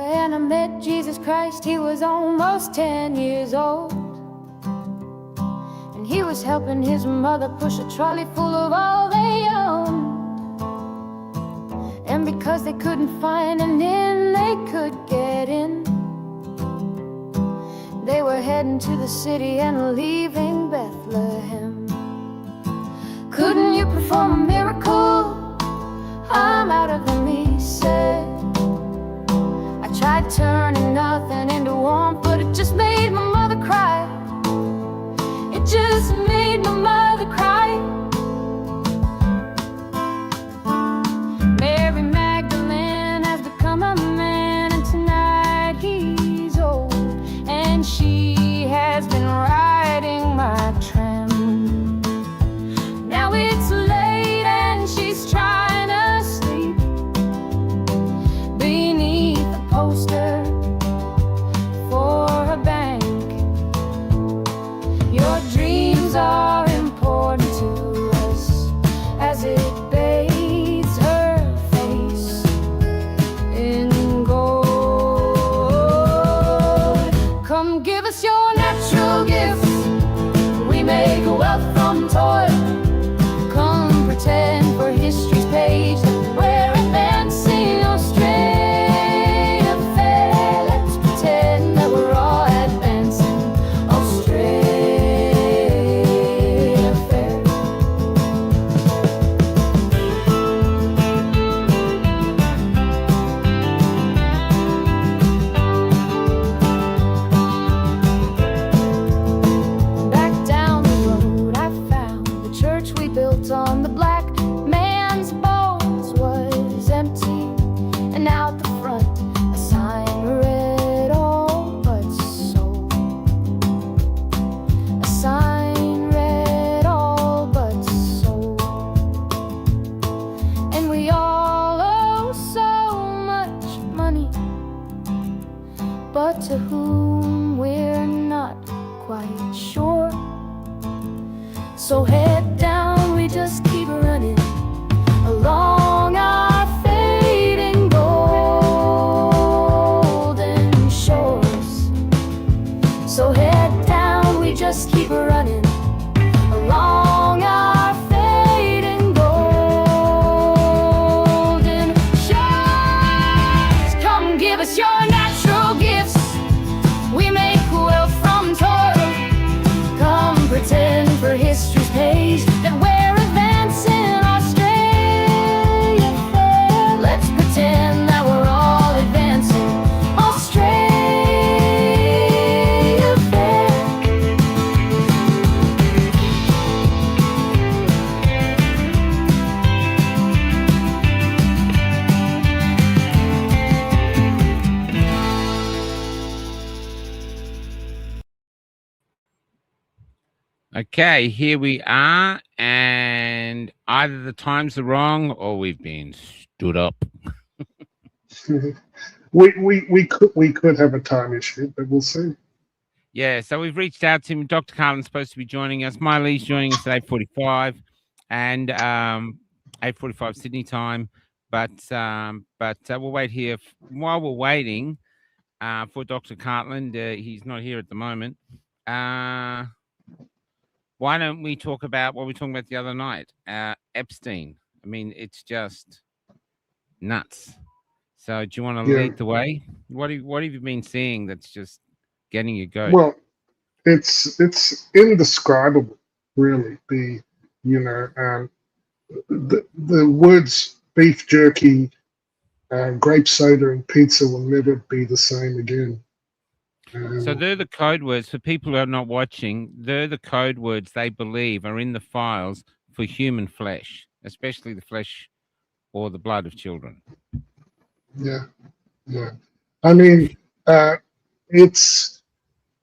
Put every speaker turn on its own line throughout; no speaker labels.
When I met Jesus Christ, he was almost 10 years old, and he was helping his mother push a trolley full of all they owned. And because they couldn't find an inn they could get in, they were heading to the city and leaving Bethlehem. Couldn't you perform a miracle? I'm out of them, he said. I tried turning nothing into warmth, but it just made my mother cry. It just made my mother cry. Mary Magdalene has become a man, and tonight he's old, and she has been riding my tram. Now it's late and she's trying to sleep beneath the poster for a bank. Your dreams are important to us, as it bathes her face in gold. Come give us your natural gifts, we make wealth from toil. Come pretend for history's page that we're advancing Australia fair. Let's pretend that we're all advancing Australia fair. Back down the road I found the church we built on the black man's bones was empty, and out the front a sign read all but sold. A sign read all but sold. And we all owe so much money, but to whom we're not quite sure. So head down, we just keep running along our fading golden shores. So head down, we just keep running along our fading golden shores. Come give us your natural gifts, we make wealth from toil. Come pretend for history's page that we're advancing Australia fair. Let's pretend that we're all advancing Australia fair.
Okay, here we are, and either the times are wrong or we've been stood up.
we could have a time issue, but we'll see.
Yeah, so we've reached out to him. Dr. Cartland's supposed to be joining us. Miley's joining us at 8:45 and 8:45 Sydney time. But we'll wait here. While we're waiting for Dr. Cartland, he's not here at the moment. Why don't we talk about what we were talking about the other night? Epstein. I mean, it's just nuts. So do you want to lead the way? What have you been seeing that's just getting you going?
Well, it's indescribable, really. The words beef jerky, grape soda, and pizza will never be the same again.
So they're the code words for people who are not watching. They're the code words they believe are in the files for human flesh, especially the flesh or the blood of children.
Yeah. I mean,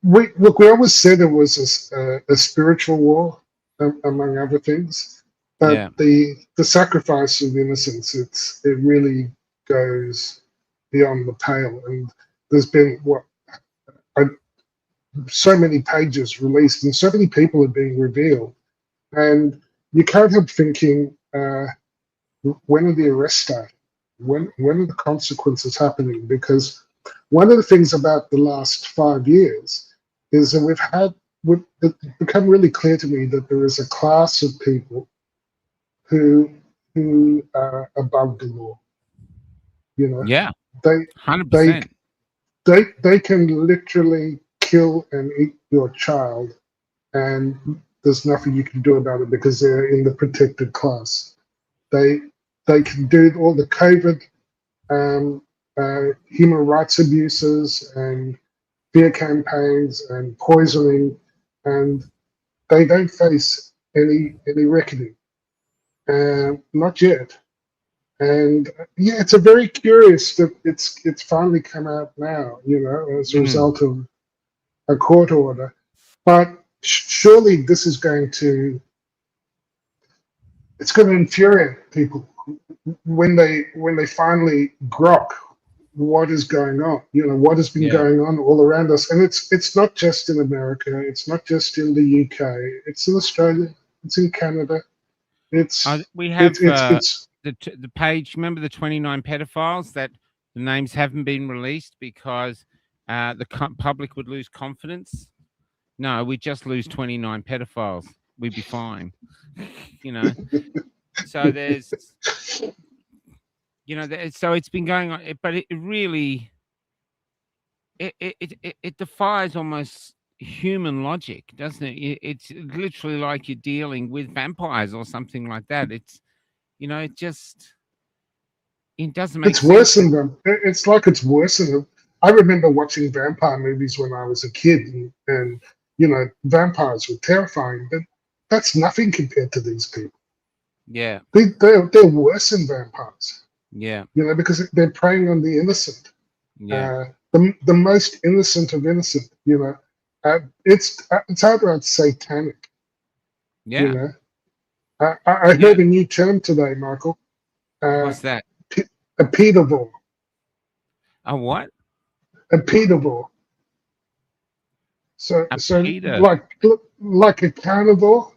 we always said it was a spiritual war, among other things. But the sacrifice of innocence, it really goes beyond the pale. And there's been so many pages released and so many people are being revealed, and you can't help thinking, when are the arrests starting? When are the consequences happening? Because one of the things about the last 5 years is that it's become really clear to me that there is a class of people who are above the law. You know,
Yeah,
they
100%.
they can literally kill and eat your child, and there's nothing you can do about it because they're in the protected class. They can do all the COVID human rights abuses and fear campaigns and poisoning, and they don't face any reckoning, not yet. And yeah, it's a very curious that it's finally come out now, you know, as a result of a court order. But surely this is it's going to infuriate people when they finally grok what is going on, you know, what has been going on all around us. And it's not just in America, it's not just in the UK, it's in Australia, it's in Canada.
We have
it's
the page. Remember the 29 pedophiles that the names haven't been released because the public would lose confidence? No, we just lose 29 pedophiles. We'd be fine. You know. So there's, you know, so it's been going on, but it really, it defies almost human logic, doesn't it? It's literally like you're dealing with vampires or something like that. It's, you know, it doesn't make
it's
sense.
worse than them. It's like it's worse than them. I remember watching vampire movies when I was a kid, and you know, vampires were terrifying, but that's nothing compared to these people.
Yeah,
they're worse than vampires.
Yeah,
you know, because they're preying on the innocent.
Yeah,
the most innocent of innocent. You know, it's outright satanic.
Yeah.
You know, I heard a new term today, Michael.
What's that?
A pedivore.
A what?
A pedivore. So like a carnivore.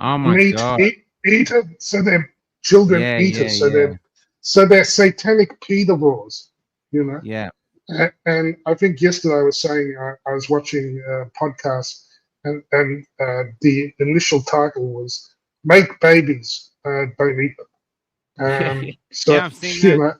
Oh my
meat
God.
Eater. So they're children eaters. So they're satanic pedivores. You know.
Yeah.
And I think yesterday I was saying I was watching a podcast, and the initial title was "Make Babies, Don't Eat Them." So
Yeah, I've seen that.
you know,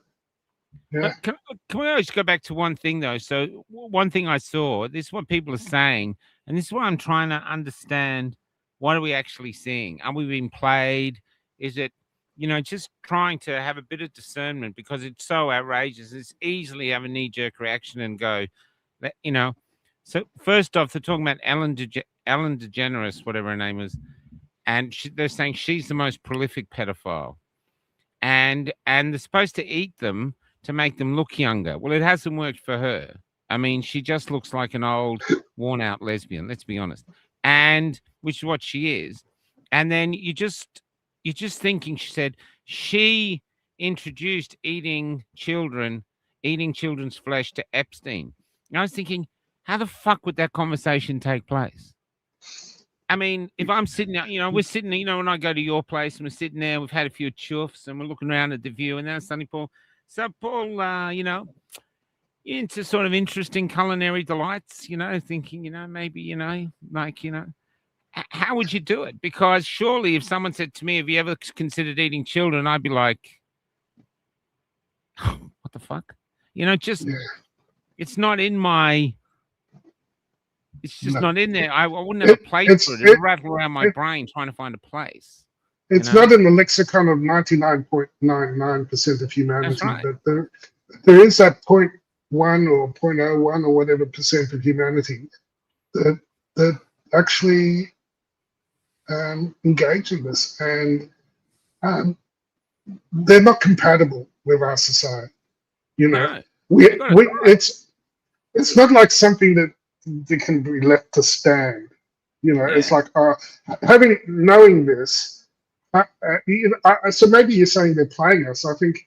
yeah.
But can we always go back to one thing though? So one thing I saw, this is what people are saying, and this is what I'm trying to understand. What are we actually seeing? Are we being played? Is it, you know, just trying to have a bit of discernment because it's so outrageous. It's easily have a knee-jerk reaction and go, you know. So first off, they're talking about Ellen DeGeneres, whatever her name is, and they're saying she's the most prolific pedophile, and they're supposed to eat them to make them look younger. Well, it hasn't worked for her. I mean, she just looks like an old, worn-out lesbian. Let's be honest, and which is what she is. And then you're just thinking, she said she introduced eating children's flesh to Epstein. And I was thinking, how the fuck would that conversation take place? I mean, if I'm sitting there, you know, we're sitting there, you know, when I go to your place and we're sitting there, we've had a few chuffs and we're looking around at the view, and then suddenly Paul, you know, into sort of interesting culinary delights, you know, thinking, you know, maybe, you know, like, you know, how would you do it? Because surely if someone said to me, have you ever considered eating children? I'd be like, what the fuck? You know, just, it's not in my, it's just not in there. I wouldn't have a place for it. It'd rattle around my brain trying to find a place.
It's not in the lexicon of 99.99% of humanity.
That's right.
But there is that 0.1 or 0.01 or whatever percent of humanity that actually engage in this, and they're not compatible with our society. You know, it's not like something that can be left to stand. You know, it's like knowing this. You know, so maybe you're saying they're playing us. I think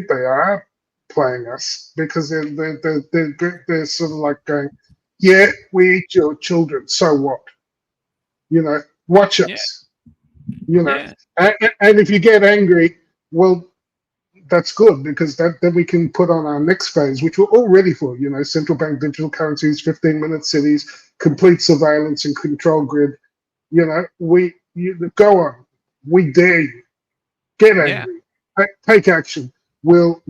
they are playing us because they're sort of like going, yeah, we eat your children. So what? You know, watch us. You know, and if you get angry, well, that's good, because then we can put on our next phase, which we're all ready for. Central bank digital currencies, 15-minute cities, complete surveillance and control grid. Go on. We dare you. Get angry. Take action. We'll.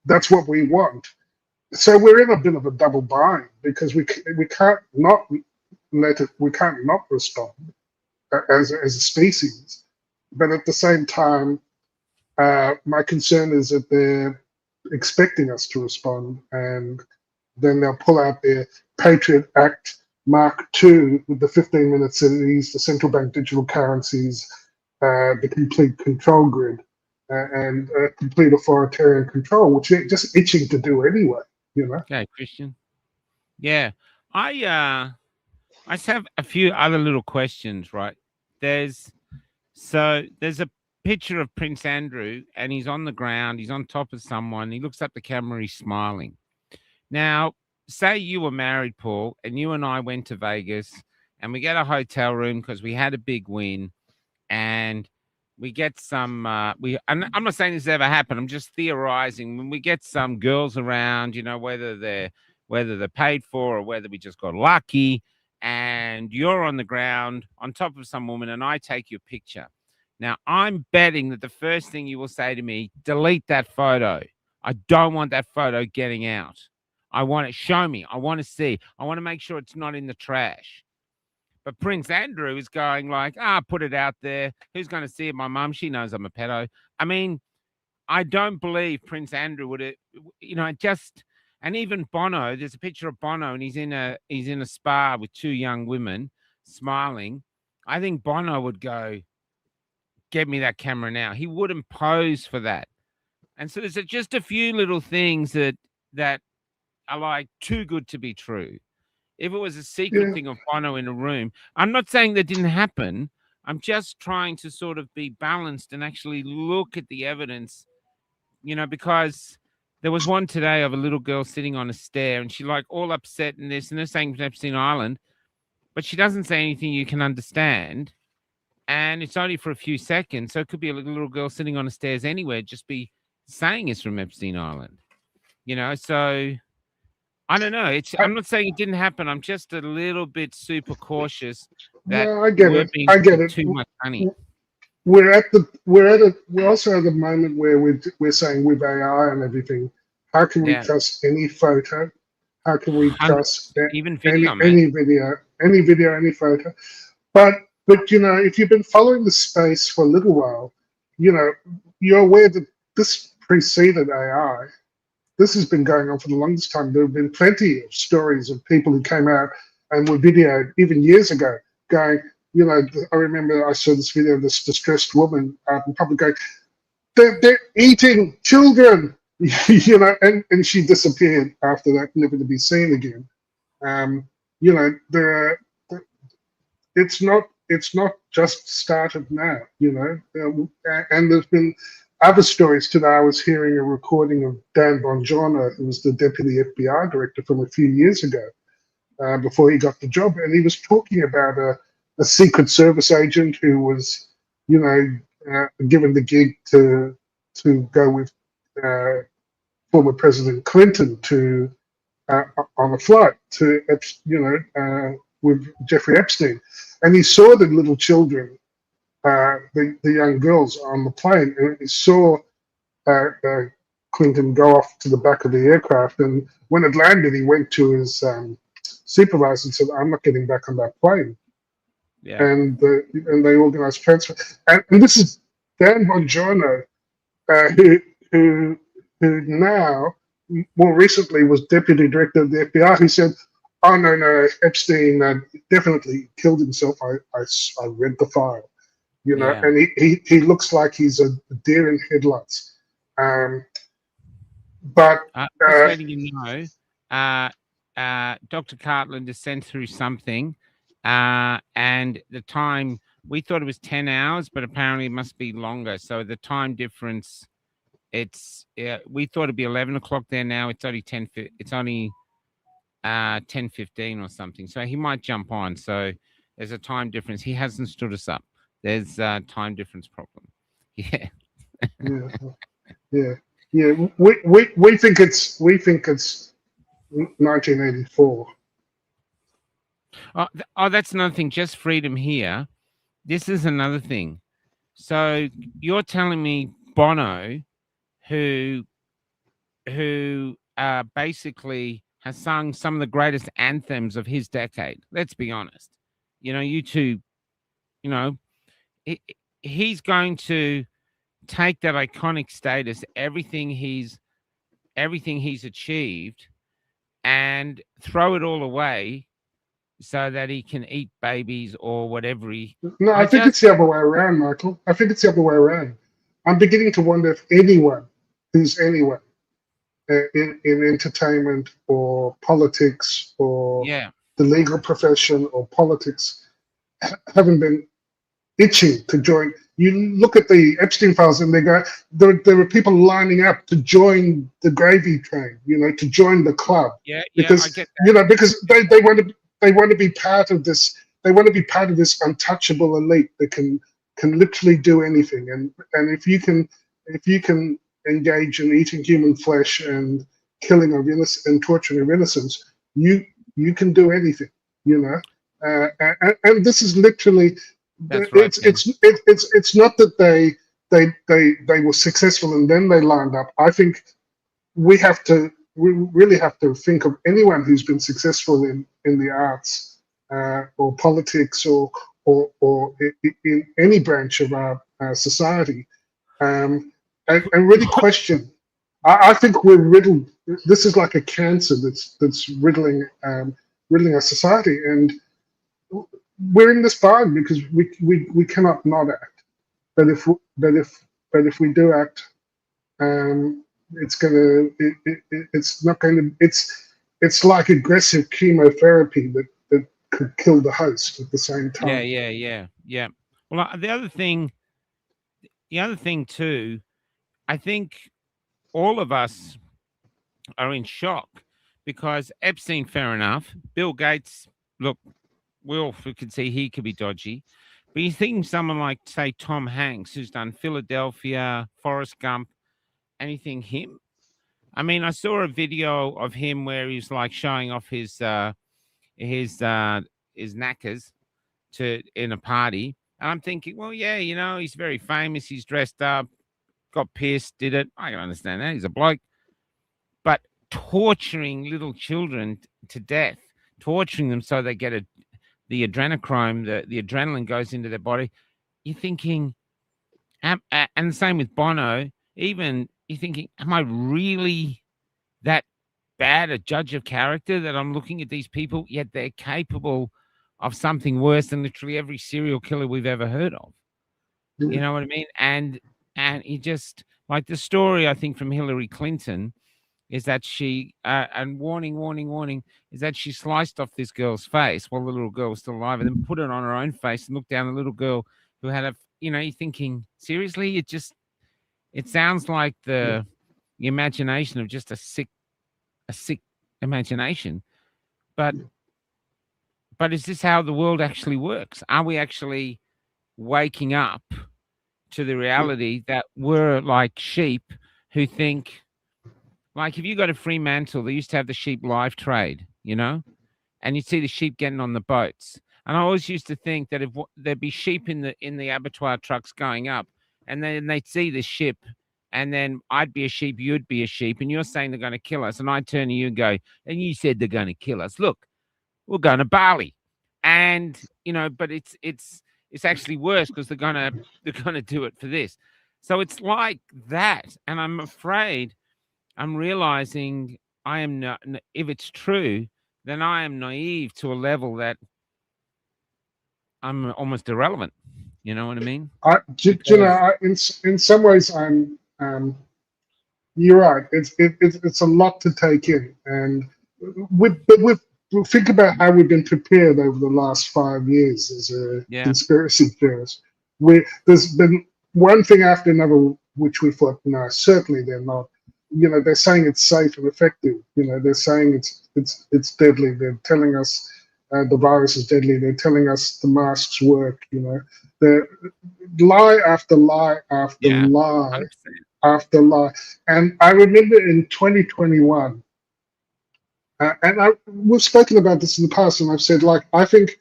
That's what we want. So we're in a bit of a double bind, because we can't not let it. We can't not respond as a species, but at the same time, my concern is that they're expecting us to respond, and then they'll pull out their Patriot Act Mark II with the 15-minute cities, the central bank digital currencies, the complete control grid, and complete authoritarian control, which they're just itching to do anyway.
Okay, Christian. Yeah, I just have a few other little questions. Right, there's a picture of Prince Andrew, and he's on the ground. He's on top of someone. He looks up the camera. He's smiling. Now, say you were married, Paul, and you and I went to Vegas, and we get a hotel room because we had a big win, and we get some. I'm not saying this ever happened. I'm just theorizing. When we get some girls around, whether they're paid for or whether we just got lucky, and you're on the ground on top of some woman, and I take your picture. Now, I'm betting that the first thing you will say to me, delete that photo. I don't want that photo getting out. I want it. Show me. I want to see. I want to make sure it's not in the trash. But Prince Andrew is going like, put it out there. Who's going to see it? My mum, she knows I'm a pedo. I mean, I don't believe Prince Andrew would, and even Bono, there's a picture of Bono, and he's in a spa with two young women smiling. I think Bono would go, get me that camera now. He wouldn't pose for that. And so there's just a few little things that are like too good to be true. If it was a secret thing of Bono in a room, I'm not saying that didn't happen. I'm just trying to sort of be balanced and actually look at the evidence, because there was one today of a little girl sitting on a stair, and she like all upset and this, and they're saying Epstein Island, but she doesn't say anything you can understand. And it's only for a few seconds. So it could be a little girl sitting on the stairs anywhere, just be saying it's from Epstein Island. So I don't know. I'm not saying it didn't happen. I'm just a little bit super cautious that
I get it.
Too much honey.
We're also at the moment where we're saying with AI and everything, how can we trust any photo? How can we trust
even video,
any video, any photo? But if you've been following the space for a little while, you're aware that this preceded AI. This has been going on for the longest time. There have been plenty of stories of people who came out and were videoed even years ago going, I remember I saw this video of this distressed woman out in public going, they're eating children, and she disappeared after that, never to be seen again. It's not just started now, and there's been other stories today. I was hearing a recording of Dan Bongiorno, who was the deputy FBI director from a few years ago, before he got the job, and he was talking about a Secret Service agent who was, given the gig to go with former President Clinton on a flight to, with Jeffrey Epstein, and he saw the little children, the young girls on the plane, and he saw Clinton go off to the back of the aircraft, and when it landed, he went to his supervisor and said, "I'm not getting back on that plane."
Yeah.
And they organized transfer. And this is Dan Bongiorno, who now more recently was deputy director of the FBI, who said, "Oh no, Epstein definitely killed himself. I read the file." And he looks like he's a deer in headlights. But
just letting you know, Dr. Cartland has sent through something, and the time, we thought it was 10 hours, but apparently it must be longer. So the time difference, we thought it'd be 11 o'clock there. Now it's only 10:15 or something. So he might jump on. So there's a time difference. He hasn't stood us up. There's a time difference problem. Yeah.
Yeah. We think it's 1984.
Oh, that's another thing. Just freedom here. This is another thing. So you're telling me Bono, who basically has sung some of the greatest anthems of his decade. Let's be honest. You two, you know, he, he's going to take that iconic status, everything he's achieved, and throw it all away so that he can eat babies or whatever he.
No, I think it's the other way around, Michael. I think it's the other way around. I'm beginning to wonder if anyone in entertainment or politics or the legal profession or politics haven't been itching to join. You look at the Epstein files and there were people lining up to join the gravy train, to join the club. Because, I get that. Because they want to be part of this. They want to be part of this untouchable elite that can literally do anything. And if you can engage in eating human flesh and killing of innocent and torturing of innocents, you can do anything, and this is literally.
That's right.
It's not that they were successful and then they lined up. I think we really have to think of anyone who's been successful in the arts or politics or in any branch of our society, and really question. I think we're riddled. This is like a cancer that's riddling our society, and we're in this bind because we cannot not act. But if we do act, it's like aggressive chemotherapy that could kill the host at the same time.
Yeah. Well, the other thing too, I think all of us are in shock because Epstein, fair enough. Bill Gates, look, we could see he could be dodgy. But you think someone like, say, Tom Hanks, who's done Philadelphia, Forrest Gump, anything him? I mean, I saw a video of him where he's like showing off his knackers in a party. And I'm thinking, well, yeah, he's very famous. He's dressed up, got pissed, did it. I can understand that. He's a bloke. But torturing little children to death, torturing them so they get the adrenochrome, the adrenaline goes into their body. You're thinking, and the same with Bono, even you're thinking, am I really that bad a judge of character that I'm looking at these people, yet they're capable of something worse than literally every serial killer we've ever heard of? Mm-hmm. You know what I mean? And he just, like the story, I think, from Hillary Clinton, is that she, and warning, is that she sliced off this girl's face while the little girl was still alive and then put it on her own face and looked down at the little girl who had you're thinking, seriously? It sounds like the imagination of just a sick imagination. But is this how the world actually works? Are we actually waking up to the reality that we're like sheep who think, like, if you go to Fremantle, they used to have the sheep live trade, and you'd see the sheep getting on the boats. And I always used to think that if there'd be sheep in the abattoir trucks going up, and then they'd see the ship, and then I'd be a sheep, you'd be a sheep, and you're saying they're going to kill us, and I turn to you and go, and you said they're going to kill us. Look, we're going to Bali, and but it's actually worse because they're gonna do it for this. So it's like that, and I'm afraid. I'm realizing I am not, if it's true, then I am naive to a level that I'm almost irrelevant. You know what I mean?
In some ways, you're right. It's a lot to take in, and we'll think about how we've been prepared over the last 5 years as a conspiracy theorist. There's been one thing after another which we thought, no, certainly they're not. They're saying it's safe and effective. They're saying it's deadly. They're telling us the virus is deadly. They're telling us the masks work. The lie after lie after
Yeah,
lie
100%.
after lie. And I remember in 2021, and we've spoken about this in the past, and I've said, like, I think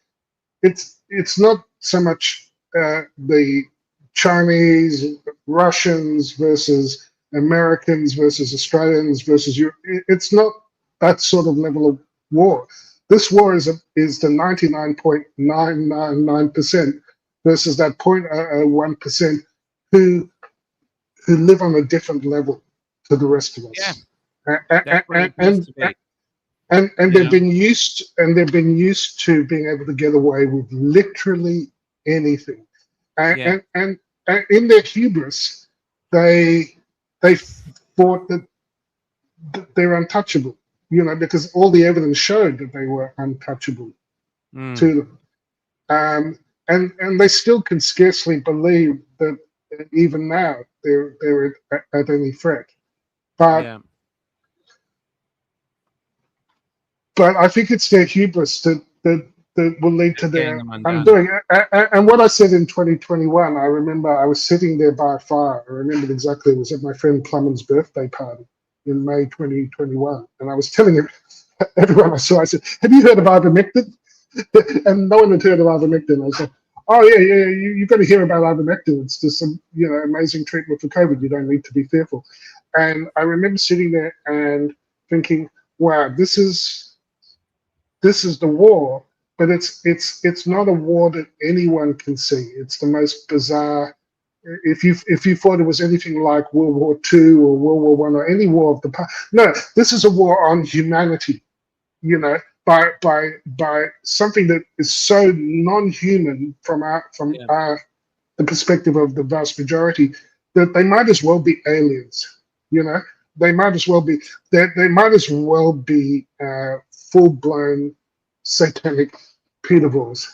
it's not so much the Chinese, Russians versus Americans versus Australians versus Europe. It's not that sort of level of war. This war is the 99.999% versus that 0.001% who live on a different level to the rest of
Yeah,
us.
that's what it needs to be.
And
You
they've
know?
been used to being able to get away with literally anything.
Yeah.
And in their hubris, they thought that they're untouchable, because all the evidence showed that they were untouchable to them. And they still can scarcely believe that even now they're at any threat. But I think it's their hubris that will lead to their undoing. And what I said in 2021, I remember I was sitting there by a fire. I remembered exactly. It was at my friend Plumman's birthday party in May 2021. And I was telling everyone I saw, I said, have you heard of ivermectin? And no one had heard of ivermectin. I was like, oh, yeah, you've got to hear about ivermectin. It's just some, amazing treatment for COVID. You don't need to be fearful. And I remember sitting there and thinking, wow, this is the war, but it's not a war that anyone can see. It's the most bizarre. If you thought it was anything like World War II or World War I or any war of the past, no, this is a war on humanity. By something that is so non-human from the perspective of the vast majority, that they might as well be aliens. They might as well be. They might as well be full-blown satanic pedophiles.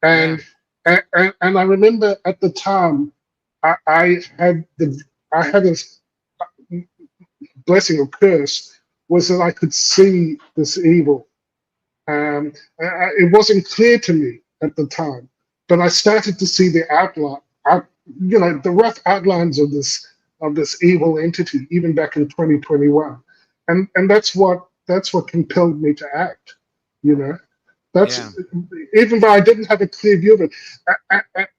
And I remember at the time, I had a blessing or curse was that I could see this evil. It wasn't clear to me at the time, but I started to see the outline, the rough outlines of this evil entity, even back in 2021, and that's what compelled me to act. Even though I didn't have a clear view of it,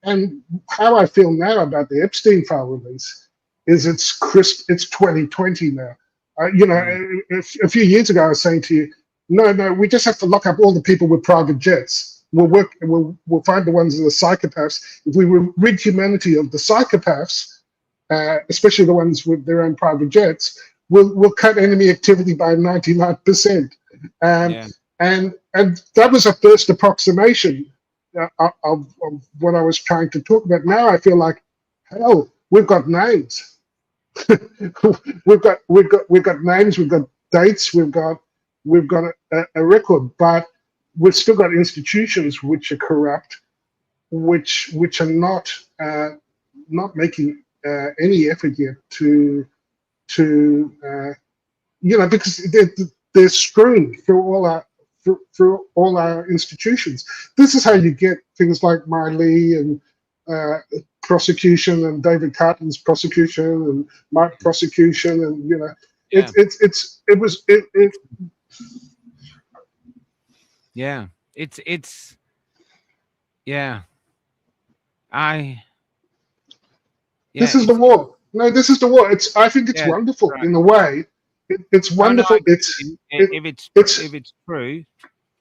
and how I feel now about the Epstein file release is it's crisp. It's 2020 now. A few years ago I was saying to you, no, we just have to lock up all the people with private jets. We'll find the ones that are psychopaths. If we rid humanity of the psychopaths, especially the ones with their own private jets, we'll cut enemy activity by 99%. And that was a first approximation of what I was trying to talk about. Now I feel like, hell, we've got names. we've got names. We've got dates. We've got a record, but we've still got institutions which are corrupt, which are not making any effort yet to because they're screwing through all our institutions. This is how you get things like Miley and prosecution, and David Cartland's prosecution, and my prosecution, and This is the war. No, this is the war. I think it's wonderful in a way. It's wonderful.
If it's true,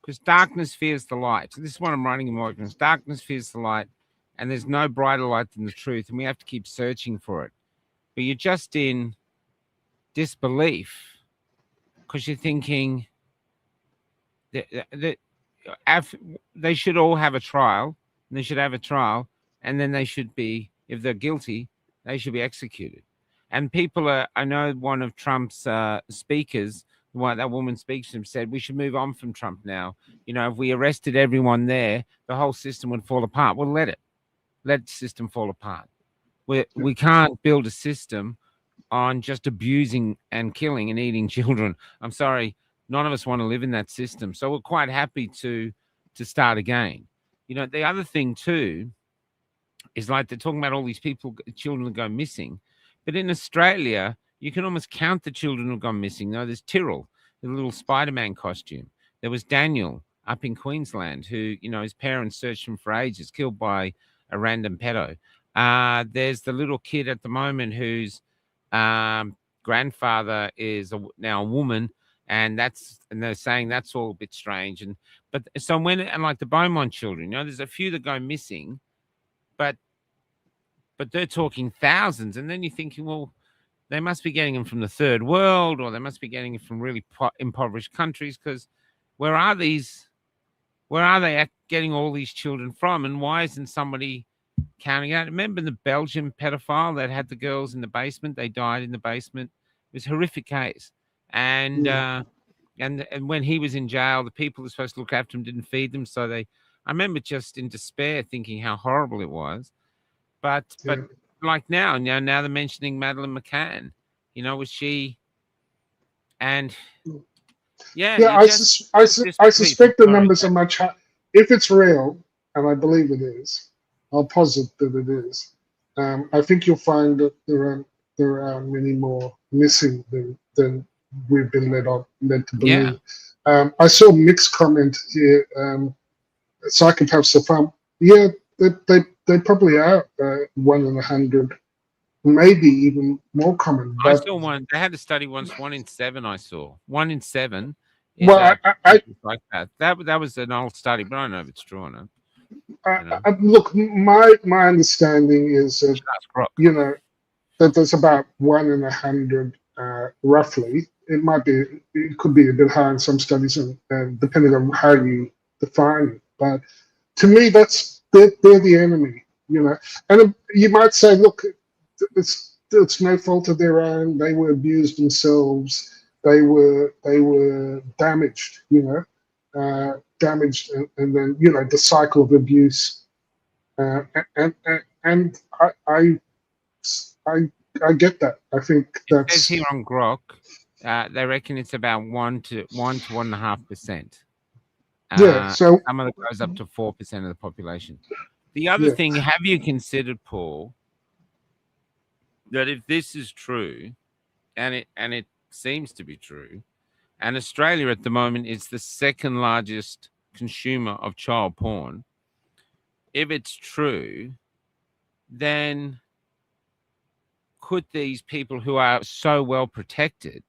because darkness fears the light. So this is what I'm writing in my arguments. Darkness fears the light, and there's no brighter light than the truth, and we have to keep searching for it. But you're just in disbelief because you're thinking that they should all have a trial, and they should have a trial, and then they should be, if they're guilty, they should be executed. And people I know one of Trump's speakers, that woman speaks to him, said we should move on from Trump now. If we arrested everyone there, the whole system would fall apart. Well, let the system fall apart. We can't build a system on just abusing and killing and eating children. I'm sorry, none of us want to live in that system. So we're quite happy to start again. The other thing too, is like they're talking about all these children that go missing, but in Australia you can almost count the children who've gone missing. No, there's Tyrrell, the little Spider-Man costume. There was Daniel up in Queensland, who, his parents searched him for ages, killed by a random pedo. There's the little kid at the moment whose grandfather is now a woman, and they're saying that's all a bit strange. And like the Beaumont children, there's a few that go missing, but they're talking thousands, and then you're thinking, well, they must be getting them from the third world, or they must be getting it from really impoverished countries, because where are they getting all these children from, and why isn't somebody counting out? Remember the Belgian pedophile that had the girls in the basement? They died in the basement. It was a horrific case. And and when he was in jail, the people who were supposed to look after him didn't feed them. So I remember just in despair thinking how horrible it was. But like now they're mentioning Madeleine McCann. Was she? And
I suspect the numbers are much higher. If it's real, and I believe it is, I'll posit that it is. I think you'll find that there are many more missing than we've been led to believe.
Yeah.
I saw mixed comment here. Psychopaths are fun. Yeah, they probably are 1 in 100, maybe even more common.
I saw one. They had a study once. 1 in 7. I saw 1 in 7.
Well,
like that. That was an old study, but I don't know if it's true or not.
Look, my understanding is that that there's about 1 in 100 roughly. It could be a bit higher in some studies, and depending on how you define it. But to me, they're the enemy, And you might say, look, it's no fault of their own. They were abused themselves. They were damaged, damaged, and then the cycle of abuse, and I get that. I think that's.
It says here on Grok, they reckon it's about 1 to 1.5%.
So
some of it goes up to 4% of the population. The other thing, have you considered, Paul, that if this is true, and it seems to be true, and Australia at the moment is the second largest consumer of child porn, if it's true, then could these people who are so well protected,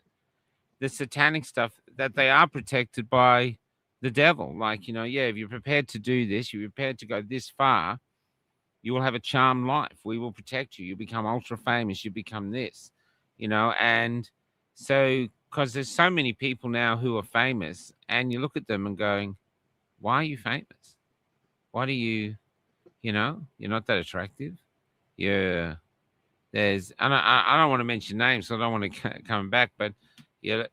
the satanic stuff, that they are protected by the devil? Like, if you're prepared to do this, you're prepared to go this far, you will have a charmed life. We will protect you. You become ultra famous. You become this, and so, because there's so many people now who are famous, and you look at them and going, why are you famous? Why do you, you're not that attractive. There's, and I don't want to mention names, so I don't want to come back, but you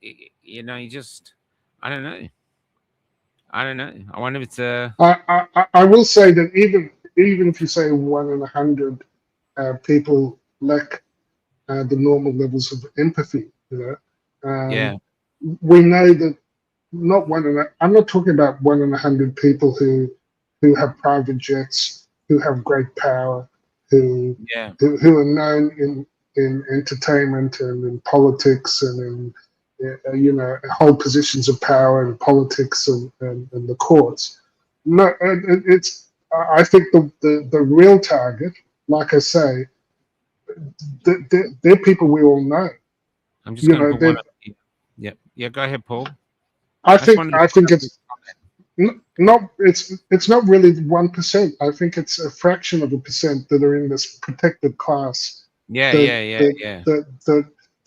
just, I don't know. I wonder if it's
I will say that even if you say 1 in 100 people lack the normal levels of empathy, we know that not I'm not talking about 1 in 100 people who have private jets, who have great power, who are known in entertainment and in politics and in hold positions of power in politics and the courts. No, it's. I think the real target, like I say, they're people we all know.
I'm just going to put one up here. Yeah. Go ahead, Paul.
I think it's not. It's not really 1%. I think it's a fraction of a percent that are in this protected class. That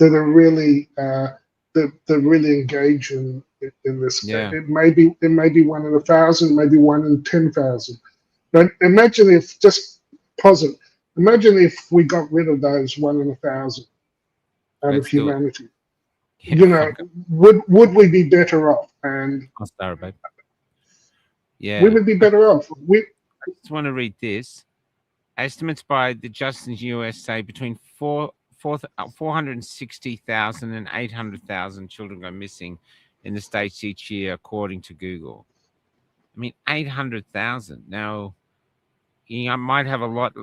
are really that really engage in this.
Yeah.
It may be 1 in 1,000, maybe 1 in 10,000. But imagine if Imagine if we got rid of those 1 in 1,000 out of humanity. Would we be better off? And
I'll start, babe. Yeah,
we would be better off.
I just want to read this. Estimates by the Justice US say between 460,000 and 800,000 children go missing in the States each year, according to Google. I mean, 800,000. Now, you might have a lot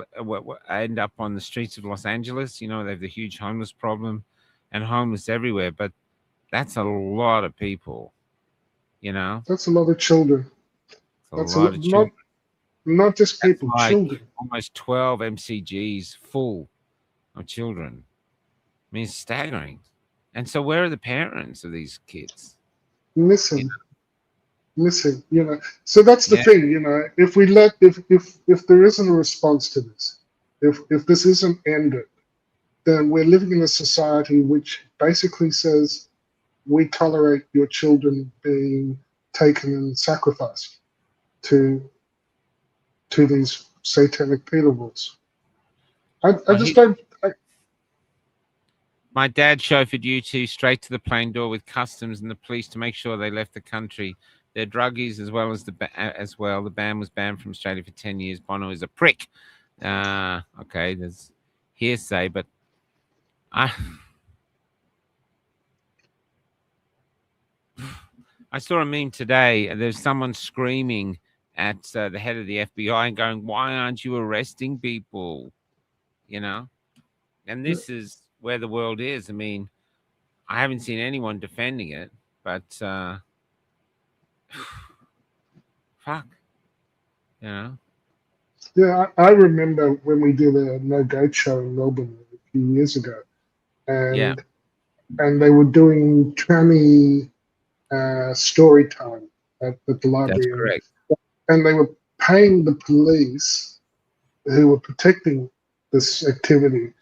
end up on the streets of Los Angeles. You know, they have the huge homeless problem and homeless everywhere, but that's a lot of people, you know,
That's a lot of children.
it's a
That's
lot of children.
not just
That's
people,
like
children.
almost 12 MCGs full of children. I mean, it's staggering. And so where are the parents of these kids?
Missing. You know. So that's the
Yeah.
thing, you know, if there isn't a response to this, if this isn't ended, then we're living in a society which basically says we tolerate your children being taken and sacrificed to these satanic pedophiles. I just don't.
My dad chauffeured you two straight to the plane door with customs and the police to make sure they left the country. They're druggies as well. The band was banned from Australia for 10 years. Bono is a prick. Okay, there's hearsay, but I saw a meme today. There's someone screaming at the head of the FBI and going, "Why aren't you arresting people?" You know, and this is where the world is. I mean, I haven't seen anyone defending it, but fuck, you know.
Yeah, I remember when we did a No Goat show in Melbourne a few years ago, and they were doing tranny story time at the library.
That's correct.
And they were paying the police who were protecting this activity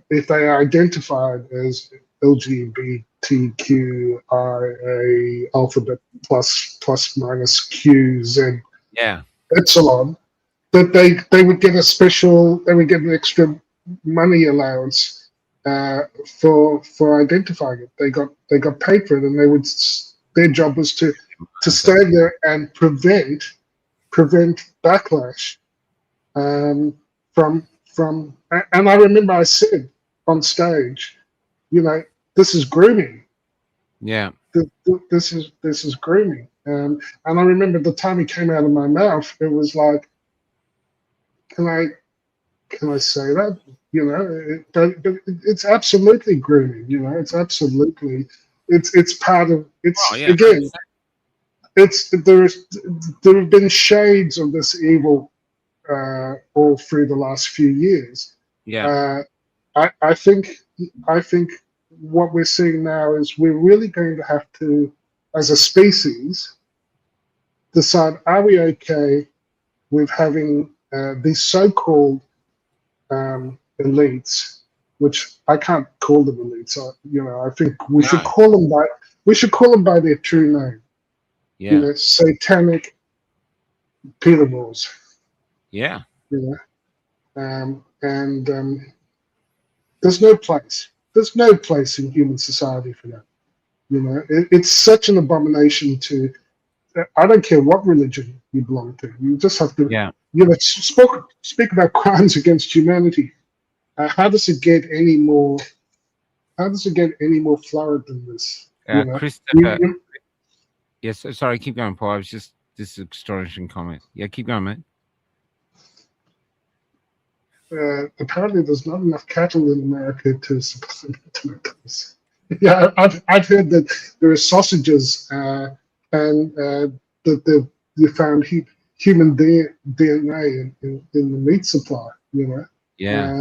if they are identified as LGBTQIA alphabet plus minus Q Z epsilon, that they would get an extra money allowance for identifying it. They got paid for it, and their job was to stand there and prevent backlash from. And I remember I said on stage, you know, this is grooming.
Yeah.
This is grooming. And I remember the time it came out of my mouth, it was like, can I say that? You know, but it's absolutely grooming. You know, it's absolutely it's part of it's again. There have been shades of this evil all through the last few years.
Yeah.
I think what we're seeing now is we're really going to have to, as a species, decide, are we okay with having these so-called elites, which I can't call them elites. You know, I think we should call them by their true name.
Yeah.
You know, satanic pedophiles.
Yeah.
You know, there's no place. There's no place in human society for that. You know, it's such an abomination to. I don't care what religion you belong to. You just have to.
Yeah.
You know, speak about crimes against humanity. How does it get any more? How does it get any more florid than this? You know?
Christopher. Yes. Sorry. Keep going, Paul. I was just this astonishing comment. Yeah. Keep going, mate.
Apparently, there's not enough cattle in America to supply tomatoes. Yeah, I've heard that there are sausages and that they found human DNA in the meat supply. You know.
Yeah.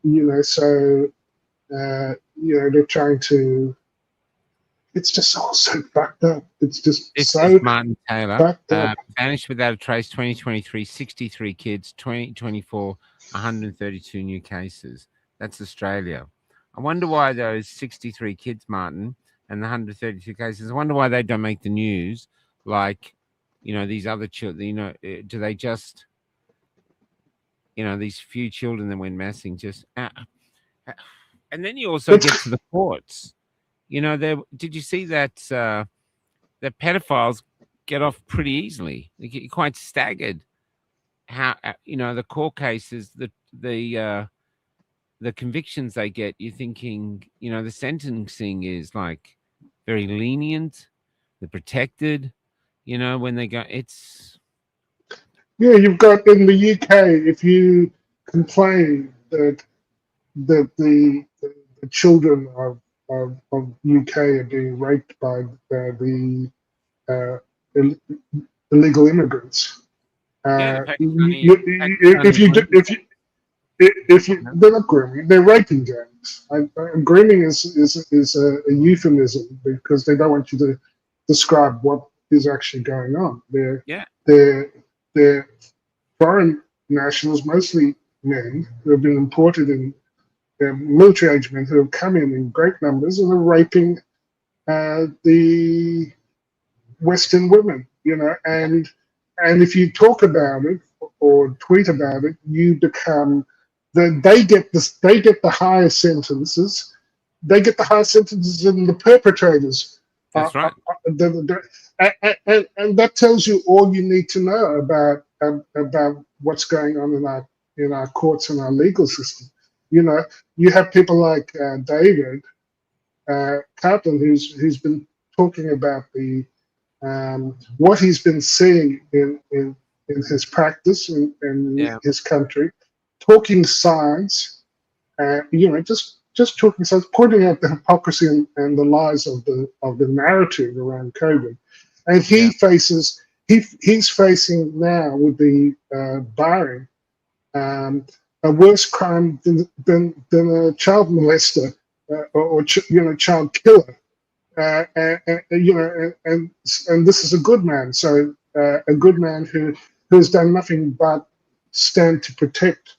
You know, so you know, they're trying to. It's just all so fucked up. It's just
this
so
is Martin Taylor.
fucked up.
Vanished without a trace. 2023, 63 kids. 2024, 132 new cases. That's Australia. I wonder why those 63 kids, Martin, and the 132 cases. I wonder why they don't make the news. Like, you know, these other children. You know, do they just? You know, these few children that went missing. Just, and then you also get to the courts. You know, did you see that that pedophiles get off pretty easily? You're quite staggered how you know the court cases, the convictions they get. You're thinking, you know, the sentencing is like very lenient. They're protected. You know, when they go, it's
Yeah, you've got in the UK, if you complain that the children of UK are being raped by the ill- illegal immigrants,
Yeah, the
if
Pakistani
you do,
women.
if you they're not grooming, they're raping gangs. Grooming is a euphemism because they don't want you to describe what is actually going on.
Yeah,
They're foreign nationals, mostly men, who have been imported in military age men who have come in great numbers and are raping the Western women, and if you talk about it or tweet about it, you become they get the higher sentences. They get the higher sentences than the perpetrators.
that's right.
And that tells you all you need to know about what's going on in our courts and our legal system. You have people like David Cartland, who's been talking about the what he's been seeing in his practice in
Yeah,
his country, talking science, just talking science, pointing out the hypocrisy and the lies of the narrative around COVID, and
yeah,
he's facing now with the barring a worse crime than a child molester or child killer. And this is a good man. So a good man who has done nothing but stand to protect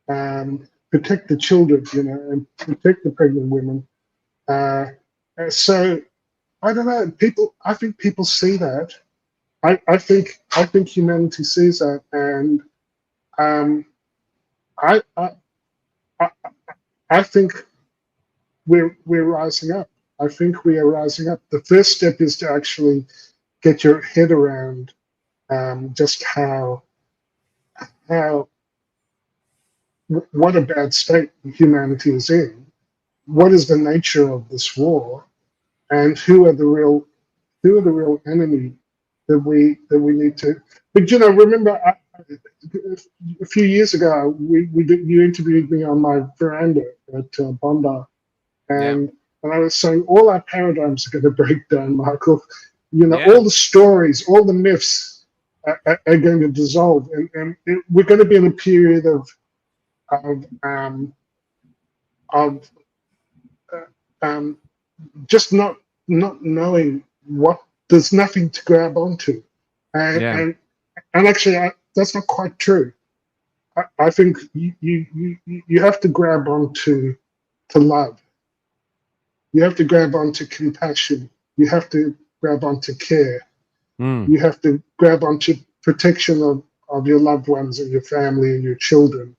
the children, and protect the pregnant women. So I don't know. I think people see that. I think humanity sees that, and I I I, I think we're rising up. I think we are rising up. The first step is to actually get your head around just how what a bad state humanity is in. What is the nature of this war, and who are the real enemy that we need to. But remember, a few years ago, you interviewed me on my veranda at Bondi,
yeah,
and I was saying all our paradigms are going to break down, Michael.
yeah.
All the stories, all the myths are going to dissolve, and we're going to be in a period of of just not knowing what. There's nothing to grab onto, and
Yeah.
and actually, that's not quite true. I think you have to grab onto to love. You have to grab onto compassion. You have to grab onto care.
Mm.
You have to grab onto protection of your loved ones and your family and your children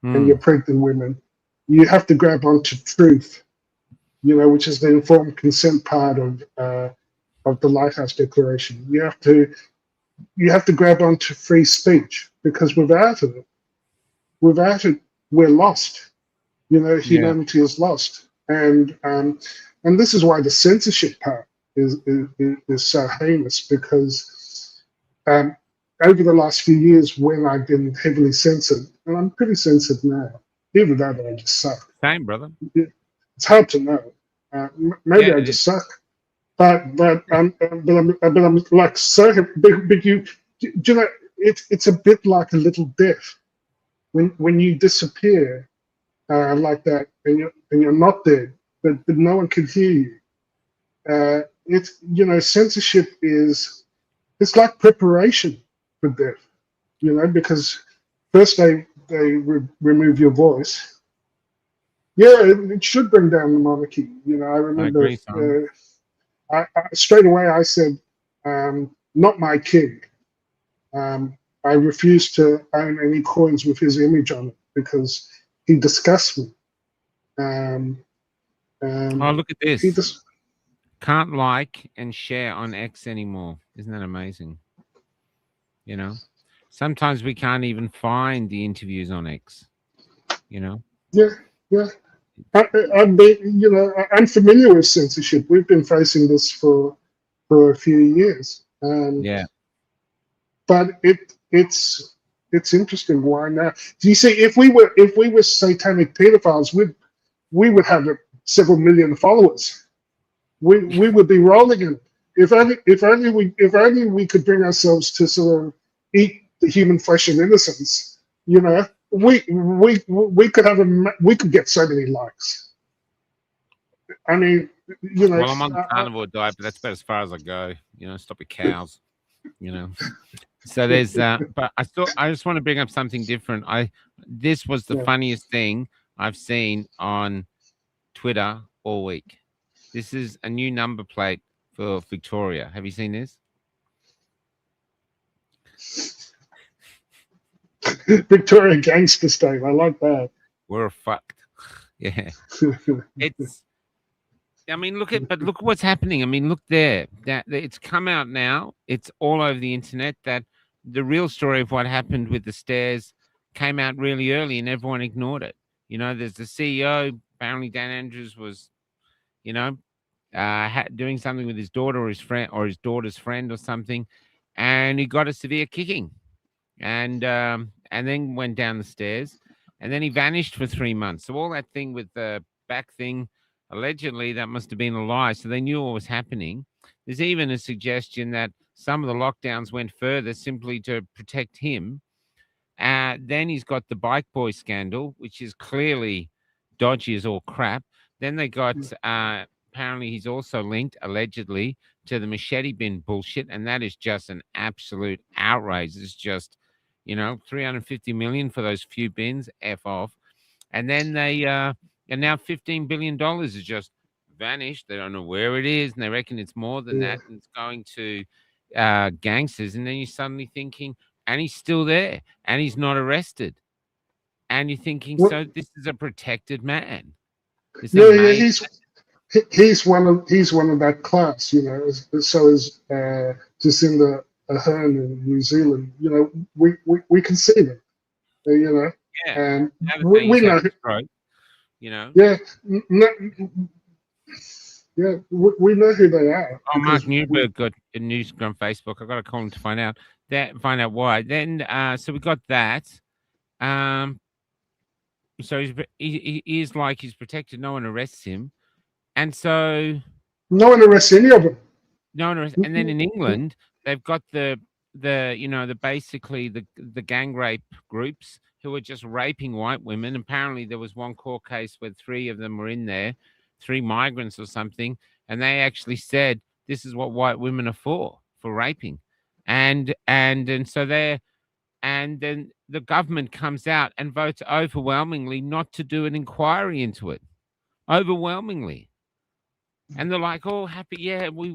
and your pregnant women. You have to grab onto truth, which is the informed consent part of the Lighthouse Declaration. You have to grab onto free speech, because without it, we're lost.
Yeah.
Humanity is lost, and this is why the censorship part is so heinous, because over the last few years, when I've been heavily censored, and I'm pretty censored now, even though I just suck.
Same, brother.
It's hard to know. Maybe
Yeah,
I
it
just
is.
suck, but I'm like so. But it's a bit like a little death when you disappear like that, and you're not dead, but no one can hear you. It's censorship it's like preparation for death, because first they remove your voice. Yeah, it should bring down the monarchy. I
I
remember
agree, son.
straight away I said, not my king. I refused to own any coins with his image on it because he disgusts me. Um,
Oh,
um,
look at
he
this.
just
Can't like and share on X anymore. Isn't that amazing? Sometimes we can't even find the interviews on X.
yeah, yeah. I'm I'm familiar with censorship. We've been facing this for a few years,
Yeah.
but it's interesting. Why now? Do you see, if we were satanic pedophiles, we would have several million followers. We would be rolling in it. If only we could bring ourselves to sort of eat the human flesh and innocence. You know, we could get so many likes. I mean, you know.
Well, I'm on the carnivore diet, but that's about as far as I go. You know, stop at cows. You know. So there's but I just want to bring up something different. This was the funniest thing I've seen on Twitter all week. This is a new number plate for Victoria. Have you seen this?
Victoria gangster state. I like that.
We're fucked. Yeah. It's I mean, look at what's happening. I mean, look there. That it's come out now. It's all over the internet that the real story of what happened with the stairs came out really early, and everyone ignored it. You know, there's the CEO. Apparently, Dan Andrews was, you know, doing something with his daughter or his friend or his daughter's friend or something, and he got a severe kicking, and then went down the stairs, and then he vanished for 3 months. So all that thing with the back thing. Allegedly, that must have been a lie. So they knew what was happening. There's even a suggestion that some of the lockdowns went further simply to protect him. Then he's got the bike boy scandal, which is clearly dodgy as all crap. Then they got, apparently he's also linked, allegedly, to the machete bin bullshit. And that is just an absolute outrage. It's just, you know, 350 million for those few bins, F off. And then they... and now $15 billion has just vanished. They don't know where it is, and they reckon it's more than that, and it's going to gangsters. And then you're suddenly thinking, and he's still there, and he's not arrested. And you're thinking, so this is a protected man.
He's one of that class, you know. So is Jacinda Ardern in New Zealand. You know, we can see them, you know, and we know.
You know,
we know who they are.
Oh, Mark Newberg got a news on Facebook. I got to call him to find out why. Then, so we got that. So he is like he's protected. No one arrests him, and so
no one arrests any of them.
No one arrests. And then in England, they've got the you know basically the gang rape groups who were just raping white women. Apparently, there was one court case where 3 of them were in there, 3 migrants or something, and they actually said this is what white women are for raping, and so and then the government comes out and votes overwhelmingly not to do an inquiry into it, overwhelmingly, and they're like, "Oh, happy, yeah, but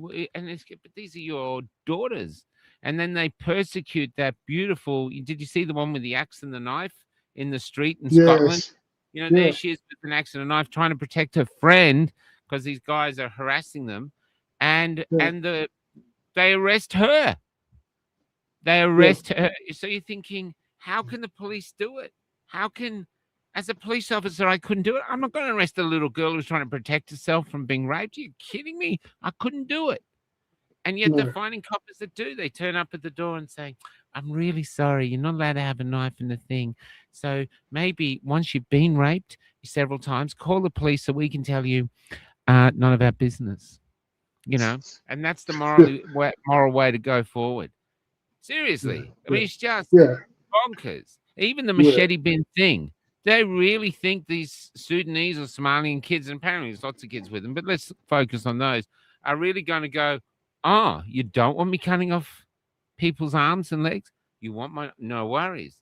these are your daughters." And then they persecute that beautiful. Did you see the one with the axe and the knife in the street in Scotland? You know, there she is with an axe and a knife trying to protect her friend because these guys are harassing them. And they arrest her. They arrest her. So you're thinking, how can the police do it? How can, as a police officer, I couldn't do it. I'm not going to arrest a little girl who's trying to protect herself from being raped. Are you kidding me? I couldn't do it. And yet they're finding coppers that do. They turn up at the door and say, I'm really sorry. You're not allowed to have a knife in the thing. So maybe once you've been raped several times, call the police so we can tell you none of our business. You know, and that's the moral way to go forward. Seriously. I mean, it's just bonkers. Even the machete bin thing. They really think these Sudanese or Somalian kids, and apparently there's lots of kids with them, but let's focus on those, are really going to go, oh, you don't want me cutting off people's arms and legs? You want my... No worries.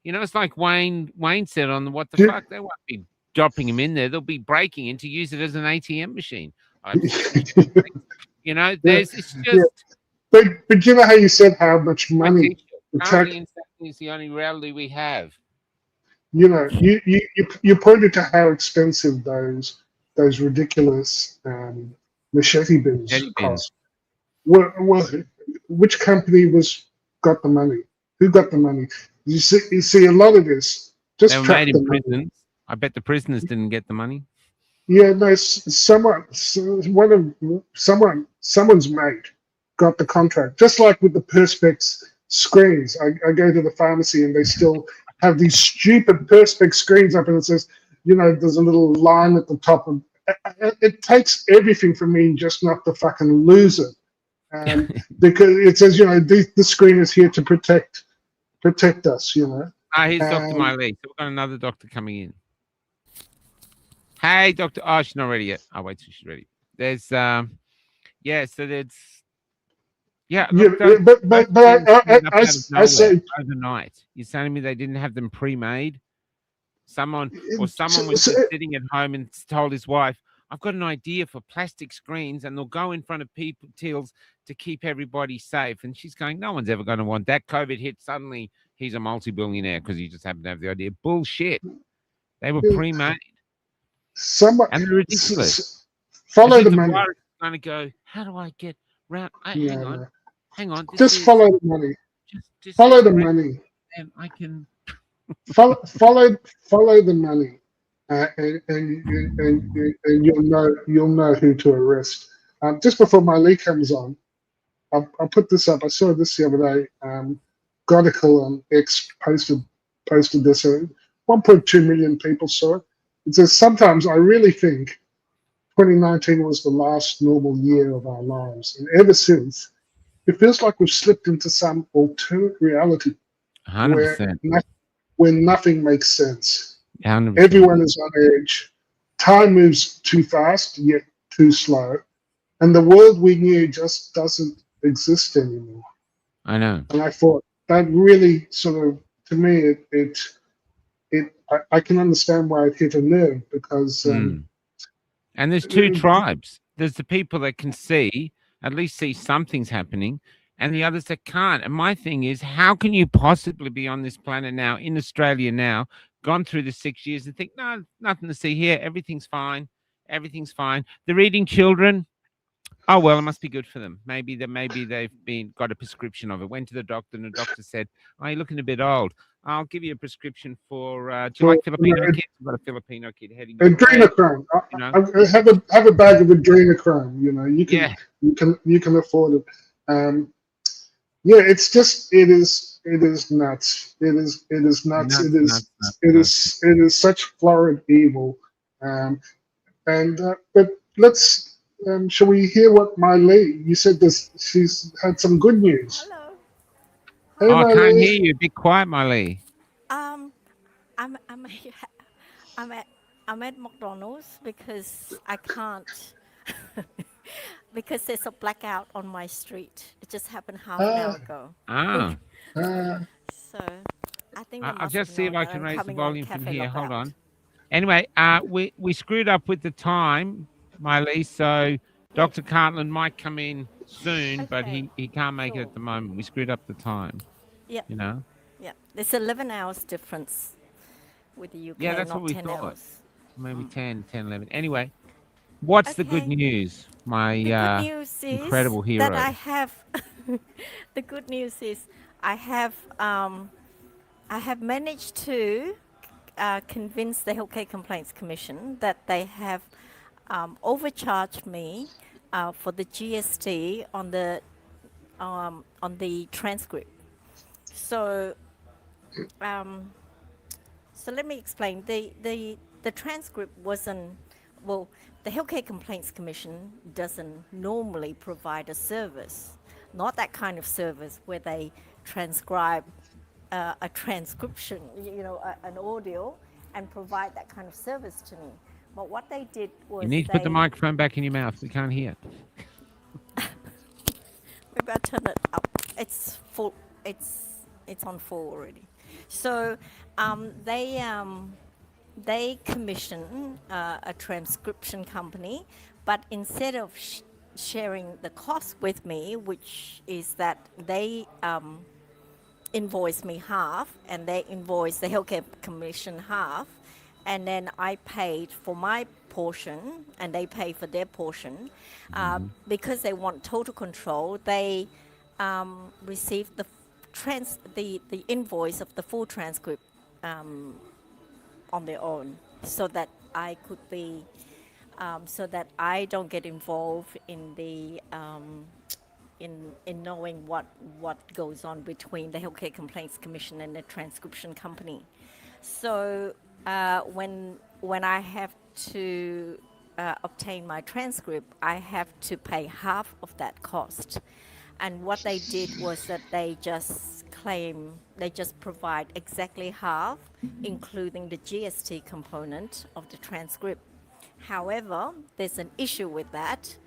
You know, it's like Wayne said on the What the Fuck. They won't be dropping him in there. They'll be breaking in to use it as an ATM machine. You know, it's just...
But you know how you said how much money...
Currently is the only reality we have.
You know, you pointed to how expensive those ridiculous machete bins cost. Well, which company got the money? Who got the money? You see a lot of this. Just
they were made in prisons. I bet the prisoners didn't get the money.
Yeah, no. Someone's mate got the contract. Just like with the Perspex screens. I go to the pharmacy and they still have these stupid perspex screens up, and it says, there's a little line at the top, and it takes everything from me just not to fucking lose it. Because it says, the screen is here to protect us,
Here's Dr. Miley. So we've got another doctor coming in. Hey, Doctor. Oh, she's not ready yet. I'll wait till she's ready. There's, so there's,
but I say
overnight. You're telling me they didn't have them pre-made? Someone was just sitting at home and told his wife, I've got an idea for plastic screens and they'll go in front of people tills to keep everybody safe. And she's going, no one's ever going to want that. COVID hit. Suddenly he's a multi-billionaire because he just happened to have the idea. Bullshit. They were pre-made. And they're ridiculous.
Follow the money.
Going to go, how do I get round? Hang on.
Just follow the money. Just follow the money.
And I can
follow the money. And you'll know who to arrest. Just before Miley comes on, I'll put this up. I saw this the other day. Godical on X posted this. 1.2 million people saw it. It says, sometimes I really think 2019 was the last normal year of our lives, and ever since, it feels like we've slipped into some alternate reality
100%.
where nothing makes sense.
100%.
Everyone is on edge. Time moves too fast, yet too slow. And the world we knew just doesn't exist anymore.
I know.
And I thought that really sort of, to me, I can understand why it hit a nerve, because...
and there's two tribes. There's the people that can at least see something's happening, and the others that can't. And my thing is, how can you possibly be on this planet now, in Australia now, gone through the 6 years and think, no, nothing to see here. Everything's fine. Everything's fine. They're eating children. Oh, well, it must be good for them. Maybe they've got a prescription of it. Went to the doctor and the doctor said, oh, you're looking a bit old. I'll give you a prescription for, do you like Filipino kids? I've got a Filipino kid heading.
Adrenochrome. Have a bag of adrenochrome. You can afford it. It's just, it is nuts. It is nuts. It is such florid evil. But let's, shall we hear what Miley? You said she's had some good news.
Hello.
Hey,
I can't hear you. Be quiet, Miley.
I'm at McDonald's because I can't because there's a blackout on my street. It just happened half an hour ago. So I think
I'll just see if I can raise the volume from here. Hold on. Anyway, we screwed up with the time, Miley. So Dr. Cartland might come in soon, but he can't make it at the moment. We screwed up the time.
Yeah. Yeah. There's 11 hours difference with the UK.
Yeah, that's what we
10
thought.
hours.
Maybe 10, 11. Anyway, what's the good news? My incredible hero.
That I have. The good news is I have managed to convince the Healthcare Complaints Commission that they have overcharged me for the GST on the transcript. So let me explain. The transcript wasn't, well, the Healthcare Complaints Commission doesn't normally provide a service, not that kind of service where they transcribe a transcription, an audio, and provide that kind of service to me. But what they did was
you need to put the microphone back in your mouth. We can't hear it.
Maybe I'll turn it up. It's full. It's on full already. So they commission a transcription company, but instead of sharing the cost with me, which is that they invoice me half and they invoice the Healthcare Commission half, and then I paid for my portion and they pay for their portion. Because they want total control, they receive the invoice of the full transcript on their own, so that I could be, so that I don't get involved in the in knowing what goes on between the Healthcare Complaints Commission and the transcription company. So when I have to obtain my transcript, I have to pay half of that cost. And what they did was that they just provide exactly half, including the GST component of the transcript. However, there's an issue with that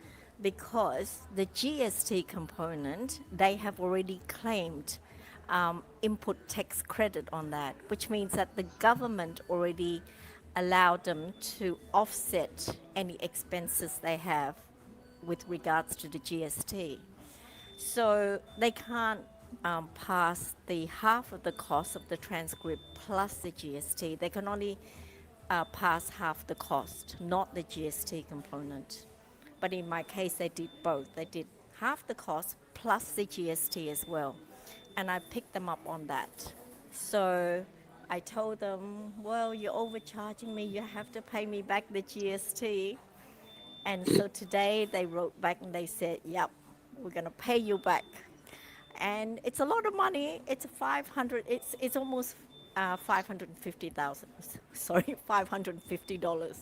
because the GST component, they have already claimed input tax credit on that, which means that the government already allowed them to offset any expenses they have with regards to the GST. So they can't pass the half of the cost of the transcript plus the GST. They can only pass half the cost, not the GST component. But in my case, they did both. They did half the cost plus the GST as well. And I picked them up on that. So I told them, well, you're overcharging me. You have to pay me back the GST. And so today they wrote back and they said, yep, we're going to pay you back. And it's a lot of money. It's 500, it's almost 550,000, sorry, $550.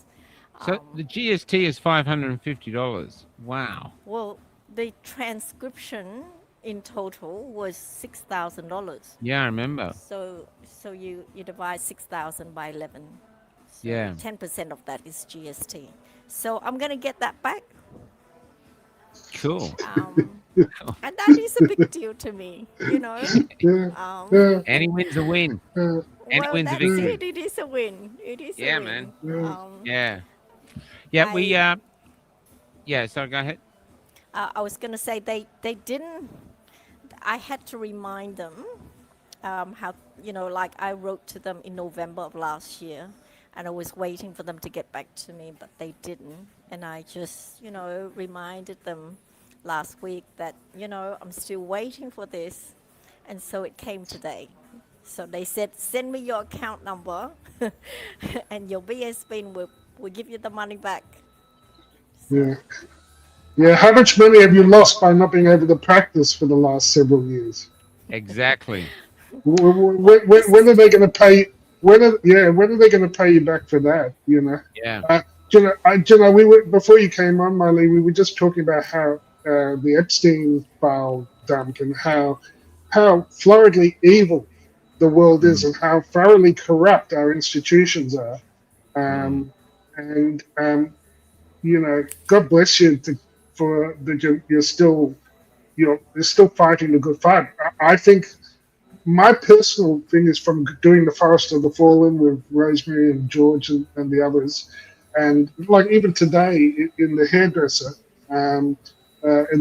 So the GST is $550. Wow.
Well, the transcription in total was $6,000.
Yeah, I remember.
So you divide 6,000 by 11. So
Yeah.
10% of that is GST. So I'm going to get that back.
Cool.
And that is a big deal to me, you know.
Any win's a win. Any
Well,
win's a
that's
victory.
it. It is a win. It is
Yeah,
a win.
man. Yeah, we yeah, so go ahead.
I was going to say they didn't. I had to remind them how, you know, like I wrote to them in November of last year, and I was waiting for them to get back to me, but they didn't. And I just, you know, reminded them last week that, you know, I'm still waiting for this. And so it came today. So they said, send me your account number and your BSB will give you the money back.
Yeah. Yeah. How much money have you lost by not being able to practice for the last several years?
Exactly.
When are they going to pay? When are they going to pay you back for that? You know.
Yeah.
We were, before you came on, Miley, we were just talking about how the Epstein file dump and how floridly evil the world is and how thoroughly corrupt our institutions are. And you know, God bless you for that you're still fighting the good fight. I think my personal thing is from doing the Forest of the Fallen with Rosemary and George and the others, and like even today in the hairdresser, in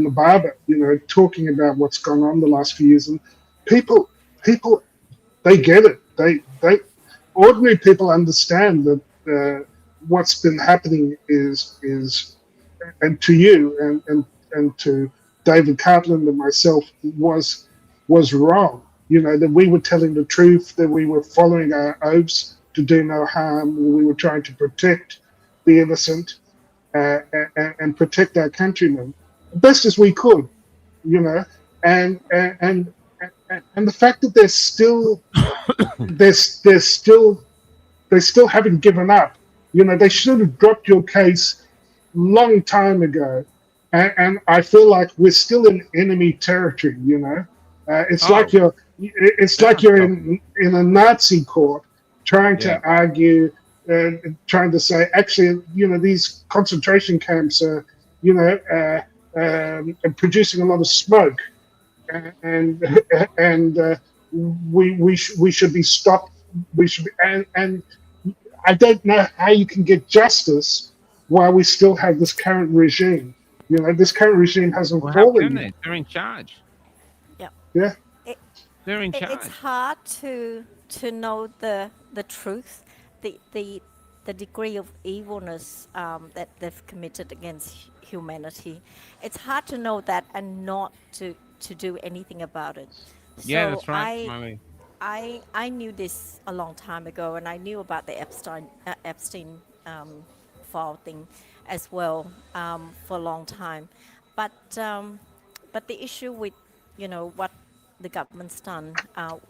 the barber, you know, talking about what's gone on the last few years, and people, they get it. They ordinary people understand that what's been happening is, and to you and to David Cartland and myself was wrong. You know, that we were telling the truth, that we were following our oaths to do no harm, we were trying to protect the innocent and protect our countrymen best as we could, you know, and the fact that they still haven't given up. You know, they should have dropped your case long time ago, and I feel like we're still in enemy territory. You know, it's like you're in a Nazi court trying to argue, trying to say, actually, you know, these concentration camps are, you know, producing a lot of smoke, and we should be stopped. We should be, and I don't know how you can get justice while we still have this current regime. You know, this current regime hasn't fallen yet.
They're in charge.
Yeah.
They're in charge.
It's hard to know the truth, the degree of evilness that they've committed against humanity. It's hard to know that and not to do anything about it.
Yeah, that's right.
I knew this a long time ago, and I knew about the Epstein file thing as well for a long time. But but the issue with, what the government's done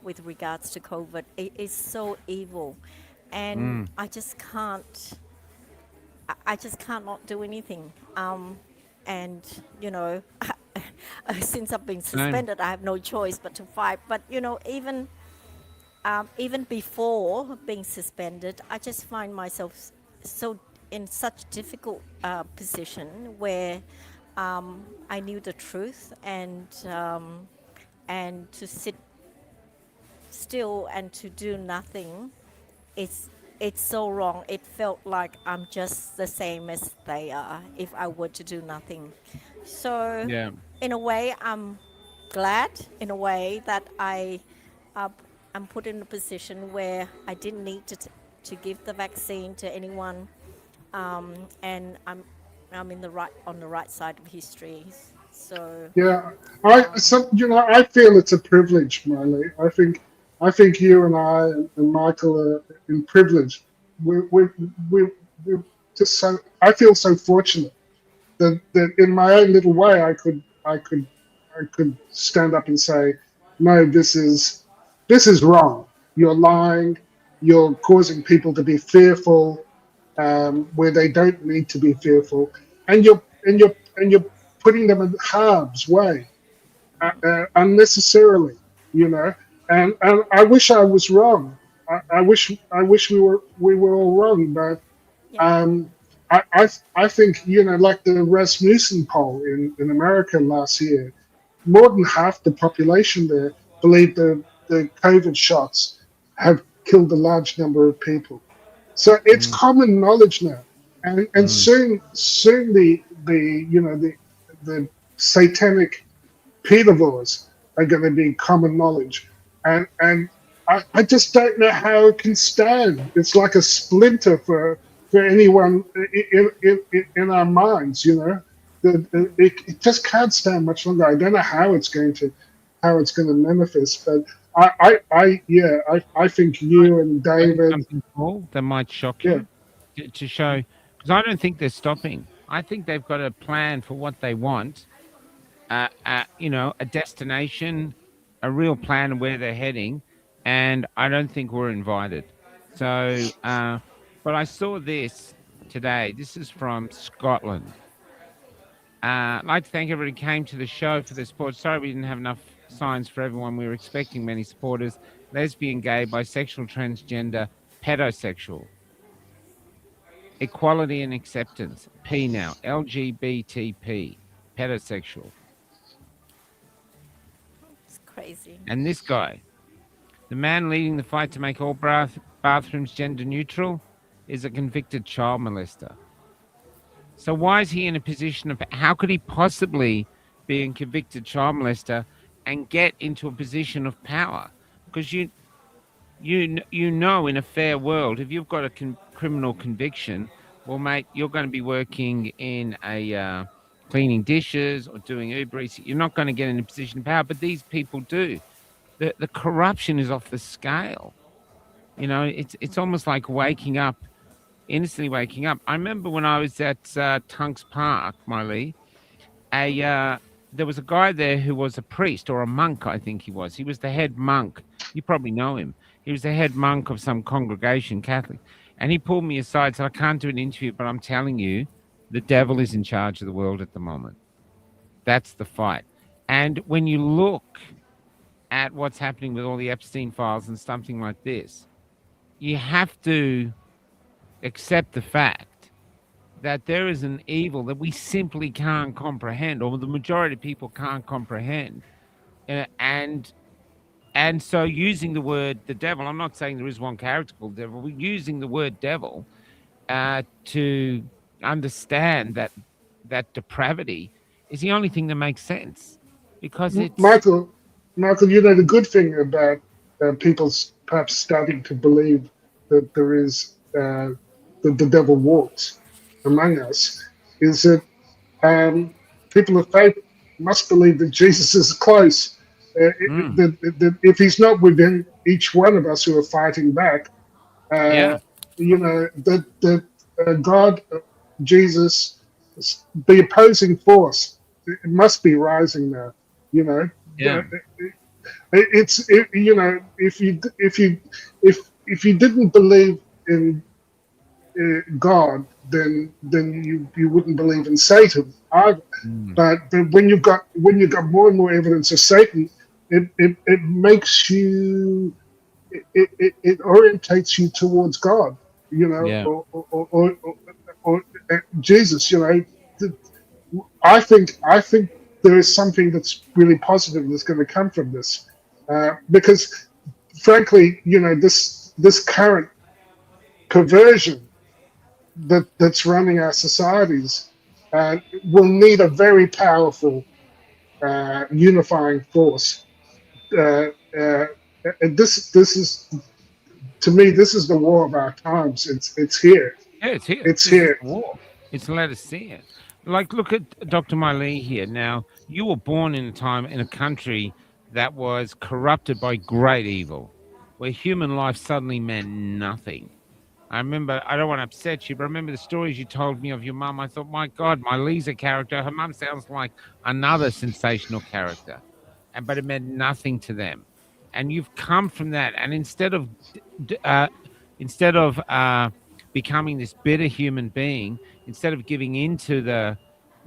with regards to COVID is so evil, and I just can't not do anything. And since I've been
Same.
suspended, I have no choice but to fight. But even before being suspended, I just find myself so in such difficult position where I knew the truth, and to sit still and to do nothing, it's it's so wrong. It felt like I'm just the same as they are if I were to do nothing. So
Yeah.
in a way, I'm glad in a way that uh, I'm put in a position where I didn't need to give the vaccine to anyone, and I'm in the right on the right side of history. So
Yeah, I feel it's a privilege, Miley. I think you and I and Michael are in privilege. We just so I feel so fortunate that in my own little way I could stand up and say, no, this is wrong. You're lying. You're causing people to be fearful where they don't need to be fearful, and you're putting them in harm's way unnecessarily, you know. And I wish I was wrong. I wish we were all wrong, but
yeah,
um, I think like the Rasmussen poll in America last year, more than half the population there believe the COVID shots have killed a large number of people. So it's
Mm,
common knowledge now, and
mm,
soon the satanic pedivores are going to be common knowledge, and I just don't know how it can stand. It's like a splinter for anyone in our minds, it just can't stand much longer. I don't know how it's going to manifest, but I think
I
you and
tell you
David,
something, Paul, that might shock
yeah.
you to show, because I don't think they're stopping. I think they've got a plan for what they want, a destination, a real plan of where they're heading, and I don't think we're invited. So, but I saw this today. This is from Scotland. I'd like to thank everybody who came to the show for the support. Sorry we didn't have enough signs for everyone. We were expecting many supporters. Lesbian, gay, bisexual, transgender, pedosexual, equality and acceptance, P now, LGBTP, pedosexual.
it's crazy.
And this guy, the man leading the fight to make all bathrooms gender neutral, is a convicted child molester. So why is he in a position of, how could he possibly be a convicted child molester and get into a position of power? Because in a fair world, if you've got a criminal conviction, well, mate, you're going to be working in a cleaning dishes or doing Uber Eats. You're not going to get in a position of power, but these people do. The corruption is off the scale. It's almost like instantly waking up. I remember when I was at Tunks Park, Miley, there was a guy there who was a priest or a monk, I think he was. He was the head monk. You probably know him. He was the head monk of some congregation, Catholic. And he pulled me aside and said, I can't do an interview, but I'm telling you, the devil is in charge of the world at the moment. That's the fight. And when you look at what's happening with all the Epstein files and something like this, you have to accept the fact that there is an evil that we simply can't comprehend, or the majority of people can't comprehend. And so using the word the devil, I'm not saying there is one character called devil, we're using the word devil to understand that depravity is the only thing that makes sense. Because it's
Michael, the good thing about people perhaps starting to believe that there is that the devil walks among us is that people of faith must believe that Jesus is close. That if he's not within each one of us who are fighting back,
yeah,
that God, Jesus, the opposing force it must be rising now. You know,
Yeah.
you know, if you didn't believe in God, then you wouldn't believe in Satan either.
Mm.
But when you've got more and more evidence of Satan, it makes you it orientates you towards God, you know,
Yeah.
or Jesus. You know, I think there is something that's really positive that's going to come from this, because frankly, you know, this current perversion that's running our societies will need a very powerful unifying force. Uh, uh, and this is, to me, this is the war of our times. It's here.
Yeah, it's here.
It's
This is
here.
the war. It's let us see it. Like, look at Dr. Miley here. Now, you were born in a time in a country that was corrupted by great evil, where human life suddenly meant nothing. I remember, I don't want to upset you, but I remember the stories you told me of your mum. I thought, my God, my Lisa character, her mum sounds like another sensational character. But it meant nothing to them. And you've come from that. And instead of becoming this bitter human being, instead of giving into the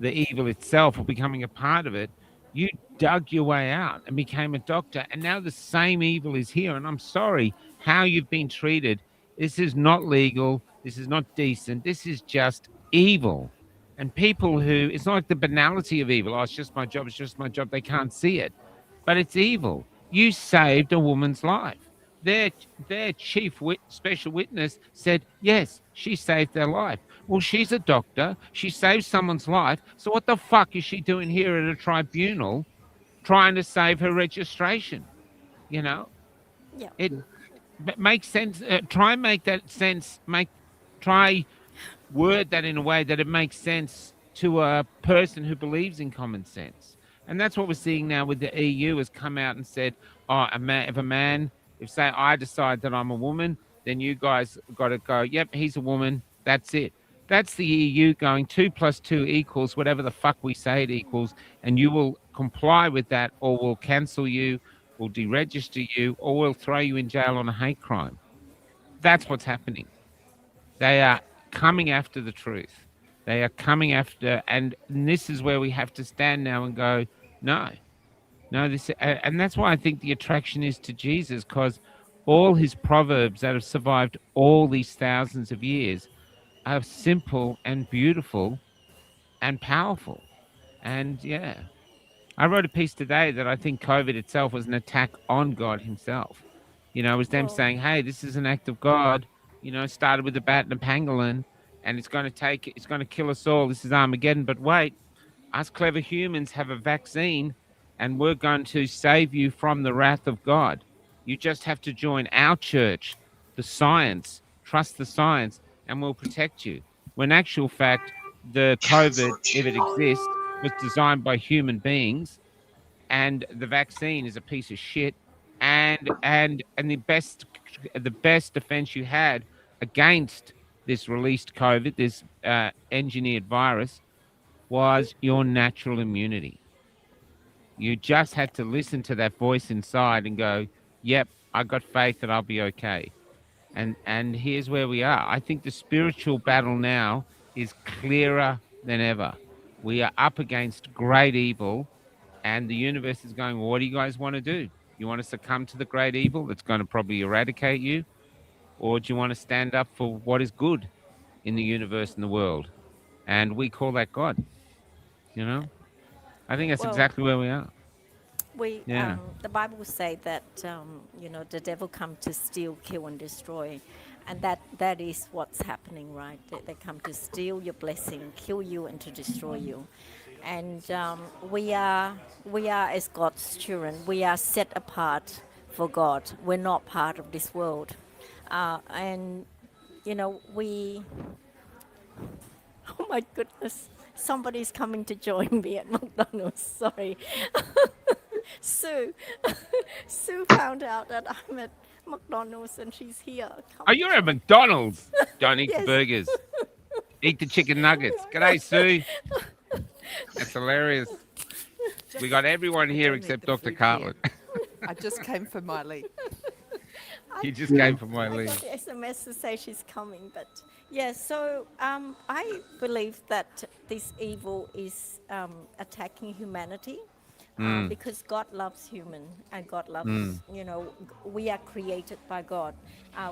evil itself or becoming a part of it, you dug your way out and became a doctor. And now the same evil is here. And I'm sorry how you've been treated. This is not legal. This is not decent. This is just evil. And people who, it's not like the banality of evil. Oh, it's just my job. It's just my job. They can't see it, but it's evil. You saved a woman's life. Their special witness said, yes, she saved their life. Well, she's a doctor. She saved someone's life. So what the fuck is she doing here at a tribunal trying to save her registration? You know,
Yeah.
it makes sense. Try and make that sense. Try word that in a way that it makes sense to a person who believes in common sense. And that's what we're seeing now with the EU has come out and said, oh, if say I decide that I'm a woman, then you guys got to go, yep, he's a woman. That's it. That's the EU going 2 + 2 equals whatever the fuck we say it equals. And you will comply with that, or we'll cancel you, we'll deregister you, or we'll throw you in jail on a hate crime. That's what's happening. They are coming after the truth. They are coming after, and this is where we have to stand now and go, no, and that's why I think the attraction is to Jesus, because all his proverbs that have survived all these thousands of years are simple and beautiful and powerful. And yeah, I wrote a piece today that I think COVID itself was an attack on God himself. You know, it was them
Well,
saying, hey, this is an act of God, you know, started with a bat and a pangolin, and it's going to kill us all. This is Armageddon. But wait, us clever humans have a vaccine, and we're going to save you from the wrath of God. You just have to join our church, the science, trust the science, and we'll protect you. When actual fact, the COVID, if it exists, was designed by human beings, and the vaccine is a piece of shit. And the best defense you had against this released COVID, this engineered virus, was your natural immunity. You just had to listen to that voice inside and go, "Yep, I got faith that I'll be okay." And here's where we are. I think the spiritual battle now is clearer than ever. We are up against great evil, and the universe is going, well, what do you guys want to do? You want to succumb to the great evil that's going to probably eradicate you? Or do you want to stand up for what is good in the universe and the world? And we call that God, you know? I think that's
well,
exactly where we are.
we
Yeah.
the Bible say that you know, the devil come to steal, kill, and destroy, and that is what's happening, right? They come to steal your blessing, kill you, and to destroy you. And we are as God's children. We are set apart for God. We're not part of this world, and you know we. Oh my goodness! Somebody's coming to join me at McDonald's. Sorry. Sue. Sue found out that I'm at McDonald's and she's here. Come.
Oh, you're at McDonald's. Don't eat the
Yes.
burgers. Eat the chicken nuggets. G'day, Sue. That's hilarious. We got everyone
I
here
don't
except
need the
Dr.
food
Cartland.
here. I just came for Miley.
He just
Yeah.
came from
I
Miley.
got the SMS to say she's coming, but yeah. So I believe that this evil is attacking humanity, because God loves human, and God loves, we are created by God.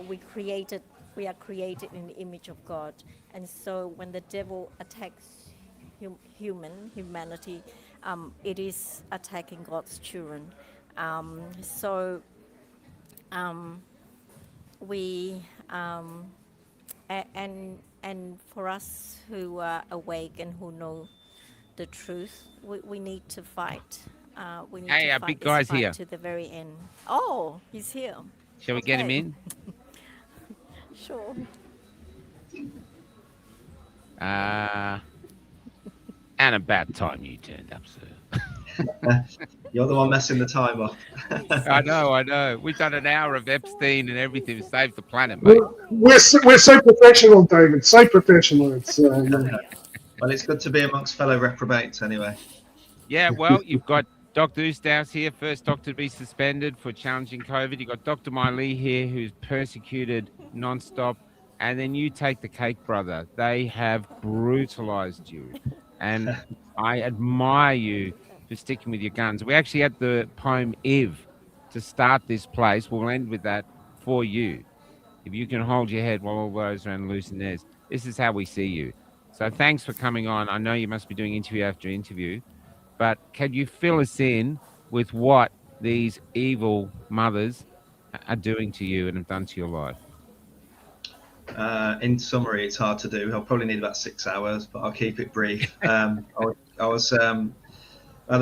We are created in the image of God, and so when the devil attacks humanity, it is attacking God's children. So we and for us who are awake and who know the truth, we need to fight. We need
Hey,
to
our
fight
big
this
guy's
fight
here.
to the very end. Oh, he's here.
Shall we get him
Okay.
in?
Sure.
And about time you turned up, sir.
You're the one messing the time up.
I know. We've done an hour of Epstein and everything to save the planet, mate.
We're so professional, David. So professional. It's
Well, it's good to be amongst fellow reprobates anyway.
Yeah, well, you've got Dr. Ustaus here, first doctor to be suspended for challenging COVID. You've got Dr. Miley here, who's persecuted nonstop. And then you take the cake, brother. They have brutalized you. And I admire you for sticking with your guns. We actually had the poem If to start this place. We'll end with that for you. If you can hold your head while all those around loosen theirs. This is how we see you. So thanks for coming on. I know you must be doing interview after interview, but can you fill us in with what these evil mothers are doing to you and have done to your life?
In summary, it's hard to do. I'll probably need about 6 hours, but I'll keep it brief. The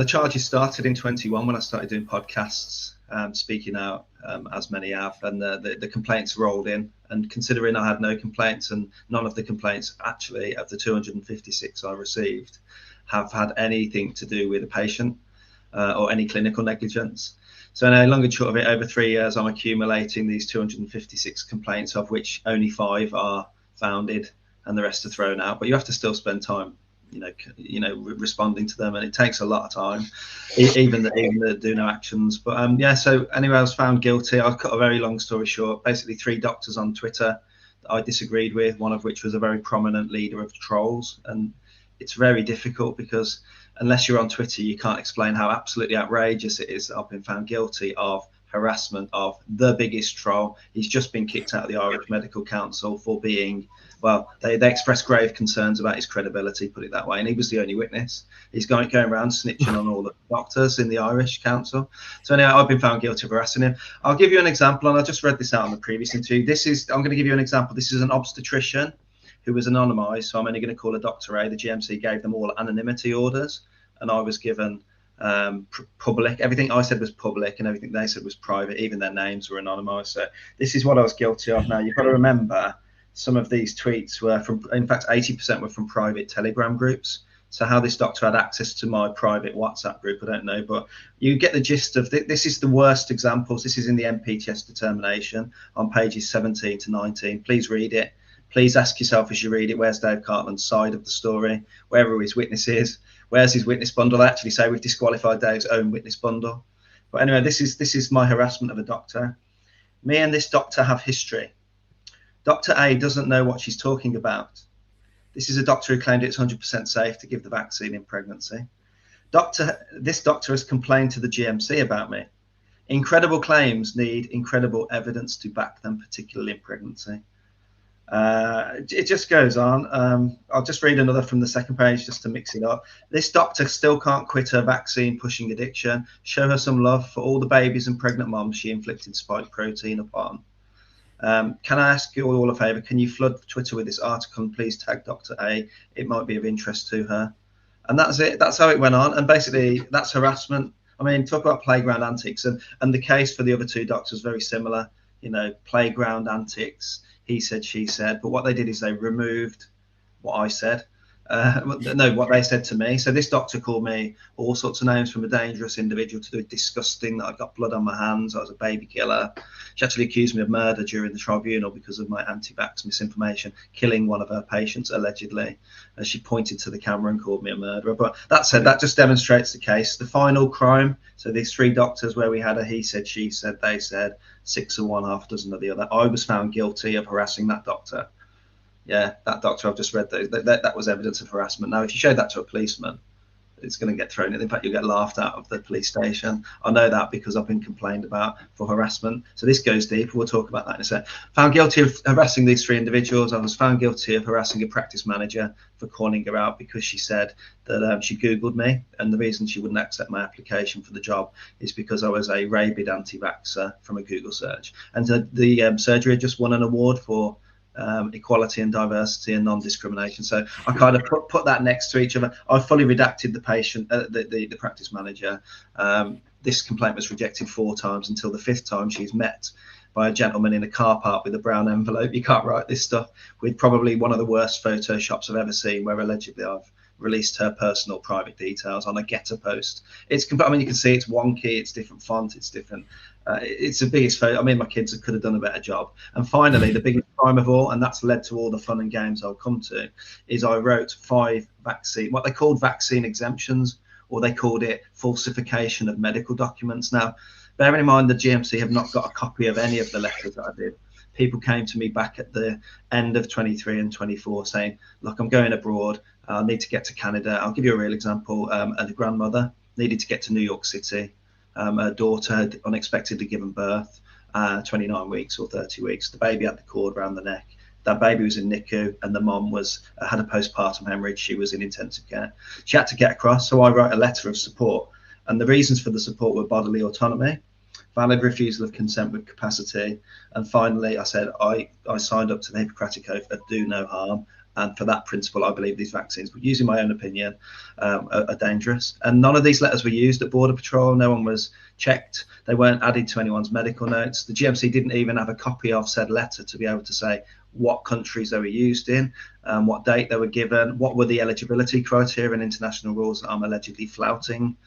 charges started in 21 when I started doing podcasts, speaking out, as many have, and the complaints rolled in. And considering I had no complaints, and none of the complaints actually of the 256 I received have had anything to do with a patient or any clinical negligence. So no, long and short of it, over 3 years, I'm accumulating these 256 complaints, of which only 5 are founded and the rest are thrown out. But you have to still spend time, responding to them, and it takes a lot of time, even the do no actions. But so anyway, I was found guilty. I'll cut a very long story short. Basically, 3 doctors on Twitter that I disagreed with, one of which was a very prominent leader of trolls, and it's very difficult because unless you're on Twitter, you can't explain how absolutely outrageous it is that I've been found guilty of harassment of the biggest troll. He's just been kicked out of the Irish Medical Council for being, well, they expressed grave concerns about his credibility, put it that way, and he was the only witness. He's going around snitching on all the doctors in the Irish Council. So anyway, I've been found guilty of harassing him. I'll give you an example, and I just read this out on the previous interview. I'm going to give you an example. This is an obstetrician who was anonymized, so I'm only going to call her Dr. A. The GMC gave them all anonymity orders, and I was given public. Everything I said was public, and everything they said was private. Even their names were anonymized. So this is what I was guilty of. Now, you've got to remember, some of these tweets were from, in fact, 80% were from private Telegram groups. So how this doctor had access to my private WhatsApp group, I don't know, but you get the gist of this. Is the worst examples. This is in the MPTS determination on pages 17 to 19. Please read it. Please ask yourself as you read it, where's Dave Cartland's side of the story? Wherever his witness is, where's his witness bundle? I actually say we've disqualified Dave's own witness bundle. But anyway, this is my harassment of a doctor. Me and this doctor have history. Dr. A doesn't know what she's talking about. This is a doctor who claimed it's 100% safe to give the vaccine in pregnancy. This doctor has complained to the GMC about me. Incredible claims need incredible evidence to back them, particularly in pregnancy. It just goes on. I'll just read another from the second page just to mix it up. This doctor still can't quit her vaccine pushing addiction. Show her some love for all the babies and pregnant moms she inflicted spike protein upon. Can I ask you all a favor? Can you flood Twitter with this article and please tag Dr. A? It might be of interest to her. And that's it. That's how it went on. And basically, that's harassment. I mean, talk about playground antics. And the case for the other 2 doctors very similar. Playground antics. He said, she said. But what they did is they removed what I said. No, what they said to me. So this doctor called me all sorts of names, from a dangerous individual to disgusting, that I've got blood on my hands, I was a baby killer. She actually accused me of murder during the tribunal because of my anti-vax misinformation, killing one of her patients allegedly. And she pointed to the camera and called me a murderer. But that said, that just demonstrates the case. The final crime, so these 3 doctors where we had a he said, she said, they said, 6 of one, half dozen of the other. I was found guilty of harassing that doctor. Yeah, that doctor, I've just read that was evidence of harassment. Now, if you showed that to a policeman, it's going to get thrown in. In fact, you'll get laughed out of the police station. I know that because I've been complained about for harassment. So this goes deep. We'll talk about that in a sec. Found guilty of harassing these 3 individuals. I was found guilty of harassing a practice manager for calling her out because she said that she Googled me. And the reason she wouldn't accept my application for the job is because I was a rabid anti-vaxxer from a Google search. And the surgery had just won an award for equality and diversity and non-discrimination. So I kind of put that next to each other. I fully redacted the patient, the practice manager. This complaint was rejected 4 times until the 5th time she's met by a gentleman in a car park with a brown envelope. You can't write this stuff, with probably one of the worst photoshops I've ever seen, where allegedly I've released her personal private details on a getter post. I mean, you can see it's wonky, it's different font, it's different. It's the biggest photo. I mean, my kids could have done a better job. And finally, the biggest crime of all, and that's led to all the fun and games I'll come to, is I wrote 5 what they called vaccine exemptions, or they called it falsification of medical documents. Now, bearing in mind the GMC have not got a copy of any of the letters that I did. People came to me back at the end of 23 and 24 saying, look, I'm going abroad. I need to get to Canada. I'll give you a real example. A grandmother needed to get to New York City. Her daughter had unexpectedly given birth, 29 weeks or 30 weeks. The baby had the cord around the neck. That baby was in NICU, and the mom had a postpartum hemorrhage. She was in intensive care. She had to get across, so I wrote a letter of support. And the reasons for the support were bodily autonomy, valid refusal of consent with capacity, and finally, I said I signed up to the Hippocratic Oath of do no harm. And for that principle, I believe these vaccines, but using my own opinion, are dangerous. And none of these letters were used at Border Patrol. No one was checked. They weren't added to anyone's medical notes. The GMC didn't even have a copy of said letter to be able to say what countries they were used in, what date they were given, what were the eligibility criteria and international rules that I'm allegedly flouting.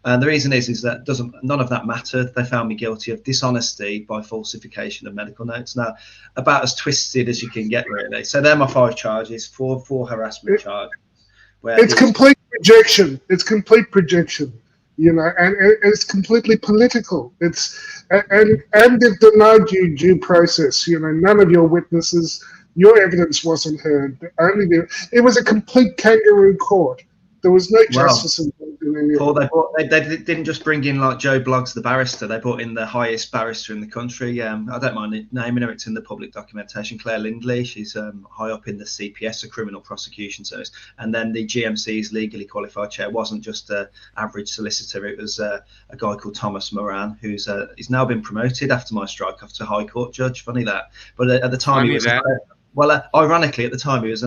And the reason is that none of that mattered. They found me guilty of dishonesty by falsification of medical notes. Now, about as twisted as you can get, really. So they're my 5 charges, four harassment charges.
It's complete projection. It's complete projection, you know, and it's completely political. And they've denied you due process. You know, none of your witnesses, your evidence wasn't heard. It was a complete kangaroo court. There was no justice involved in any of it.
They didn't just bring in like Joe Bloggs, the barrister. They brought in the highest barrister in the country. I don't mind naming her. It's in the public documentation. Claire Lindley. She's high up in the CPS, the Criminal Prosecution Service. And then the GMC's legally qualified chair wasn't just an average solicitor. It was a guy called Thomas Moran, who's he's now been promoted after my strike off to High Court judge. Funny that. But at the time, he was. Well, ironically, at the time, he was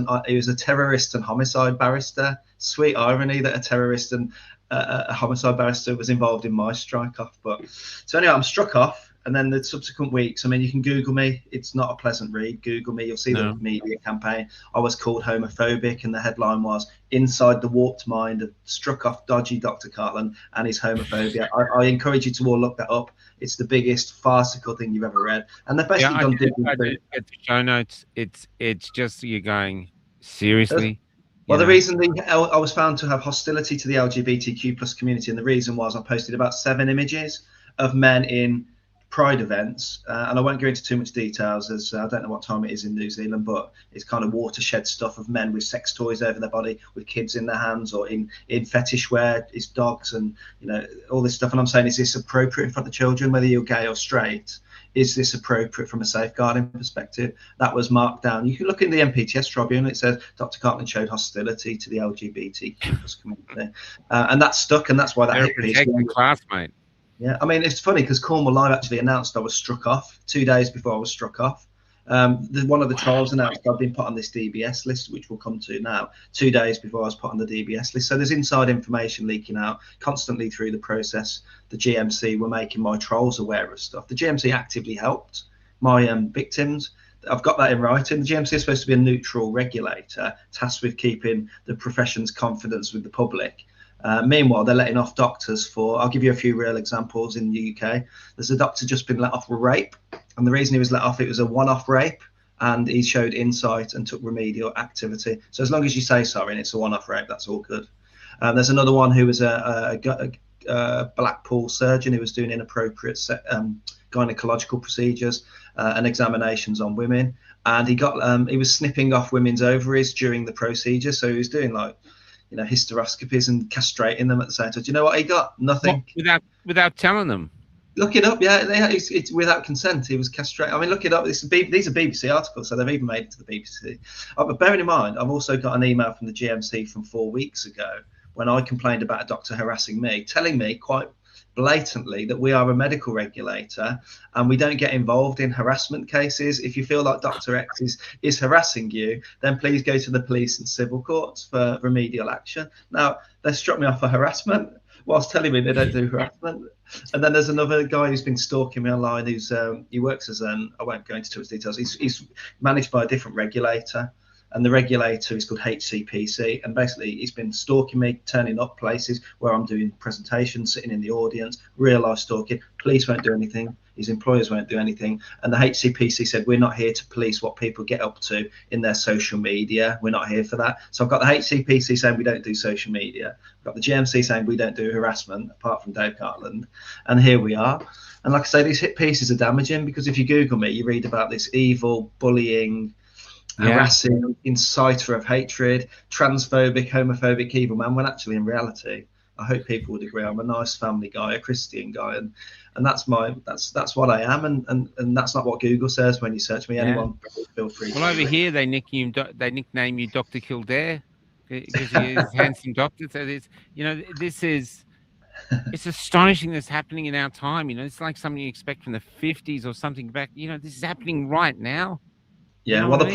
a terrorist and homicide barrister. Sweet irony that a terrorist and a homicide barrister was involved in my strike off. But so anyway, I'm struck off, and then the subsequent weeks. I mean, you can Google me. It's not a pleasant read. Google me. You'll see the media campaign. I was called homophobic, and the headline was "Inside the Warped Mind of Struck Off Dodgy Dr. Cartland and His Homophobia." I encourage you to all look that up. It's the biggest farcical thing you've ever read, and they've basically done.
I did get the show notes. It's just you're going seriously.
Well, the reason I was found to have hostility to the LGBTQ plus community, and the reason was I posted about 7 images of men in pride events, and I won't go into too much details as I don't know what time it is in New Zealand, but it's kind of watershed stuff of men with sex toys over their body, with kids in their hands, or in fetish wear, it's dogs, and you know, all this stuff. And I'm saying, is this appropriate in front of children, whether you're gay or straight? Is this appropriate from a safeguarding perspective? That was marked down. You can look in the MPTS tribunal. It says Dr. Cartland showed hostility to the LGBTQ plus community, and that stuck, and that's why that hit piece.
Classmate.
Yeah, I mean, it's funny because Cornwall Live actually announced I was struck off 2 days before I was struck off. One of the trials announced I've been put on this DBS list, which we'll come to now, 2 days before I was put on the DBS list. So there's inside information leaking out constantly through the process. The GMC were making my trolls aware of stuff. The GMC actively helped my victims. I've got that in writing. The GMC is supposed to be a neutral regulator tasked with keeping the profession's confidence with the public. Meanwhile, they're letting off doctors for, I'll give you a few real examples in the UK. There's a doctor just been let off for rape. And the reason he was let off, it was a one-off rape. And he showed insight and took remedial activity. So as long as you say sorry and it's a one-off rape, that's all good. There's another one who was a Blackpool surgeon who was doing inappropriate gynecological procedures and examinations on women, and he was snipping off women's ovaries during the procedure. So he was doing like, you know, hysteroscopies and castrating them at the same time. Do you know what he got? Nothing.
What, without telling them?
Look it up. Yeah, it's without consent. He was castrated. I mean, look it up. These are BBC articles, so they've even made it to the BBC. But bearing in mind, I've also got an email from the GMC from 4 weeks ago when I complained about a doctor harassing me, telling me quite blatantly that we are a medical regulator and we don't get involved in harassment cases. If you feel like Dr. X is harassing you, then please go to the police and civil courts for remedial action. Now, they struck me off for harassment whilst telling me they don't do harassment. And then there's another guy who's been stalking me online who's he works as I won't go into too much details. He's managed by a different regulator. And the regulator is called HCPC, and basically he's been stalking me, turning up places where I'm doing presentations, sitting in the audience, real life stalking. Police won't do anything, his employers won't do anything, and the HCPC said we're not here to police what people get up to in their social media. We're not here for that. So I've got the HCPC saying we don't do social media. I've got the GMC saying we don't do harassment, apart from Dave Cartland, and here we are. And like I say, these hit pieces are damaging because if you Google me, you read about this evil, bullying, harassing, inciter of hatred, transphobic, homophobic evil man, when actually in reality, I hope people would agree, I'm a nice family guy, a Christian guy, and that's what I am, and that's not what Google says when you search me. Anyone feel free.
Well, over here they nickname you Dr. Kildare because you're a handsome doctor. So it's astonishing that's happening in our time. You know, it's like something you expect from the 50s or something back. You know, this is happening right now.
Yeah, well, the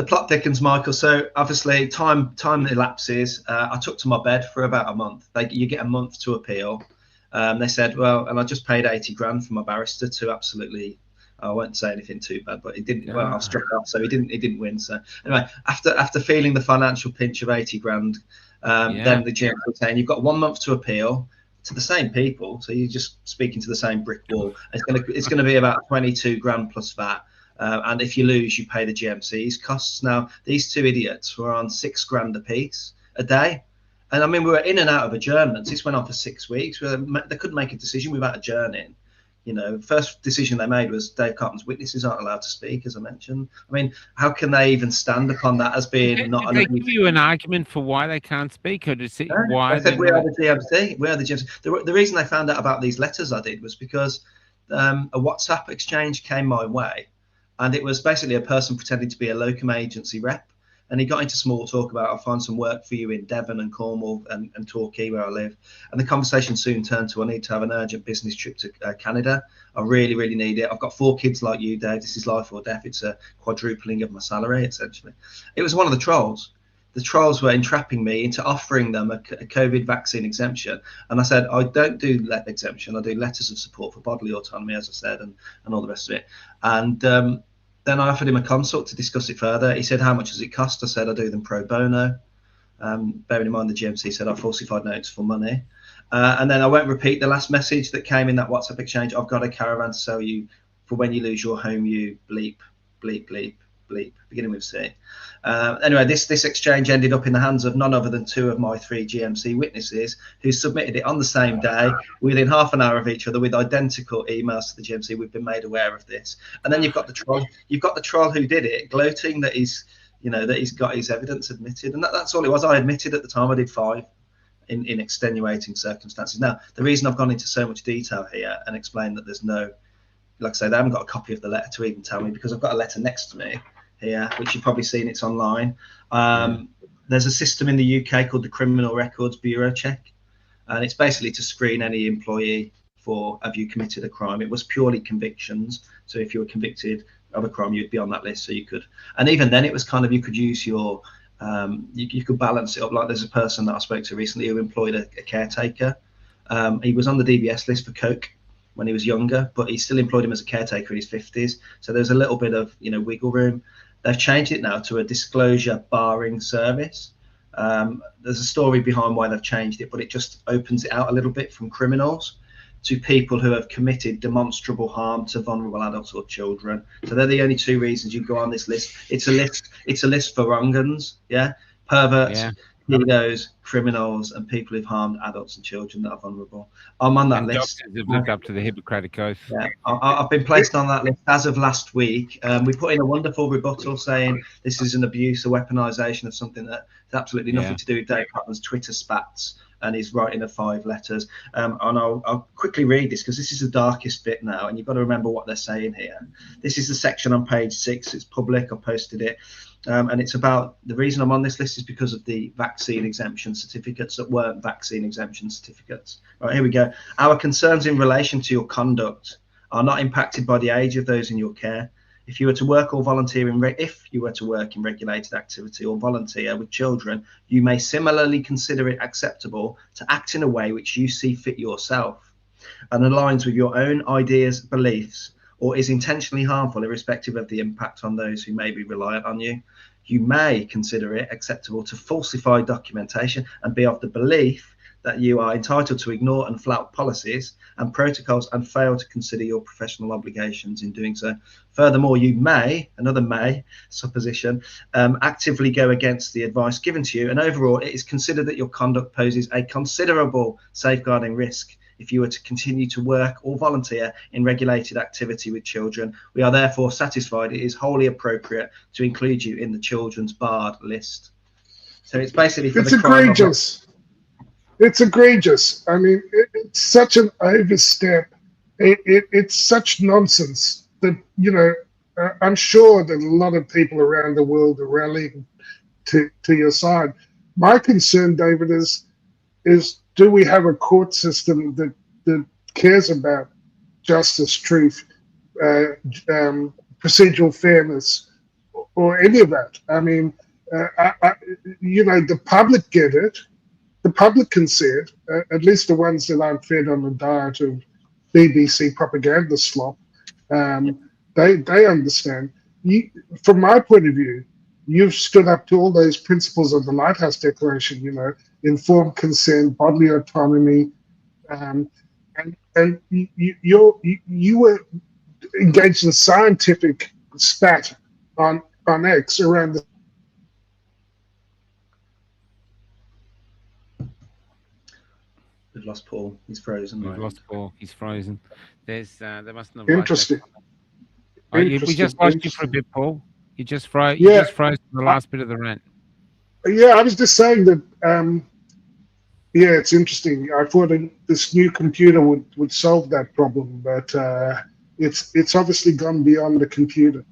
plot thickens, Michael. So obviously, time elapses. I took to my bed for about a month. You get a month to appeal. They said, well, and I just paid 80 grand for my barrister to absolutely. I won't say anything too bad, but he didn't. Well, I struck off, so he didn't win. So anyway, after feeling the financial pinch of 80 grand, then the GM was saying you've got 1 month to appeal to the same people. So you're just speaking to the same brick wall. It's gonna be about 22 grand plus VAT. And if you lose, you pay the GMC's costs. Now, these two idiots were on 6 grand a piece a day. And I mean, we were in and out of adjournments. This went on for 6 weeks. They couldn't make a decision without adjourning. You know, first decision they made was Dave Cartland's witnesses aren't allowed to speak, as I mentioned. I mean, how can they even stand upon that as being not?
Did they give you an argument for why they can't speak, or to see why?
They said we are the GMC. We are the GMC. The reason they found out about these letters I did was because a WhatsApp exchange came my way. And it was basically a person pretending to be a locum agency rep. And he got into small talk about, I'll find some work for you in Devon and Cornwall and Torquay, where I live. And the conversation soon turned to, I need to have an urgent business trip to Canada. I really, really need it. I've got 4 kids like you, Dave. This is life or death. It's a quadrupling of my salary, essentially. It was one of the trolls. The trolls were entrapping me into offering them a COVID vaccine exemption. And I said, I don't do exemption. I do letters of support for bodily autonomy, as I said, and all the rest of it. And then I offered him a consult to discuss it further. He said, how much does it cost? I said, I do them pro bono. Bearing in mind, the GMC said I falsified notes for money. And then I won't repeat the last message that came in that WhatsApp exchange. I've got a caravan to sell you for when you lose your home, you bleep, bleep, bleep, bleep, beginning with C. Anyway, this exchange ended up in the hands of none other than 2 of my 3 GMC witnesses who submitted it on the same day within half an hour of each other with identical emails to the GMC. We've been made aware of this. And then you've got the troll who did it, gloating that he's got his evidence admitted. And that's all it was. I admitted at the time I did 5 in extenuating circumstances. Now, the reason I've gone into so much detail here and explained that there's no, like I say, they haven't got a copy of the letter to even tell me, because I've got a letter next to me here, which you've probably seen, it's online. There's a system in the UK called the Criminal Records Bureau Check, and it's basically to screen any employee for, have you committed a crime? It was purely convictions. So if you were convicted of a crime, you'd be on that list. So you could, and even then it was kind of, you could use your, you could balance it up. Like there's a person that I spoke to recently who employed a caretaker. He was on the DBS list for coke. when he was younger, but he still employed him as a caretaker in his 50s. So there's a little bit of, you know, wiggle room. They've changed it now to a disclosure barring service. There's a story behind why they've changed it, but it just opens it out a little bit from criminals to people who have committed demonstrable harm to vulnerable adults or children. So they're the only two reasons you go on this list. It's a list for wrong'uns, yeah, perverts, pedos, criminals, and people who've harmed adults and children that are vulnerable. I'm on that
and
list.
Doctors have lived up to the Hippocratic Oath.
Yeah, I've been placed on that list as of last week. We put in a wonderful rebuttal saying this is an abuse, a weaponisation of something that has absolutely nothing to do with Dave Cartland's Twitter spats, and he's writing the 5 letters. And I'll quickly read this because this is the darkest bit now, and you've got to remember what they're saying here. This is the section on page 6. It's public. I posted it. And it's about the reason I'm on this list is because of the vaccine exemption certificates that weren't vaccine exemption certificates. Right, here we go. Our concerns in relation to your conduct are not impacted by the age of those in your care. If you were to work or volunteer in regulated activity or volunteer with children, you may similarly consider it acceptable to act in a way which you see fit yourself and aligns with your own ideas, beliefs, or is intentionally harmful irrespective of the impact on those who may be reliant on you. You may consider it acceptable to falsify documentation and be of the belief that you are entitled to ignore and flout policies and protocols and fail to consider your professional obligations in doing so. Furthermore, you may, another may supposition, actively go against the advice given to you, and overall it is considered that your conduct poses a considerable safeguarding risk if you were to continue to work or volunteer in regulated activity with children. We are therefore satisfied it is wholly appropriate to include you in the children's barred list. So it's basically for the crime.
It's egregious. I mean, it's such an overstep. It's such nonsense that, you know, I'm sure that a lot of people around the world are rallying to your side. My concern, David, is do we have a court system that cares about justice, truth, procedural fairness, or any of that? I mean, you know, the public get it. The public can see it, at least the ones that aren't fed on a diet of BBC propaganda slop. They understand. From my point of view, you've stood up to all those principles of the Lighthouse Declaration, you know, informed consent, bodily autonomy, and you were engaged in scientific spat on X around the.
We've lost Paul. He's frozen.
We've lost Paul. He's frozen. There must not.
Interesting.
We just lost you for a bit, Paul. You just froze. You just froze the last bit of the rant.
Yeah, I was just saying that. Yeah, it's interesting. I thought this new computer would solve that problem, but it's obviously gone beyond the computer.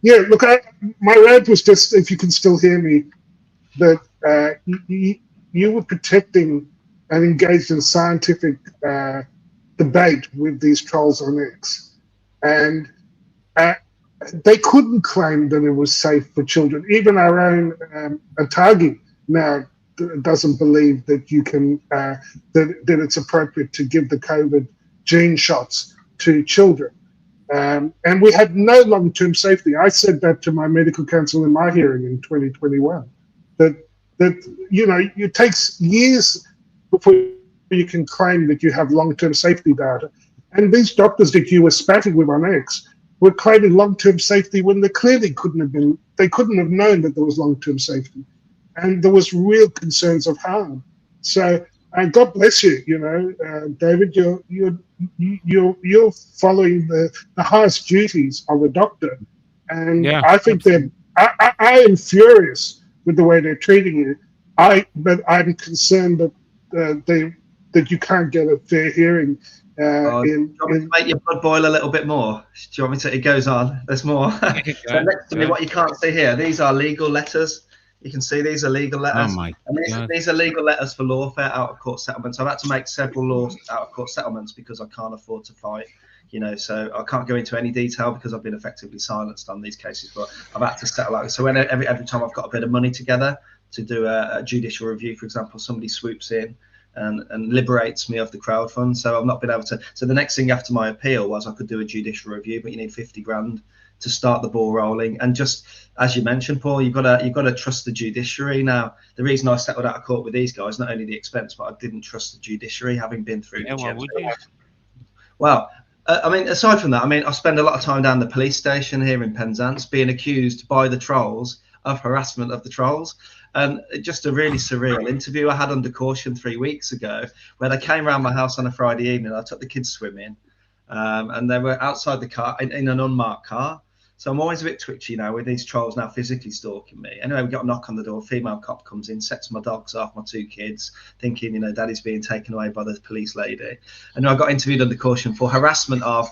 Yeah, look, my rant was just, if you can still hear me, that you were protecting and engaged in scientific debate with these trolls on X, and they couldn't claim that it was safe for children. Even our own Atagi now doesn't believe that you can that it's appropriate to give the COVID gene shots to children, and we had no long-term safety. I said that to my medical counsel in my hearing in 2021. That you know, it takes years before you can claim that you have long-term safety data. And these doctors that you were spatting with on X were claiming long-term safety when they clearly couldn't have known that there was long-term safety. And there was real concerns of harm. So, God bless you, you know, David, you're following the highest duties of a doctor. And I think that I am furious with the way they're treating you. But I'm concerned that that you can't get a fair hearing.
Do you want me to make your blood boil a little bit more? Do you want me to? It goes on. There's more. So next to me, what you can't see here, these are legal letters. You can see these are legal letters.
Oh my
and these are legal letters for lawfare out-of-court settlements. I've had to make several laws out-of-court settlements because I can't afford to fight. You know, so I can't go into any detail because I've been effectively silenced on these cases. But I've had to settle out. So when every time I've got a bit of money together to do a judicial review, for example, somebody swoops in and liberates me of the crowd fund. So I've not been able to. So the next thing after my appeal was I could do a judicial review, but you need 50 grand to start the ball rolling. And just as you mentioned, Paul, you've got to trust the judiciary. Now, the reason I settled out of court with these guys, not only the expense, but I didn't trust the judiciary, having been through the GMC. Well, I mean, aside from that, I mean, I spend a lot of time down the police station here in Penzance being accused by the trolls of harassment of the trolls. And just a really surreal interview I had under caution 3 weeks ago, where they came around my house on a Friday evening. I took the kids swimming, and they were outside the car in an unmarked car. So I'm always a bit twitchy now with these trolls now physically stalking me. Anyway, we got a knock on the door. Female cop comes in, sets my dogs off, my 2 kids, thinking, you know, daddy's being taken away by the police lady. And I got interviewed under caution for harassment of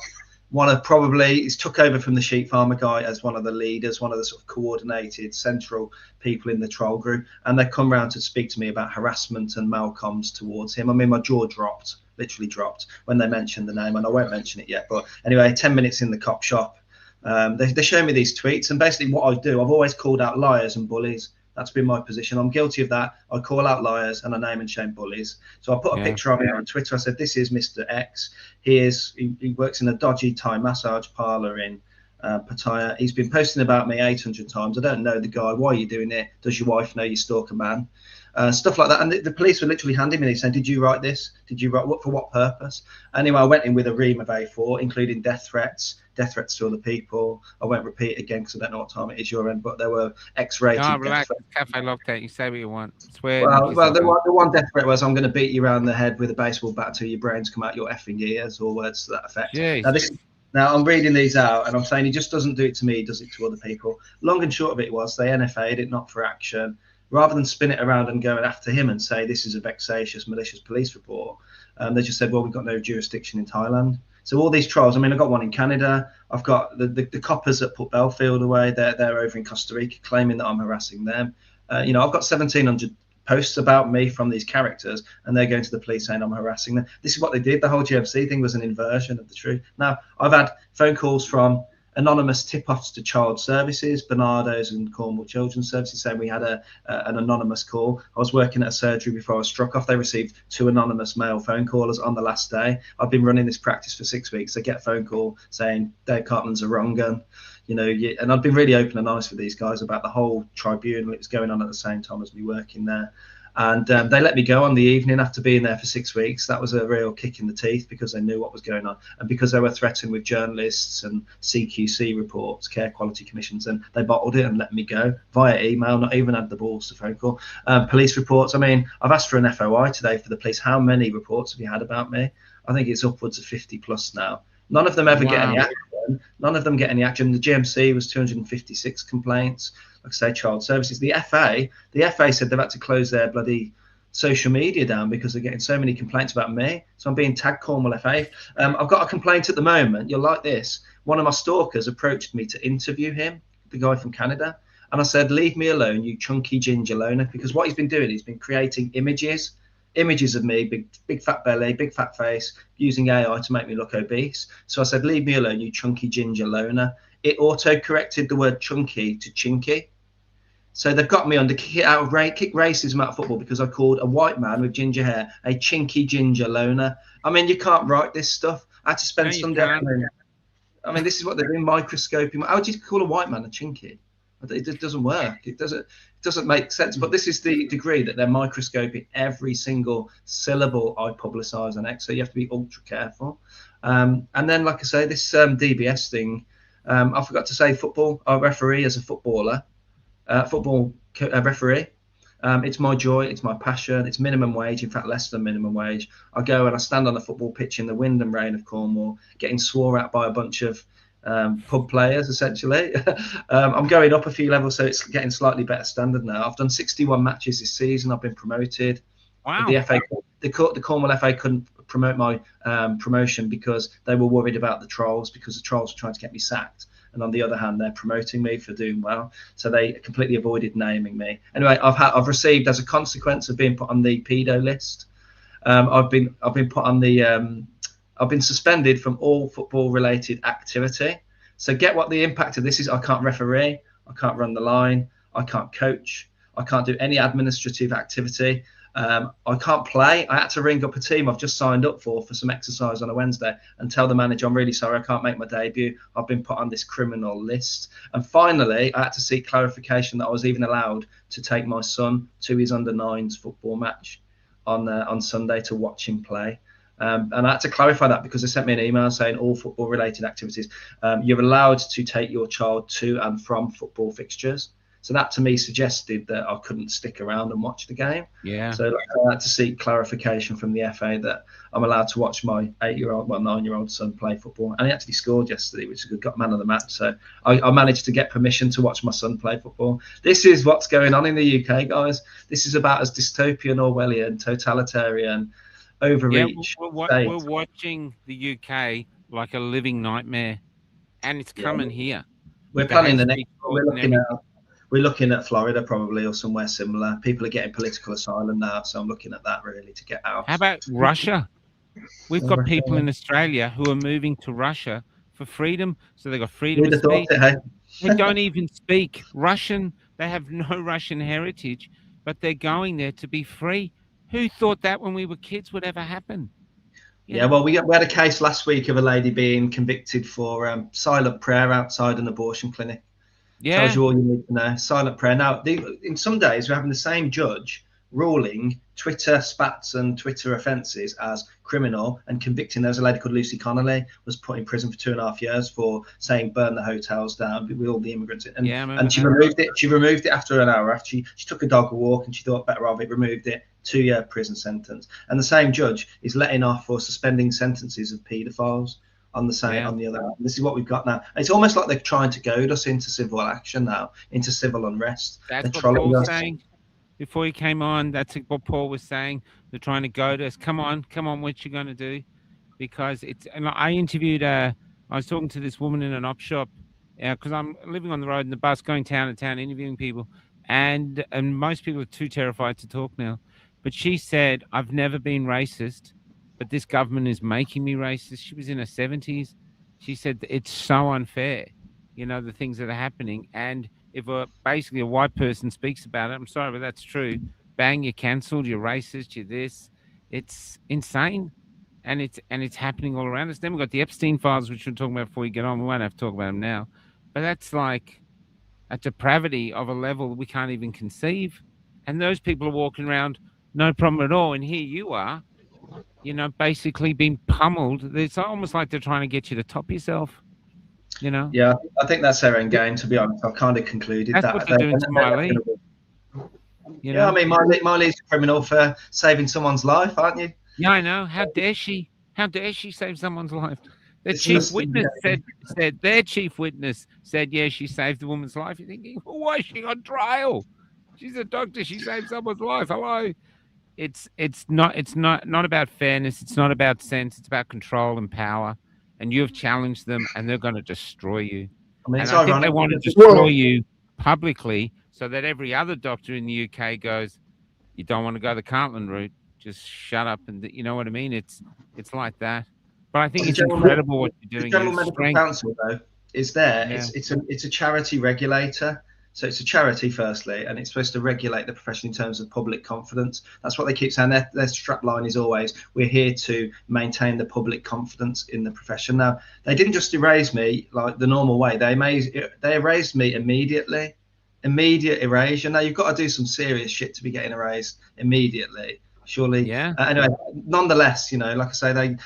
one of he's took over from the sheep farmer guy as one of the leaders, one of the sort of coordinated central people in the troll group. And they come round to speak to me about harassment and malcoms towards him. I mean, my jaw dropped, literally dropped when they mentioned the name, and I won't mention it yet. But anyway, 10 minutes in the cop shop, they show me these tweets, and basically what I do, I've always called out liars and bullies. That's been my position. I'm guilty of that. I call out liars and I name and shame bullies. So I put a picture of him on Twitter. I said, this is Mr. X. He works in a dodgy Thai massage parlor in Pattaya. He's been posting about me 800 times. I don't know the guy. Why are you doing it? Does your wife know you stalk a man? Stuff like that. And the police were literally handing me these, saying, did you write this? Did you write for what purpose? Anyway, I went in with a ream of A4, including death threats to other people. I won't repeat again because I don't know what time it is your end, but there were X-rated.
No, relax. Cafe locked out. You say what you want. Swear.
Well, the one death threat was, I'm going to beat you around the head with a baseball bat until your brains come out your effing ears, or words to that effect. Now I'm reading these out, and I'm saying he just doesn't do it to me, he does it to other people. Long and short of it was, they NFA'd it, not for action. Rather than spin it around and go after him and say this is a vexatious, malicious police report, they just said, well, we've got no jurisdiction in Thailand. So all these trials, I mean, I've got one in Canada. I've got the coppers that put Belfield away. They're over in Costa Rica claiming that I'm harassing them. You know, I've got 1,700 posts about me from these characters, and they're going to the police saying I'm harassing them. This is what they did. The whole GMC thing was an inversion of the truth. Now, I've had phone calls from anonymous tip-offs to child services, Bernardo's and Cornwall Children's Services, saying we had an anonymous call. I was working at a surgery before I was struck off. They received 2 anonymous male phone callers on the last day. I've been running this practice for 6 weeks. I get a phone call saying Dave Cartland's a wrong gun. You know, and I've been really open and honest with these guys about the whole tribunal. It was going on at the same time as me working there. And they let me go on the evening after being there for 6 weeks. That was a real kick in the teeth, because they knew what was going on, and because they were threatened with journalists and CQC reports, care quality commissions, and they bottled it and let me go via email, not even had the balls to phone call. Police reports. I mean, I've asked for an FOI today for the police. How many reports have you had about me? I think it's upwards of 50 plus now. None of them ever get any action. None of them get any action. The GMC was 256 complaints. Like I say, child services. The FA said they've had to close their bloody social media down because they're getting so many complaints about me. So I'm being tagged Cornwall FA. I've got a complaint at the moment. You'll like this. One of my stalkers approached me to interview him, the guy from Canada. And I said, leave me alone, you chunky ginger loner. Because what he's been doing, he's been creating images of me, big fat belly, big fat face, using AI to make me look obese. So I said, leave me alone, you chunky ginger loner. It auto-corrected the word chunky to chinky. So they've got me under kick racism out of football because I called a white man with ginger hair a chinky ginger loner. I mean, you can't write this stuff. I had to spend Sunday afternoon. I mean, this is what they're doing, microscoping. How would you call a white man a chinky? It just doesn't work. It doesn't make sense. But this is the degree that they're microscoping every single syllable I publicise on X. So you have to be ultra careful. And then, like I say, this DBS thing, I forgot to say football. I referee as a footballer. Referee. It's my joy, it's my passion, it's minimum wage, in fact less than minimum wage. I go and I stand on a football pitch in the wind and rain of Cornwall, getting swore at by a bunch of pub players, essentially. I'm going up a few levels, so it's getting slightly better standard now. I've done 61 matches this season. I've been promoted. Wow. The Cornwall FA couldn't promote my promotion because they were worried about the trolls, because the trolls were trying to get me sacked. And on the other hand, they're promoting me for doing well. So they completely avoided naming me. Anyway, I've received, as a consequence of being put on the pedo list, I've been put on the I've been suspended from all football related activity. So get what the impact of this is. I can't referee, I can't run the line, I can't coach, I can't do any administrative activity. I can't play. I had to ring up a team I've just signed up for some exercise on a Wednesday and tell the manager, I'm really sorry, I can't make my debut. I've been put on this criminal list. And finally, I had to seek clarification that I was even allowed to take my son to his under-9s football match on Sunday to watch him play. And I had to clarify that because they sent me an email saying all football-related activities, you're allowed to take your child to and from football fixtures. So that to me suggested that I couldn't stick around and watch the game.
Yeah.
So I had to seek clarification from the FA that I'm allowed to watch my 9-year-old son play football. And he actually scored yesterday, which is good, got man of the match. So I managed to get permission to watch my son play football. This is what's going on in the UK, guys. This is about as dystopian, Orwellian, totalitarian, overreach.
Yeah, we're watching the UK like a living nightmare, and it's coming here.
We're planning the next. We're looking at Florida probably or somewhere similar. People are getting political asylum now, so I'm looking at that really to get out.
How about Russia? We've got people in Australia who are moving to Russia for freedom. So they've got freedom to speak. They don't even speak Russian. They have no Russian heritage, but they're going there to be free. Who thought that when we were kids would ever happen?
Well, we had a case last week of a lady being convicted for silent prayer outside an abortion clinic.
Yeah.
Tells you all you need to know. Silent prayer. Now, in some days, we're having the same judge ruling Twitter spats and Twitter offences as criminal and convicting. There was a lady called Lucy Connolly was put in prison for 2.5 years for saying burn the hotels down with all the immigrants. And she removed it. She removed it after an hour. After she took a dog a walk and she thought better of it, removed it. 2-year prison sentence. And the same judge is letting off or suspending sentences of paedophiles on the other hand. This is what we've got now. And it's almost like they're trying to goad us into civil action now, into civil unrest.
That's what Paul was saying before he came on. That's what Paul was saying. They're trying to goad us. Come on, what you going to do? Because it's. And I interviewed. I was talking to this woman in an op shop because I'm living on the road in the bus, going town to town, interviewing people, and most people are too terrified to talk now. But she said, "I've never been racist, but this government is making me racist." She was in her 70s. She said it's so unfair, the things that are happening. And if basically a white person speaks about it, I'm sorry, but that's true. Bang, you're cancelled. You're racist. You're this. It's insane, and it's happening all around us. Then we've got the Epstein files, which we're talking about before we get on. We won't have to talk about them now, but that's like a depravity of a level we can't even conceive. And those people are walking around, no problem at all. And here you are, basically being pummeled. It's almost like they're trying to get you to top yourself,
Yeah, I think that's their end game, to be honest. I've kind of concluded
that's
that.
What they're doing to Miley.
I mean, Miley's a criminal for saving someone's life, aren't you?
Yeah, I know. How dare she? How dare she save someone's life? The chief witness said their chief witness said, yeah, she saved the woman's life. You're thinking, well, why is she on trial? She's a doctor. She saved someone's life. Hello. It's not about fairness. It's not about sense. It's about control and power. And you have challenged them, and they're going to destroy you.
I mean,
and I think they want to destroy you publicly, so that every other doctor in the UK goes, "You don't want to go the Cartland route. Just shut up." And you know what I mean? It's like that. But I think it's incredible what you're doing.
The General Medical Council, though, is there. Yeah. It's a charity regulator. So it's a charity, firstly, and it's supposed to regulate the profession in terms of public confidence. That's what they keep saying. Their strapline is always, we're here to maintain the public confidence in the profession. Now, they didn't just erase me like the normal way. They erased me immediately. Immediate erasure. Now, you've got to do some serious shit to be getting erased immediately. Surely. Yeah. Anyway, nonetheless, like I say,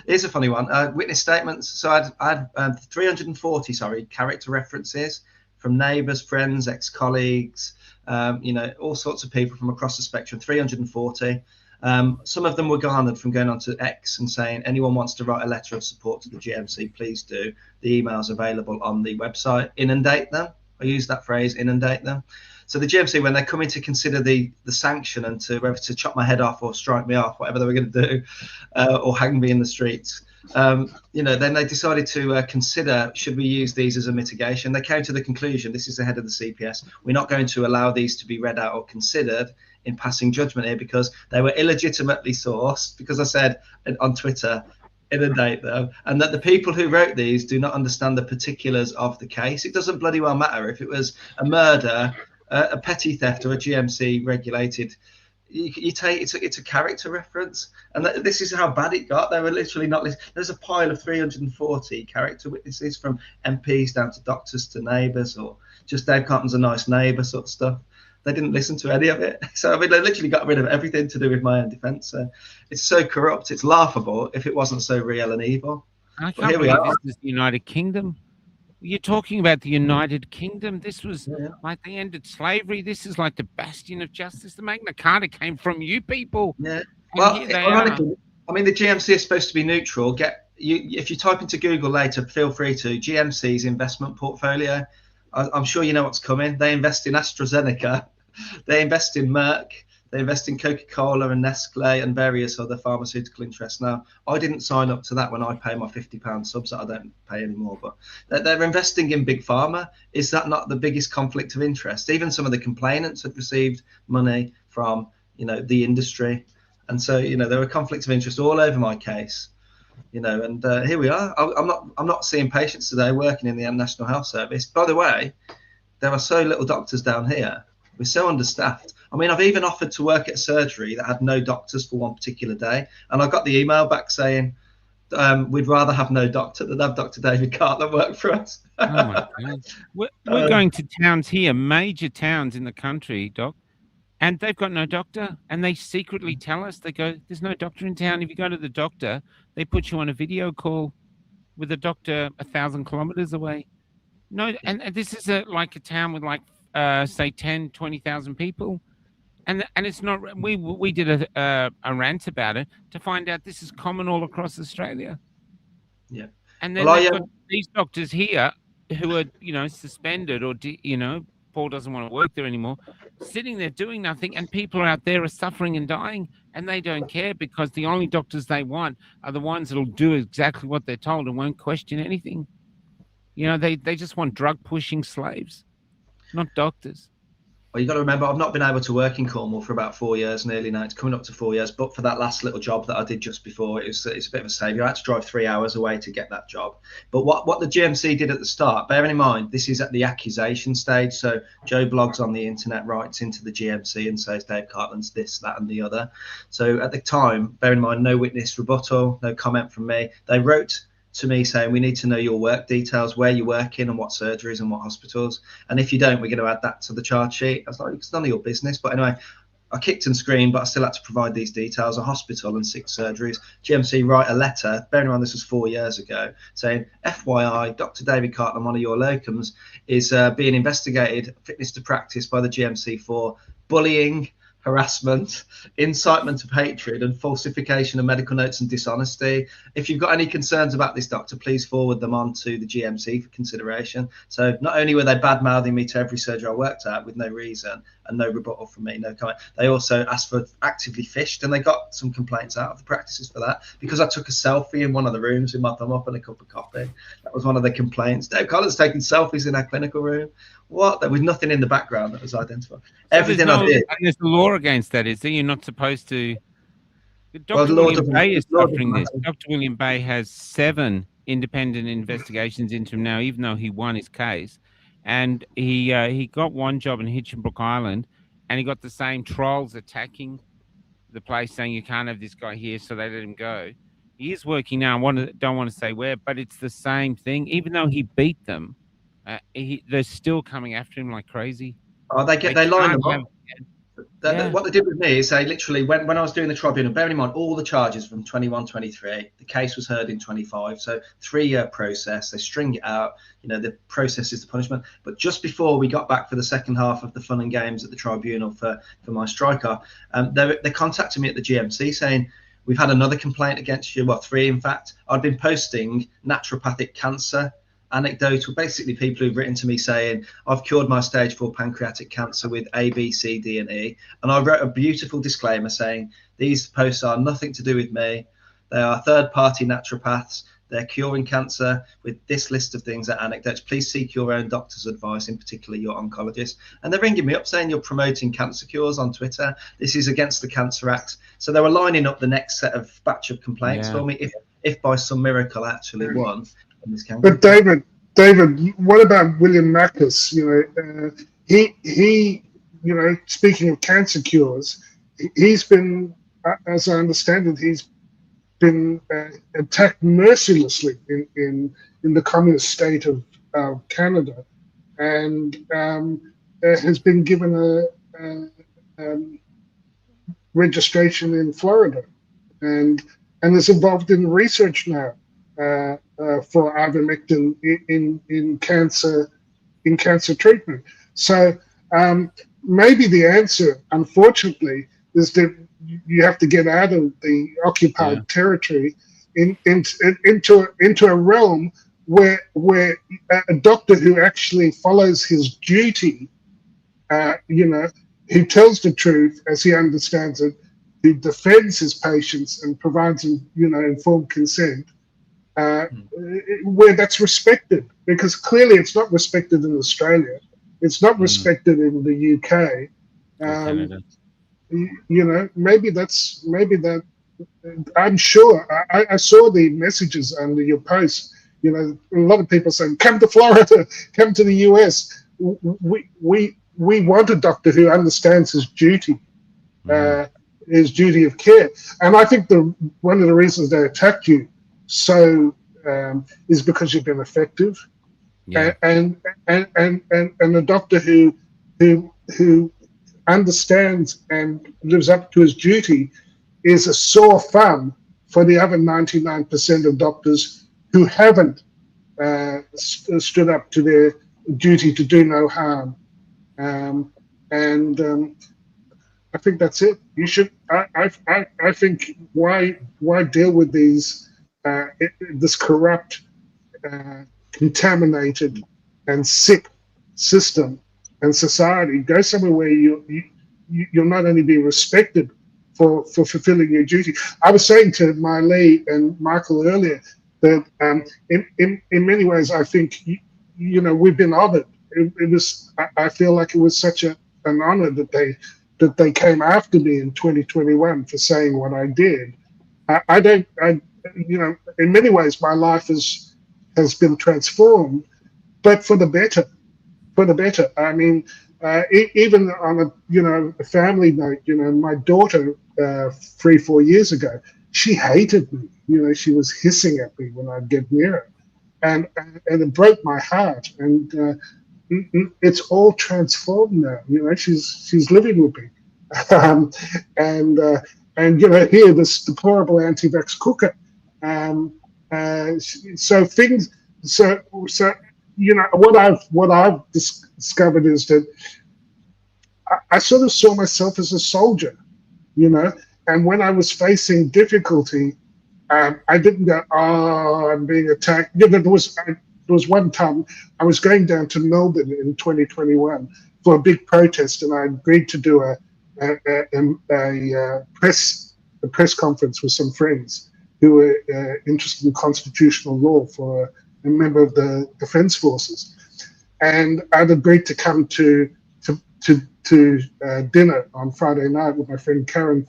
here's a funny one. Witness statements. So I had 340, character references from neighbours, friends, ex-colleagues, all sorts of people from across the spectrum, 340. Some of them were garnered from going on to X and saying, anyone wants to write a letter of support to the GMC, please do. The email's available on the website. Inundate them. I use that phrase, inundate them. So the GMC, when they're coming to consider the sanction and to whether to chop my head off or strike me off, whatever they were going to do, or hang me in the streets, then they decided to consider, should we use these as a mitigation? They came to the conclusion, this is the head of the CPS, we're not going to allow these to be read out or considered in passing judgment here because they were illegitimately sourced, because I said on Twitter, inundate them, and that the people who wrote these do not understand the particulars of the case. It doesn't bloody well matter if it was a murder, a petty theft, or a GMC regulated you take it's a character reference, and this is how bad it got. They were literally not listening. There's a pile of 340 character witnesses, from MPs down to doctors to neighbours, or just Dave Cartland's a nice neighbour sort of stuff. They didn't listen to any of it. So I mean, they literally got rid of everything to do with my own defence. So it's so corrupt, it's laughable if it wasn't so real and evil.
I can't believe this is the United Kingdom. You're talking about the United Kingdom. This was like they ended slavery. This is like the bastion of justice. The Magna Carta came from you people.
Yeah. Well, ironically, I mean, the GMC is supposed to be neutral. If you type into Google later, feel free to. GMC's investment portfolio. I'm sure you know what's coming. They invest in AstraZeneca. They invest in Merck. They invest in Coca-Cola and Nestle and various other pharmaceutical interests. Now, I didn't sign up to that when I pay my £50 subs that I don't pay anymore, but they're investing in big pharma. Is that not the biggest conflict of interest? Even some of the complainants had received money from, the industry. And so, there were conflicts of interest all over my case, and here we are. I'm not seeing patients today working in the National Health Service. By the way, there are so little doctors down here. We're so understaffed. I mean, I've even offered to work at a surgery that had no doctors for one particular day. And I got the email back saying, we'd rather have no doctor than have Dr. David Cartland work for us.
Oh, my God. We're going to towns here, major towns in the country, Doc, and they've got no doctor. And they secretly tell us, they go, there's no doctor in town. If you go to the doctor, they put you on a video call with a doctor 1,000 kilometers away. No, and this is like a town with say 10, 20,000 people. And it's not, we did a rant about it to find out this is common all across Australia.
Yeah.
And then they've got these doctors here who are, suspended or, Paul doesn't want to work there anymore, sitting there doing nothing, and people out there are suffering and dying, and they don't care because the only doctors they want are the ones that'll do exactly what they're told and won't question anything. They just want drug pushing slaves, not doctors.
Well, you've got to remember, I've not been able to work in Cornwall for about 4 years nearly now. It's coming up to 4 years. But for that last little job that I did just before, it's a bit of a saviour. I had to drive 3 hours away to get that job. But what the GMC did at the start, bearing in mind, this is at the accusation stage. So Joe Bloggs on the internet writes into the GMC and says Dave Cartland's this, that and the other. So at the time, bearing in mind, no witness rebuttal, no comment from me. They wrote to me saying, we need to know your work details, where you work in and what surgeries and what hospitals. And if you don't, we're going to add that to the charge sheet. I was like, it's none of your business. But anyway, I kicked and screamed, but I still had to provide these details, a hospital and 6 surgeries. GMC write a letter, bearing in mind this was 4 years ago, saying, FYI, Dr. David Cartland, one of your locums, is being investigated, fitness to practice by the GMC for bullying, harassment, incitement of hatred, and falsification of medical notes and dishonesty. If you've got any concerns about this, doctor, please forward them on to the GMC for consideration. So not only were they bad-mouthing me to every surgery I worked at with no reason and no rebuttal from me, no comment, they also asked for actively fished, and they got some complaints out of the practices for that because I took a selfie in one of the rooms with my thumb up and a cup of coffee. That was one of the complaints. Dave Cartland's taking selfies in our clinical room. What? There was nothing in the background that was identified. So everything I did.
And there's a law against that, is there? You're not supposed to. Dr. William Bay is suffering this. Dr. William Bay has 7 independent investigations into him now, even though he won his case. And he got one job in Hitchinbrook Island, and he got the same trolls attacking the place, saying you can't have this guy here, so they let him go. He is working now. Don't want to say where, but it's the same thing. Even though he beat them, they're still coming after him like crazy.
Oh, they line them up. What they did with me is they literally, when I was doing the tribunal, bearing in mind all the charges from 21, 23, the case was heard in 25, so 3-year process, they string it out, the process is the punishment. But just before we got back for the second half of the fun and games at the tribunal for my striker, they contacted me at the GMC saying, we've had another complaint against you, 3 in fact. I'd been posting naturopathic cancer anecdotal, basically people who've written to me saying, I've cured my stage 4 pancreatic cancer with A, B, C, D, and E. And I wrote a beautiful disclaimer saying, these posts are nothing to do with me. They are third-party naturopaths. They're curing cancer with this list of things and anecdotes. Please seek your own doctor's advice, in particular your oncologist. And they're ringing me up saying you're promoting cancer cures on Twitter. This is against the Cancer Act. So they were lining up the next set of batch of complaints for me if by some miracle I actually won.
But David, what about William Macus? He speaking of cancer cures, he's been, as I understand it, he's been attacked mercilessly in the communist state of Canada, and has been given a registration in Florida, and is involved in research now for ivermectin in cancer treatment. So maybe the answer, unfortunately, is that you have to get out of the occupied territory into a realm where a doctor who actually follows his duty, who tells the truth as he understands it, who defends his patients and provides informed consent, where that's respected, because clearly it's not respected in Australia, it's not respected in the UK. Maybe that. I'm sure. I saw the messages under your post. A lot of people saying, "Come to Florida, come to the US." We want a doctor who understands his duty, his duty of care. And I think one of the reasons they attacked you so is because you've been effective, and a doctor who understands and lives up to his duty is a sore thumb for the other 99% of doctors who haven't stood up to their duty to do no harm. I think that's it. You should. I think why deal with this corrupt, contaminated, and sick system and society? Go somewhere where you'll not only be respected for fulfilling your duty. I was saying to Miley and Michael earlier that in many ways I think we've been honored. It was. I feel like it was such an honor that they came after me in 2021 for saying what I did. In many ways my life has been transformed, but for the better. For the better. I mean, even on a family note, my daughter 3-4 years ago, she hated me. She was hissing at me when I'd get near her, and it broke my heart. And it's all transformed now. She's living with me, and here this deplorable anti-vax cooker. What I've discovered is that I sort of saw myself as a soldier, and when I was facing difficulty, I didn't go, "Oh, I'm being attacked." There was one time I was going down to Melbourne in 2021 for a big protest, and I agreed to do a press conference with some friends who were interested in constitutional law for a member of the Defence Forces, and I'd agreed to come to dinner on Friday night with my friend Karen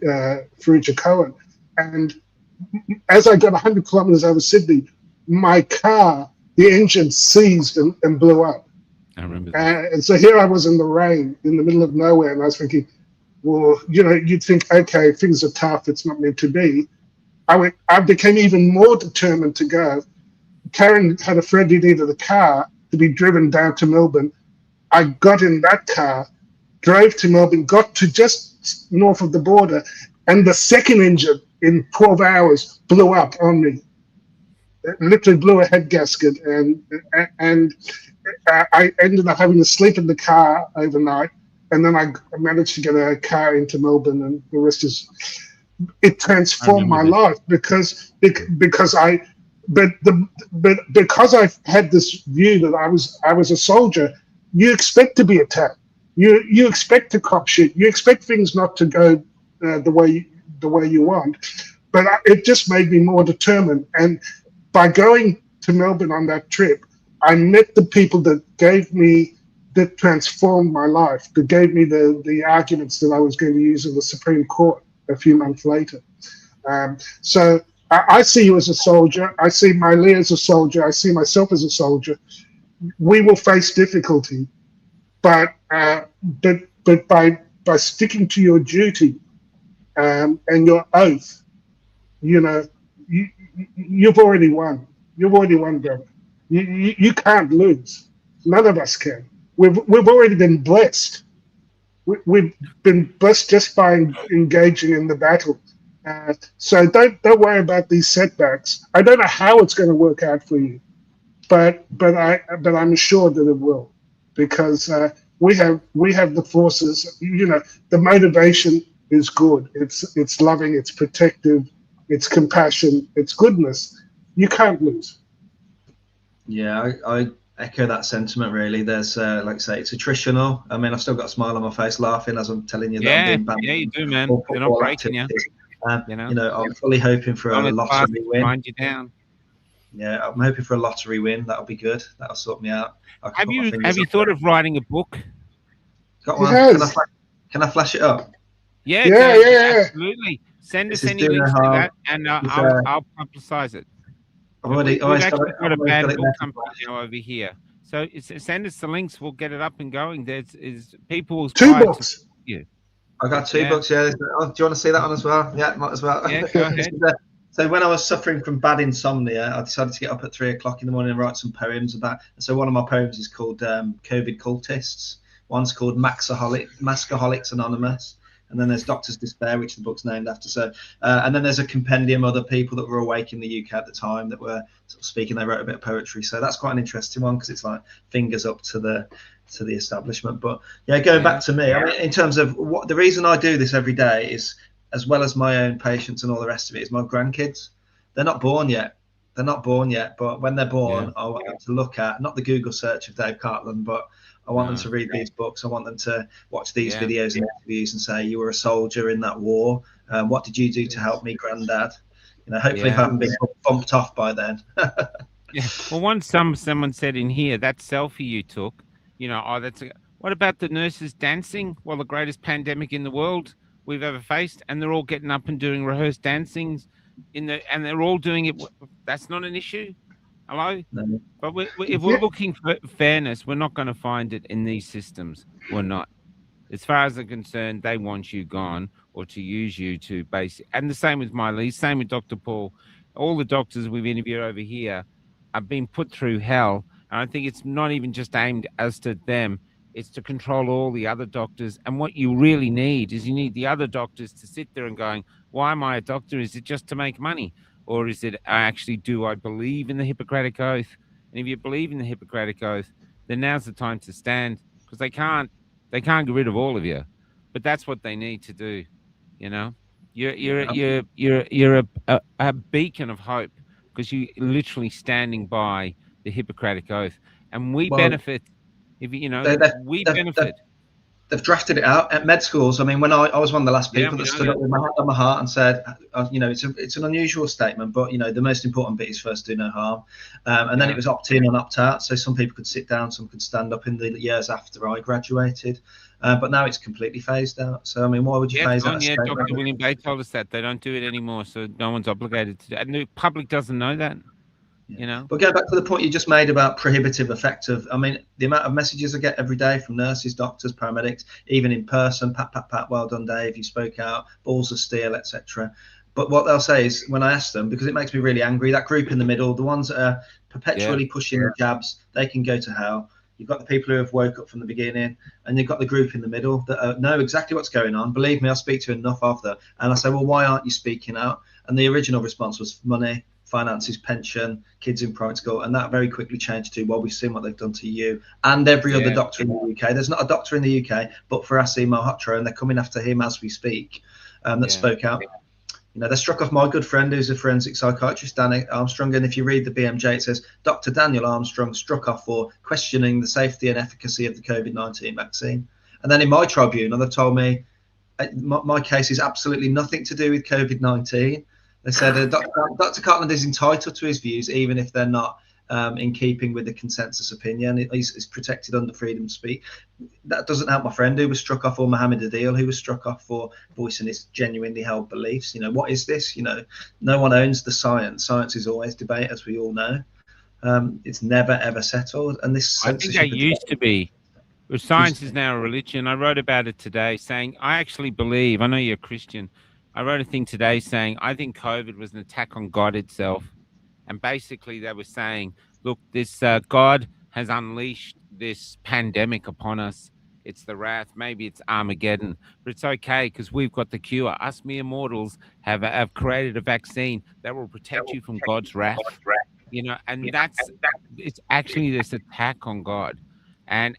Faruja Cohen, and as I got 100 kilometres over Sydney, my car, the engine seized and blew up.
I remember that.
And so here I was in the rain, in the middle of nowhere, and I was thinking, well, you'd think, okay, things are tough, it's not meant to be. I became even more determined to go. Karen had a friend who needed a car to be driven down to Melbourne. I got in that car, drove to Melbourne, got to just north of the border, and the second engine in 12 hours blew up on me. It literally blew a head gasket, and I ended up having to sleep in the car overnight, and then I managed to get a car into Melbourne, and the rest is. It transformed my life because I had this view that I was a soldier. You expect to be attacked. You expect to cop shit. You expect things not to go the way you want. But it just made me more determined. And by going to Melbourne on that trip, I met the people that transformed my life, that gave me the arguments that I was going to use in the Supreme Court a few months later. So I see you as a soldier. I see Miley as a soldier. I see myself as a soldier. We will face difficulty, but by by sticking to your duty and your oath, you've already won. You've already won, brother. You can't lose. None of us can. We've already been blessed. We've been blessed just by engaging in the battle. So don't worry about these setbacks. I don't know how it's going to work out for you, but I'm sure that it will, because we have the forces. The motivation is good. It's loving. It's protective. It's compassion. It's goodness. You can't lose.
Yeah, I echo that sentiment. Really, there's like I say, it's attritional. I mean, I've still got a smile on my face, laughing as I'm telling you that I'm being banned.
Yeah, you do, man.
All
They're not breaking you.
I'm fully hoping for a lottery win.
Grind you down.
Yeah, I'm hoping for a lottery win. That'll be good. That'll sort me out.
Have you thought of writing a book?
Got one. Can I flash it up?
Yeah, absolutely. Send us any links to that, and I'll publicize it. We've actually got a bad book company now over here. So send us the links. We'll get it up and going. There's people.
2 books.
I got 2 books. Yeah. Oh, do you want to see that one as well? Yeah, might as well.
Yeah, go ahead.
So when I was suffering from bad insomnia, I decided to get up at 3 o'clock in the morning and write some poems about. So one of my poems is called COVID Cultists. One's called Maskaholics Anonymous. And then there's Doctor's Despair, which the book's named after. So, and then there's a compendium of other people that were awake in the UK at the time that were sort of speaking. They wrote a bit of poetry. So that's quite an interesting one, because it's like fingers up to the establishment. But yeah, going back to me, I mean, in terms of what the reason I do this every day is, as well as my own patients and all the rest of it, is my grandkids. They're not born yet. But when they're born, I want them to look at, not the Google search of Dave Cartland, but I want them to read these books. I want them to watch these videos and interviews and say, you were a soldier in that war. What did you do to help me, Granddad? Hopefully I haven't been bumped off by then.
Well, once someone said in here, that selfie you took, what about the nurses dancing? Well, the greatest pandemic in the world we've ever faced, and they're all getting up and doing rehearsed dancings and they're all doing it. That's not an issue. Hello? No. But if we're looking for fairness, we're not going to find it in these systems. We're not. As far as they're concerned, they want you gone or to use you to and the same with Miley, same with Dr. Paul. All the doctors we've interviewed over here have been put through hell. And I think it's not even just aimed as to them. It's to control all the other doctors. And what you really need is you need the other doctors to sit there and going, why am I a doctor? Is it just to make money? Or is it actually, do I believe in the Hippocratic Oath? And if you believe in the Hippocratic Oath, then now's the time to stand, because they can't get rid of all of you. But that's what they need to do. You're a beacon of hope, because you're literally standing by the Hippocratic Oath, and we benefit. We benefit.
They've drafted it out at med schools. I mean, when I was one of the last people that stood up with my hand on my heart and said, it's an unusual statement, but the most important bit is first do no harm. And then it was opt in and opt out. So some people could sit down, some could stand up in the years after I graduated. But now it's completely phased out. So I mean, why would you phase out?
Yeah, Dr. William Bay told us that they don't do it anymore, so no one's obligated to do it. And the public doesn't know that. But going back to the point you just made about prohibitive effect of, I mean, the amount of messages I get every day from nurses, doctors, paramedics, even in person, pat, well done, Dave, you spoke out, balls of steel, etc. But what they'll say is, when I ask them, because it makes me really angry, that group in the middle, the ones that are perpetually pushing the jabs, they can go to hell. You've got the people who have woke up from the beginning, and you've got the group in the middle that know exactly what's going on. Believe me, I speak to enough of them. And I say, well, why aren't you speaking out? And the original response was money, finances, pension, kids in private school, and that very quickly changed to, well, we've seen what they've done to you and every other doctor in the UK. There's not a doctor in the UK, but for Asim Malhotra, and they're coming after him as we speak, that spoke out. They struck off my good friend who's a forensic psychiatrist, Danny Armstrong, and if you read the BMJ, it says, Dr. Daniel Armstrong struck off for questioning the safety and efficacy of the COVID-19 vaccine. And then in my tribunal, they've told me my case is absolutely nothing to do with COVID-19. They said Dr. Cartland is entitled to his views, even if they're not in keeping with the consensus opinion. He's protected under freedom of speech. That doesn't help my friend who was struck off, or Mohammed Adil, who was struck off for voicing his genuinely held beliefs. What is this? No one owns the science. Science is always debate, as we all know. It's never, ever settled. And this, I think they used to be. Well, science is now a religion. I wrote about it today saying, I actually believe, I know you're a Christian. I wrote a thing today saying, I think COVID was an attack on God itself. And basically they were saying, look, this God has unleashed this pandemic upon us. It's the wrath. Maybe it's Armageddon, but it's okay because we've got the cure. Us mere mortals have created a vaccine that will protect you from God's wrath. You know, and it's actually this attack on God. And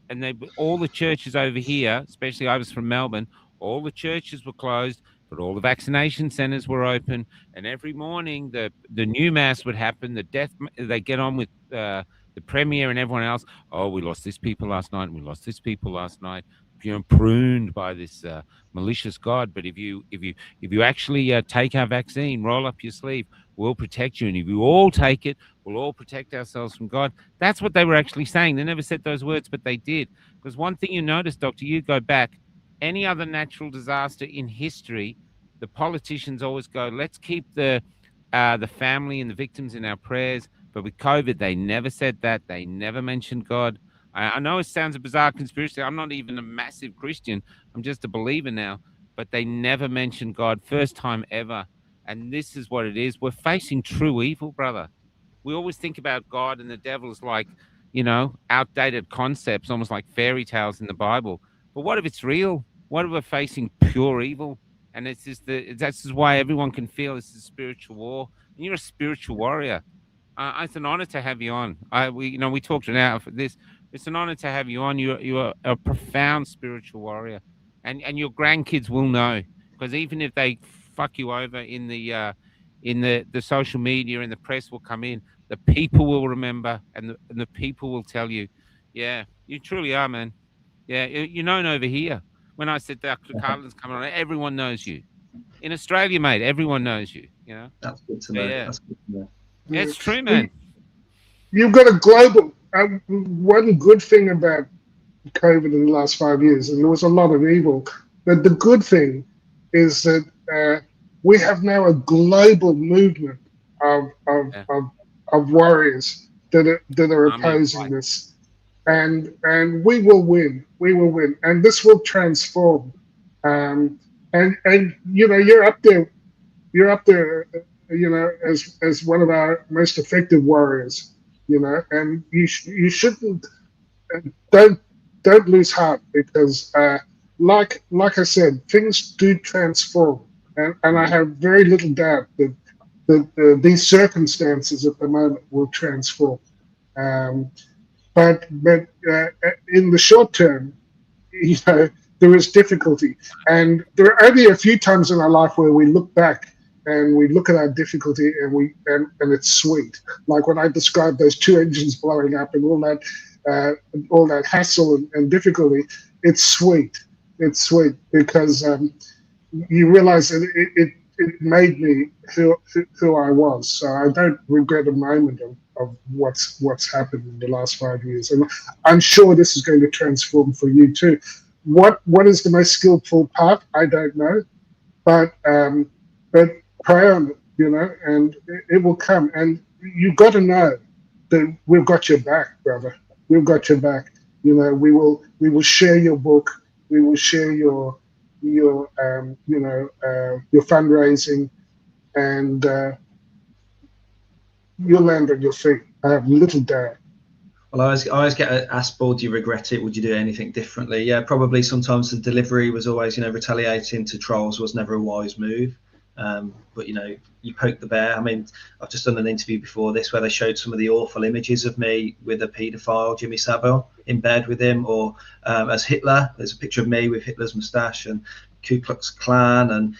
they, all the churches over here, especially I was from Melbourne, all the churches were closed, but all the vaccination centers were open. And every morning the new mass would happen. They get on with the premier and everyone else. Oh, we lost this people last night. We lost this people last night. You know, pruned by this malicious God. But if you actually take our vaccine, roll up your sleeve, we'll protect you. And if you all take it, we'll all protect ourselves from God. That's what they were actually saying. They never said those words, but they did. Because one thing you notice, Doctor, you go back, any other natural disaster in history, the politicians always go, let's keep the family and the victims in our prayers. But with COVID, they never said that. They never mentioned God. I know it sounds a bizarre conspiracy. I'm not even a massive Christian. I'm just a believer now. But they never mentioned God. First time ever. And this is what it is. We're facing true evil, brother. We always think about God and the devil as like, you know, outdated concepts, almost like fairy tales in the Bible. But what if it's real? What if we're facing pure evil? And it's just that's just why everyone can feel this is a spiritual war. And you're a spiritual warrior. It's an honor to have you on. We talked about this. It's an honor to have you on. You're a profound spiritual warrior, and your grandkids will know, because even if they fuck you over in the social media and the press will come in, the people will remember, and the people will tell you, yeah, you truly are, man. Yeah, you're known over here. When I said Dr. Cartland's coming on, everyone knows you. In Australia, mate, everyone knows you. You know.
That's good to know.
Yeah.
That's good to know.
Yeah, it's true, man.
You've got a global. One good thing about COVID in the last 5 years, and there was a lot of evil, but the good thing is that we have now a global movement of warriors that are opposing this, and we will win. We will win, and this will transform. And you know, you're up there. You know, as one of our most effective warriors. You know, and you shouldn't don't lose heart, because like I said, things do transform, and I have very little doubt that these circumstances at the moment will transform. But in the short term, you know, there is difficulty, and there are only a few times in our life where we look back and we look at our difficulty and it's sweet. Like when I described those two engines blowing up and all that hassle and difficulty, it's sweet. It's sweet because you realize that it made me who I was. So I don't regret a moment of what's happened in the last 5 years. And I'm sure this is going to transform for you too. What is the most skillful part? I don't know, but pray on it, you know, and it will come. And you've got to know that we've got your back, brother. We've got your back. You know, we will share your book. We will share your fundraising, and you'll land on your feet. I have little doubt.
Well, I always get asked, "Well, do you regret it? Would you do anything differently?" Yeah, probably. Sometimes the delivery was always, you know, retaliating to trolls was never a wise move. But you know, you poke the bear. I mean, I've just done an interview before this where they showed some of the awful images of me with a paedophile, Jimmy Savile, in bed with him, or as Hitler. There's a picture of me with Hitler's moustache and Ku Klux Klan, and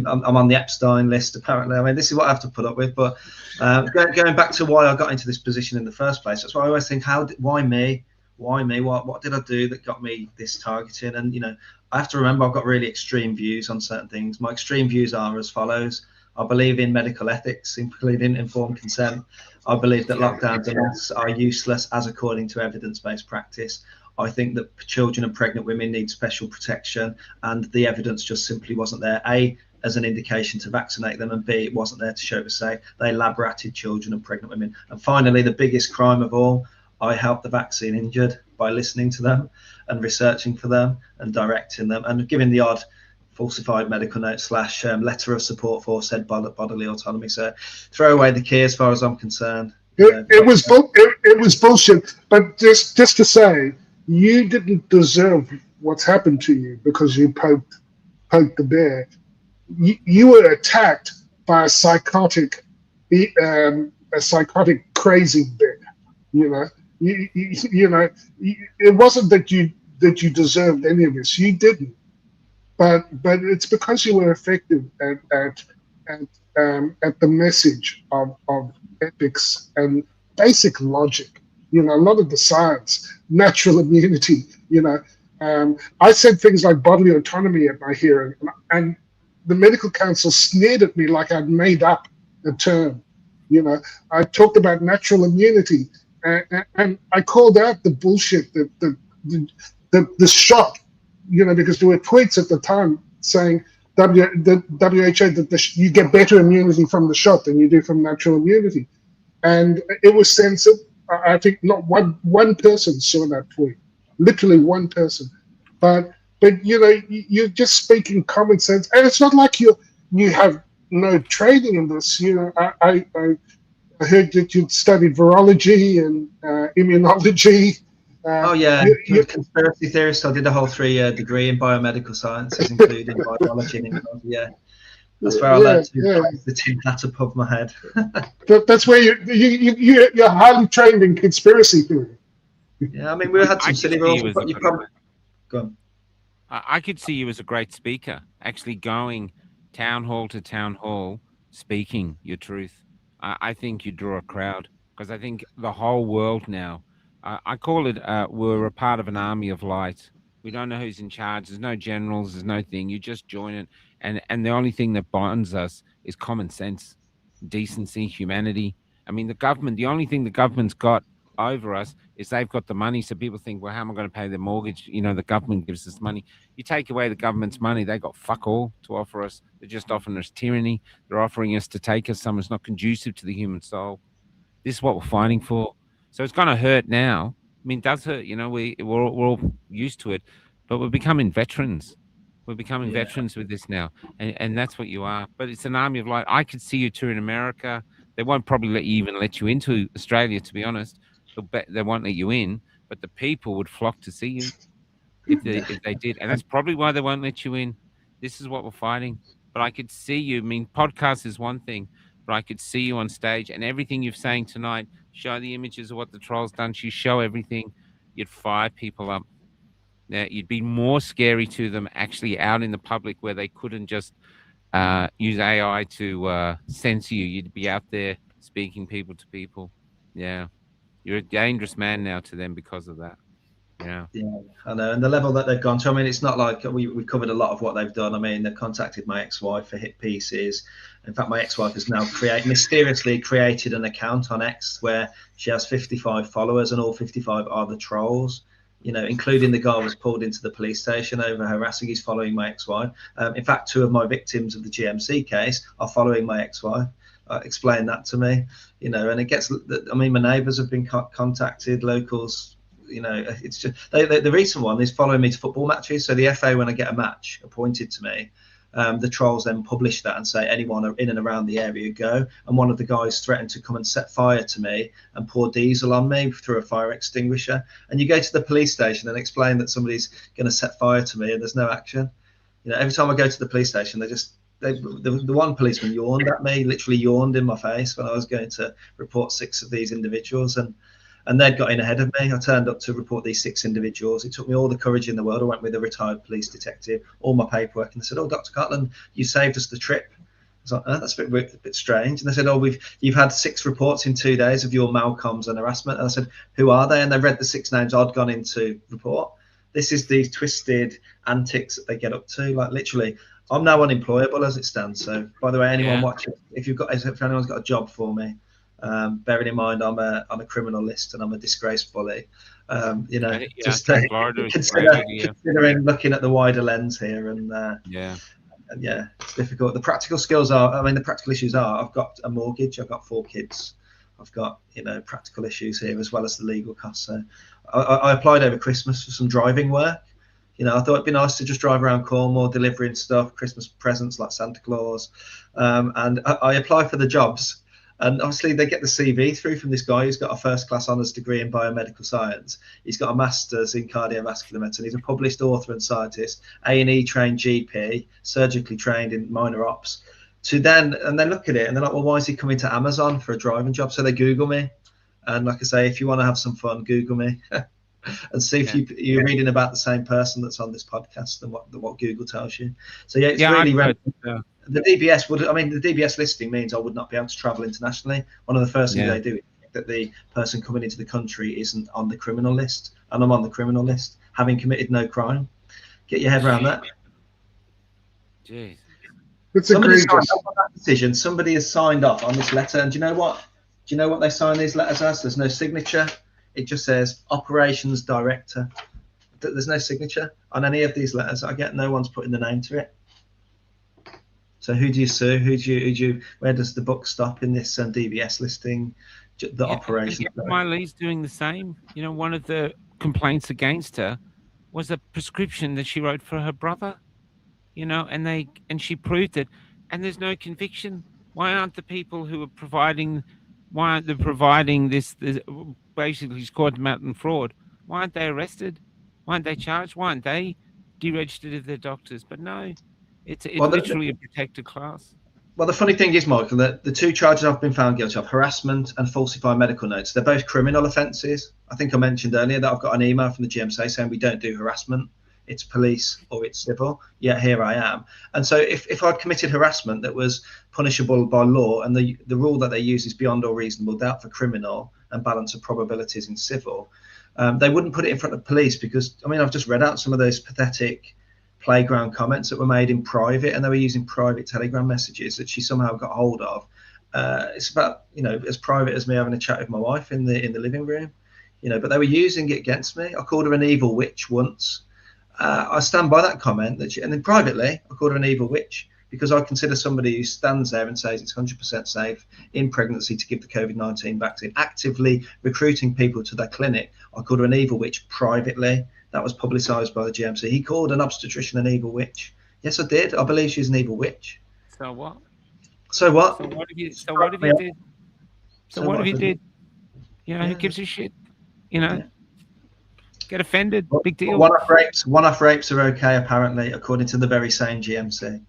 I'm on the Epstein list apparently. I mean, this is what I have to put up with. But going back to why I got into this position in the first place, that's why I always think, why me? Why me? What did I do that got me this targeting? And you know, I have to remember I've got really extreme views on certain things. My extreme views are as follows. I believe in medical ethics, including informed consent. I believe that lockdowns are useless as according to evidence-based practice. I think that children and pregnant women need special protection, and the evidence just simply wasn't there. A, as an indication to vaccinate them, and B, it wasn't there to show to say they lab-ratted children and pregnant women. And finally, the biggest crime of all, I helped the vaccine injured. by listening to them and researching for them and directing them and giving the odd falsified medical note / letter of support for said bodily autonomy. So throw away the key as far as I'm concerned.
It was bullshit. But just to say, you didn't deserve what's happened to you because you poked the bear. You were attacked by a psychotic crazy bear. You know, it wasn't that you deserved any of this. You didn't. But it's because you were effective at the message of ethics and basic logic. You know, a lot of the science, natural immunity. You know, I said things like bodily autonomy at my hearing, and the medical council sneered at me like I'd made up a term. You know, I talked about natural immunity, and I called out the bullshit, the shot. You know, because there were tweets at the time saying the WHO that you get better immunity from the shot than you do from natural immunity, and it was censored. I think not one person saw that tweet, literally one person. But you know, you're just speaking common sense, and it's not like you have no training in this. You know, I heard that you'd studied virology and immunology.
Oh yeah, you're a conspiracy theorist. I did a whole 3-year degree in biomedical sciences, including biology and immunology. Yeah, that's where I learned to put the tin hat above my head.
That's where you're highly trained in conspiracy theory.
Yeah, I mean, we had some silly rules. But you probably go on.
I could see you as a great speaker, actually going town hall to town hall, speaking your truth. I think you draw a crowd because I think the whole world now. I call it, we're a part of an army of light. We don't know who's in charge. There's no generals. There's no thing. You just join it. And the only thing that bonds us is common sense, decency, humanity. I mean, the only thing the government's got over us is they've got the money. So people think, well, how am I going to pay their mortgage? You know, the government gives us money. You take away the government's money, they got fuck all to offer us. They're just offering us tyranny. They're offering us to take us somewhere that's not conducive to the human soul. This is what we're fighting for. So it's going to hurt now. I mean, it does hurt. You know, we're all used to it, but we're becoming veterans. We're becoming veterans with this now, and that's what you are. But it's an army of light. I could see you touring America. They won't probably even let you into Australia, to be honest. They won't let you in, but the people would flock to see you if they did, and that's probably why they won't let you in. This is what we're fighting. But I could see you. I mean, podcast is one thing, but I could see you on stage, and everything you're saying tonight. Show the images of what the troll's done. You show everything. You'd fire people up. Now, you'd be more scary to them actually out in the public where they couldn't just use AI to censor you. You'd be out there speaking people to people. Yeah. You're a dangerous man now to them because of that. Yeah,
I know, and the level that they've gone to. I mean, it's not like we covered a lot of what they've done. I mean, they've contacted my ex-wife for hit pieces. In fact, my ex-wife has now mysteriously created an account on X where she has 55 followers, and all 55 are the trolls. You know, including the guy who was pulled into the police station over harassing. He's following my ex-wife. In fact, 2 of my victims of the GMC case are following my ex-wife. Explain that to me. You know, and it gets. I mean, my neighbours have been contacted, locals. You know, it's just the recent one is following me to football matches. So the FA, when I get a match appointed to me, the trolls then publish that and say anyone in and around the area go. And one of the guys threatened to come and set fire to me and pour diesel on me through a fire extinguisher. And you go to the police station and explain that somebody's going to set fire to me, and there's no action. You know, every time I go to the police station, the one policeman yawned at me, literally yawned in my face when I was going to report 6 of these individuals, and they'd got in ahead of me. I turned up to report these 6 individuals. It took me all the courage in the world. I went with a retired police detective, all my paperwork, and they said, "Oh, Dr. Cartland, you saved us the trip." I was like, "Oh, that's a bit strange." And they said, "Oh, you've had 6 reports in 2 days of your malcoms and harassment." And I said, "Who are they?" And they read the 6 names I'd gone in to report. This is these twisted antics that they get up to. Like, literally, I'm now unemployable as it stands. So, by the way, anyone watching, if anyone's got a job for me, bearing in mind I'm a criminal list and I'm a disgraced bully, you know, just considering looking at the wider lens here, and it's difficult. The practical skills are, I mean, the practical issues are, I've got a mortgage, I've got 4 kids, I've got, you know, practical issues here as well as the legal costs. So I applied over Christmas for some driving work. You know, I thought it'd be nice to just drive around Cornwall delivering stuff, Christmas presents like Santa Claus. And I applied for the jobs. And obviously they get the CV through from this guy who's got a first-class honours degree in biomedical science. He's got a master's in cardiovascular medicine. He's a published author and scientist, A&E trained GP, surgically trained in minor ops. And they look at it and they're like, well, why is he coming to Amazon for a driving job? So they Google me. And like I say, if you want to have some fun, Google me and see if you're reading about the same person that's on this podcast and what Google tells you. So yeah, it's really the DBS the DBS listing means I would not be able to travel internationally. One of the first things they do is that the person coming into the country isn't on the criminal list, and I'm on the criminal list, having committed no crime. Get your head around that.
Jeez.
It's egregious.
Decision. Somebody has signed off on this letter, and do you know what? Do you know what they sign these letters as? There's no signature. It just says Operations Director. There's no signature on any of these letters. I get no one's putting the name to it. So who do you sue? Where does the book stop in this DBS listing? The operation.
Miley's doing the same. You know, one of the complaints against her was a prescription that she wrote for her brother. You know, and she proved it, and there's no conviction. Why aren't the people who are providing? Why aren't they providing this basically scored them out in fraud? Why aren't they arrested? Why aren't they charged? Why aren't they deregistered as their doctors? But no. It's literally a protected class.
Well, the funny thing is, Michael, that the two charges I've been found guilty of, harassment and falsifying medical notes, they're both criminal offences. I think I mentioned earlier that I've got an email from the GMC saying we don't do harassment. It's police or it's civil. Yet here I am. And so if I'd committed harassment that was punishable by law, and the rule that they use is beyond all reasonable doubt for criminal and balance of probabilities in civil, they wouldn't put it in front of police because, I mean, I've just read out some of those pathetic playground comments that were made in private, and they were using private Telegram messages that she somehow got hold of. It's about, you know, as private as me having a chat with my wife in the living room, you know, but they were using it against me. I called her an evil witch once. I stand by that comment and then privately I called her an evil witch because I consider somebody who stands there and says it's 100% safe in pregnancy to give the COVID-19 vaccine, actively recruiting people to their clinic. I called her an evil witch privately. That was publicised by the GMC. He called an obstetrician an evil witch. Yes, I did. I believe she's an evil witch.
So what?
So what?
So what if you did? So what if you did? You know, who gives a shit? You know, get offended. Big deal.
One-off rapes are okay, apparently, according to the very same GMC.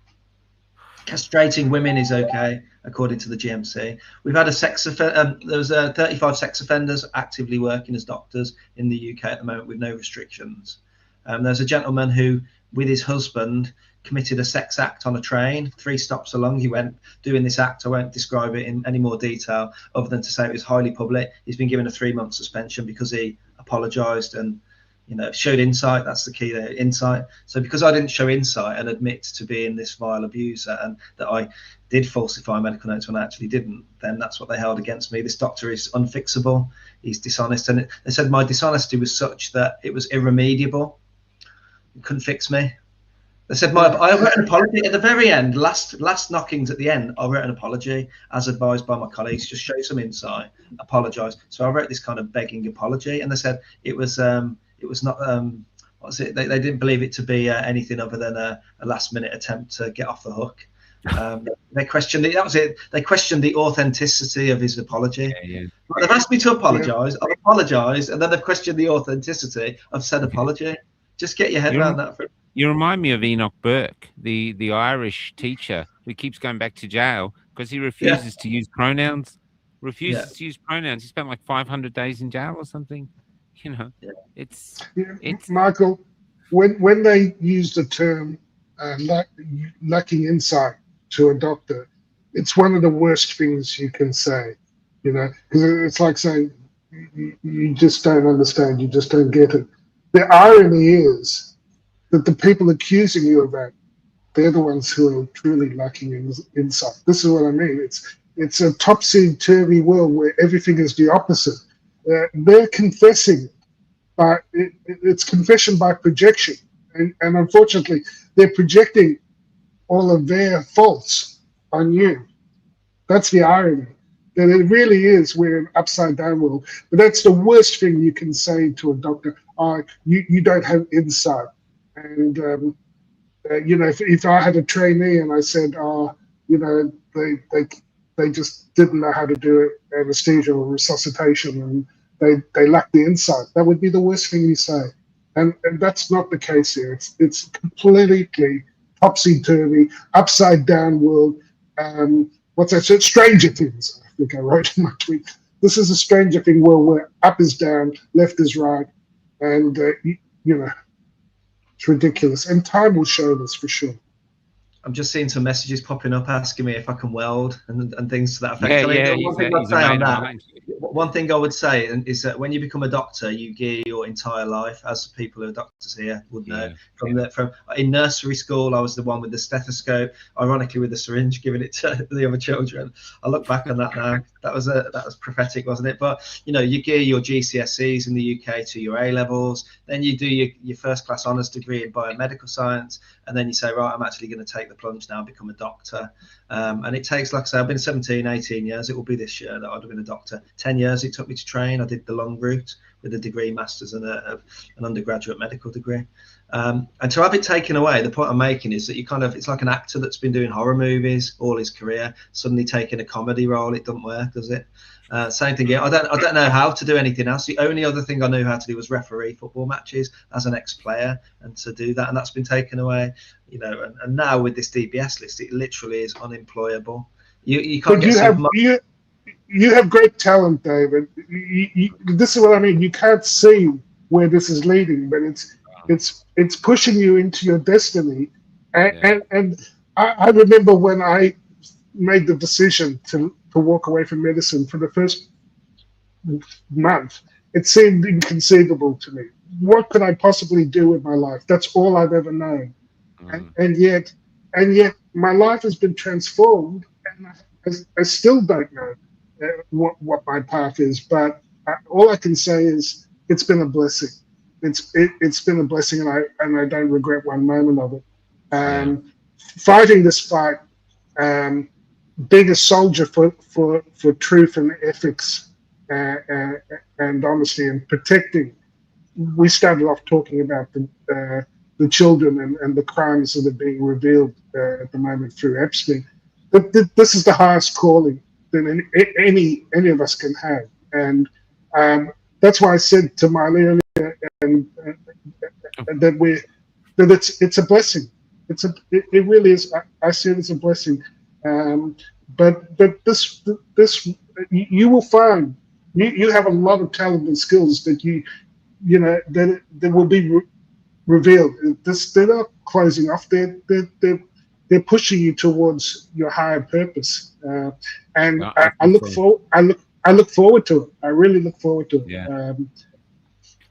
Castrating women is okay, according to the GMC. We've had there was 35 sex offenders actively working as doctors in the UK at the moment with no restrictions. There's a gentleman who, with his husband, committed a sex act on a train. 3 stops along, he went doing this act. I won't describe it in any more detail other than to say it was highly public. He's been given a 3-month suspension because he apologised and, you know, showed insight. That's the key there, insight. So because I didn't show insight and admit to being this vile abuser and that I did falsify medical notes when I actually didn't, then that's what they held against me. This doctor is unfixable. He's dishonest. And they said my dishonesty was such that it was irremediable. You couldn't fix me. They said I wrote an apology at the very end, last knockings at the end. I wrote an apology as advised by my colleagues, just show some insight, apologise. So I wrote this kind of begging apology, and they said it was not what was it? They didn't believe it to be anything other than a last-minute attempt to get off the hook. They questioned it. That was it. They questioned the authenticity of his apology. Yeah. They've asked me to apologise. I've apologised, and then they've questioned the authenticity of said apology. Just get your head around that.
You remind me of Enoch Burke, the Irish teacher who keeps going back to jail because he refuses to use pronouns. Refuses to use pronouns. He spent like 500 days in jail or something. You know, it's
Michael. When they use the term lacking insight to a doctor, it's one of the worst things you can say. You know, because it's like saying you just don't understand. You just don't get it. The irony is that the people accusing you of that, they're the ones who are truly lacking in insight. This is what I mean. It's a topsy-turvy world where everything is the opposite. They're confessing, but it's confession by projection. And unfortunately, they're projecting all of their faults on you. That's the irony. that it really is, we're an upside down world. But that's the worst thing you can say to a doctor. You don't have insight. And, if I had a trainee and I said, they just didn't know how to do anesthesia or resuscitation, and they lacked the insight, that would be the worst thing you say. And that's not the case here. It's completely topsy-turvy, upside-down world. What's that? Stranger Things, I think I wrote in my tweet. This is a Stranger Thing world where up is down, left is right, and it's ridiculous. And time will show this for sure.
I'm just seeing some messages popping up asking me if I can weld and things to that effect. One thing I would say is that when you become a doctor, you gear your entire life, as people who are doctors here would know. From in nursery school, I was the one with the stethoscope, ironically with the syringe, giving it to the other children. I look back on that now. That was prophetic, wasn't it? But you gear your GCSEs in the UK to your A levels, then you do your first class honours degree in biomedical science, and then you say, right, I'm actually going to take the plunge now and become a doctor. And it takes, like I say, I've been 17, 18 years. It will be this year that I'd have been a doctor. 10 years it took me to train. I did the long route with a degree, master's, and an undergraduate medical degree. And to have it taken away, the point I'm making is that it's like an actor that's been doing horror movies all his career, suddenly taking a comedy role. It doesn't work, does it? Same thing here. I don't know how to do anything else. The only other thing I knew how to do was referee football matches as an ex-player, and to do that, and that's been taken away. And now with this DBS list, it literally is unemployable. You can't get
you have great talent, David. This is what I mean. You can't see where this is leading, but it's pushing you into your destiny. And I remember when I made the decision to walk away from medicine for the first month, it seemed inconceivable to me. What could I possibly do with my life? That's all I've ever known. And yet my life has been transformed, and I still don't know what my path is. But all I can say is it's been a blessing. It's been a blessing, and I don't regret one moment of it. Fighting this fight, being a soldier for truth and ethics and honesty and protecting. We started off talking about the children and the crimes that are being revealed at the moment through Epstein. But this is the highest calling that any of us can have, and that's why I said to Miley earlier, that it's a blessing. It really is. I see it as a blessing. But this you will find you have a lot of talent and skills that that will be revealed. They're not closing off. They're pushing you towards your higher purpose. And I look forward to it. I really look forward to it.
Yeah.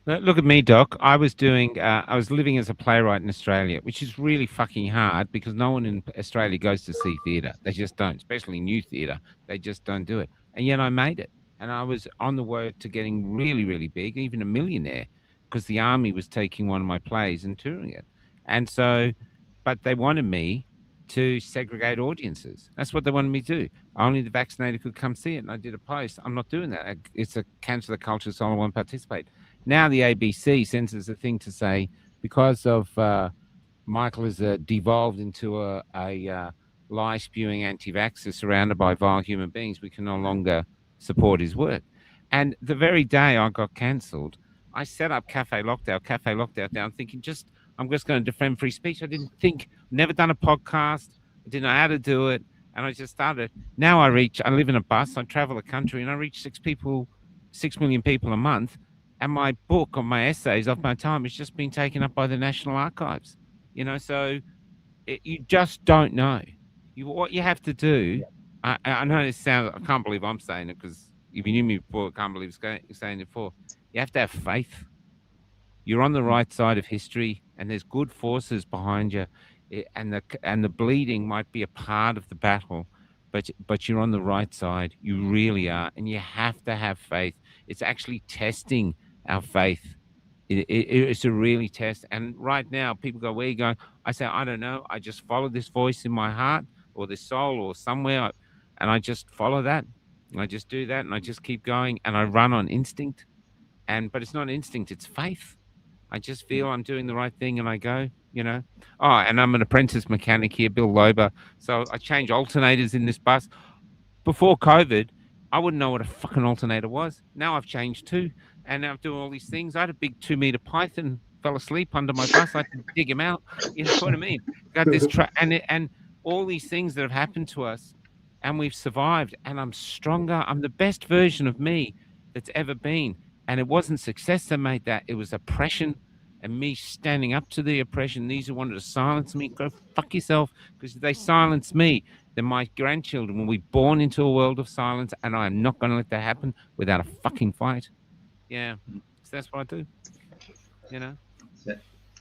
Look at me, Doc. I was living as a playwright in Australia, which is really fucking hard because no one in Australia goes to see theatre. They just don't, especially new theatre. They just don't do it. And yet I made it. And I was on the way to getting really, really big, even a millionaire, because the army was taking one of my plays and touring it. And so, but they wanted me to segregate audiences. That's what they wanted me to do. Only the vaccinated could come see it. And I did a post. I'm not doing that. It's a cancel the culture, so I won't participate. Now the ABC sends us a thing to say, because of Michael has devolved into a lie-spewing anti-vaxxer surrounded by vile human beings, we can no longer support his work. And the very day I got cancelled, I set up Cafe Lockdown down, thinking I'm just going to defend free speech. I didn't think, never done a podcast, I didn't know how to do it, and I just started. Now I live in a bus, I travel the country, and I reach 6 million people a month. And my book or my essays of my time has just been taken up by the National Archives. So you just don't know. What you have to do, I know this sounds, I can't believe I'm saying it, because if you knew me before, I can't believe you're saying it before. You have to have faith. You're on the right side of history, and there's good forces behind you, and the bleeding might be a part of the battle, but you're on the right side. You really are, and you have to have faith. It's actually testing our faith. It's a really test. And right now, people go, where are you going? I say, I don't know. I just follow this voice in my heart or this soul or somewhere, and I just follow that. And I just do that, and I just keep going, and I run on instinct. But it's not instinct; it's faith. I just feel I'm doing the right thing, and I go. Oh, and I'm an apprentice mechanic here, Bill Lober. So I change alternators in this bus. Before COVID, I wouldn't know what a fucking alternator was. Now I've changed too, and now I'm doing all these things. I had a big 2-meter python fell asleep under my bus. I had to dig him out. You know what I mean? Got this and all these things that have happened to us, and we've survived. And I'm stronger. I'm the best version of me that's ever been. And it wasn't success that made that. It was oppression. And me standing up to the oppression. These who wanted to silence me, go fuck yourself, because if they silence me, then my grandchildren will be born into a world of silence, and I am not going to let that happen without a fucking fight. Yeah, so that's what I do.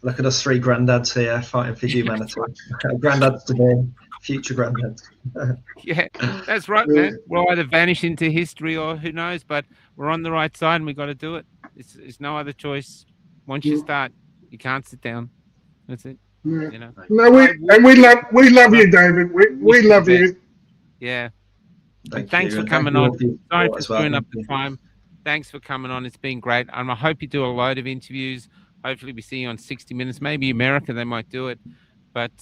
Look at us 3 granddads here fighting for humanity. Granddads to be, future granddads.
Yeah, that's right, man. We'll either vanish into history or who knows, but we're on the right side, and we got to do it. It's no other choice. Once you start, you can't sit down. That's it.
Yeah. No, we love you, David. We love you.
Yeah. Thanks for coming on. Sorry for screwing up the time. Thanks for coming on. It's been great. I hope you do a load of interviews. Hopefully we see you on 60 Minutes. Maybe America, they might do it. But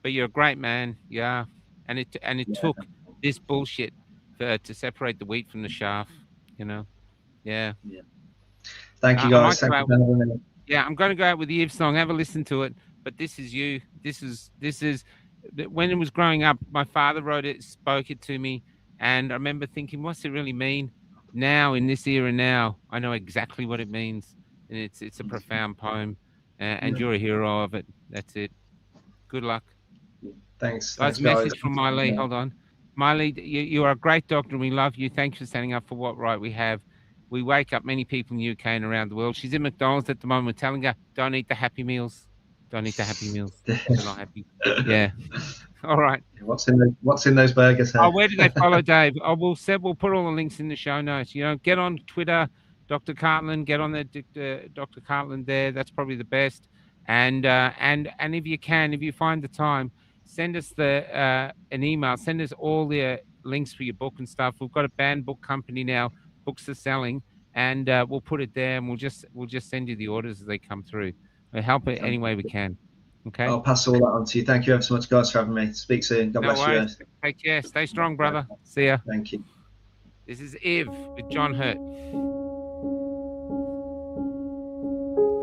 you're a great man. Yeah. And it took this bullshit to separate the wheat from the chaff. Yeah.
Thank you, guys.
I'm going to go out with the Eve song. Have a listen to it. But this is you. This is when it was growing up. My father wrote it, spoke it to me, and I remember thinking, "What's it really mean?" Now, in this era, now I know exactly what it means, and it's a profound poem, and you're a hero of it. That's it. Good luck.
Thanks.
Guys, message from Miley. Hold on, Miley. You are a great doctor, and we love you. Thanks for standing up for what right we have. We wake up many people in the UK and around the world. She's in McDonald's at the moment. We're telling her, don't eat the Happy Meals. Don't eat the Happy Meals. They're not happy. Yeah. All right.
What's in those burgers?
Oh, where do they follow Dave? We'll put all the links in the show notes. Get on Twitter, Dr. Cartland. Get on the Dr. Cartland there. That's probably the best. And if you find the time, send us an email. Send us all the links for your book and stuff. We've got a banned book company now. Books are selling, and we'll put it there, and we'll just send you the orders as they come through. We'll help it any way we can. Okay.
I'll pass all that on to you. Thank you ever so much, guys, for having me. Speak soon. God bless you.
Take care. Stay strong, brother. See ya.
Thank you.
This is Iv with John Hurt.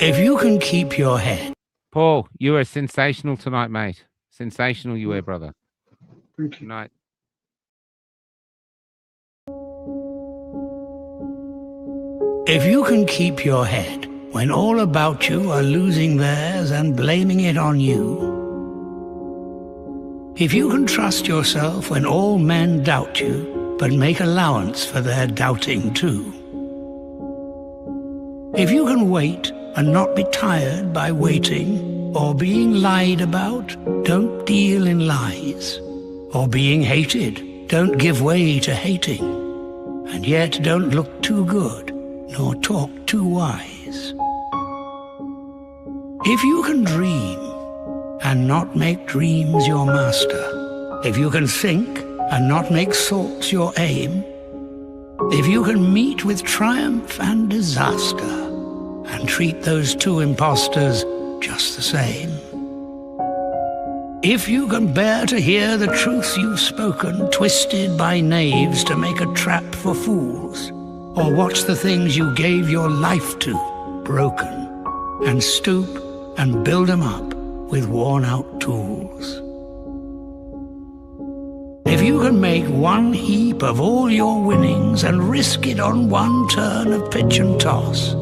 If you can keep your head.
Paul, you are sensational tonight, mate. Sensational you were, brother.
Thank you.
Good night.
If you can keep your head when all about you are losing theirs and blaming it on you. If you can trust yourself when all men doubt you, but make allowance for their doubting too. If you can wait and not be tired by waiting, or being lied about, don't deal in lies. Or being hated, don't give way to hating. And yet don't look too good, nor talk too wise. If you can dream and not make dreams your master, if you can think and not make thoughts your aim, if you can meet with triumph and disaster and treat those two impostors just the same, if you can bear to hear the truth you've spoken twisted by knaves to make a trap for fools, or watch the things you gave your life to broken, and stoop and build 'em up with worn-out tools. If you can make one heap of all your winnings and risk it on one turn of pitch and toss,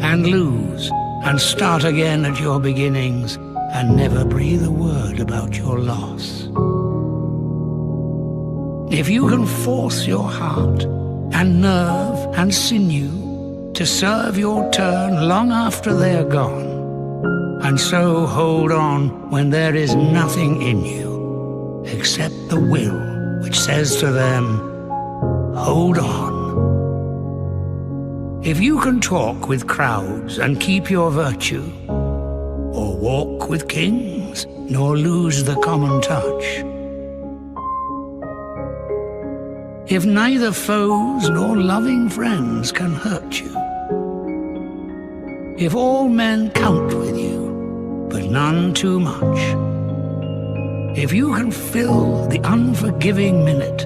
and lose and start again at your beginnings, and never breathe a word about your loss. If you can force your heart and nerve and sinew to serve your turn long after they're gone, and so hold on when there is nothing in you except the will which says to them, hold on. If you can talk with crowds and keep your virtue, or walk with kings nor lose the common touch, if neither foes nor loving friends can hurt you, if all men count with you, but none too much, if you can fill the unforgiving minute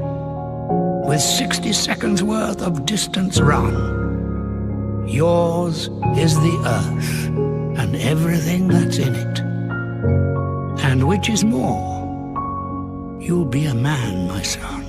with 60 seconds worth of distance run, yours is the earth and everything that's in it. And which is more, you'll be a man, my son.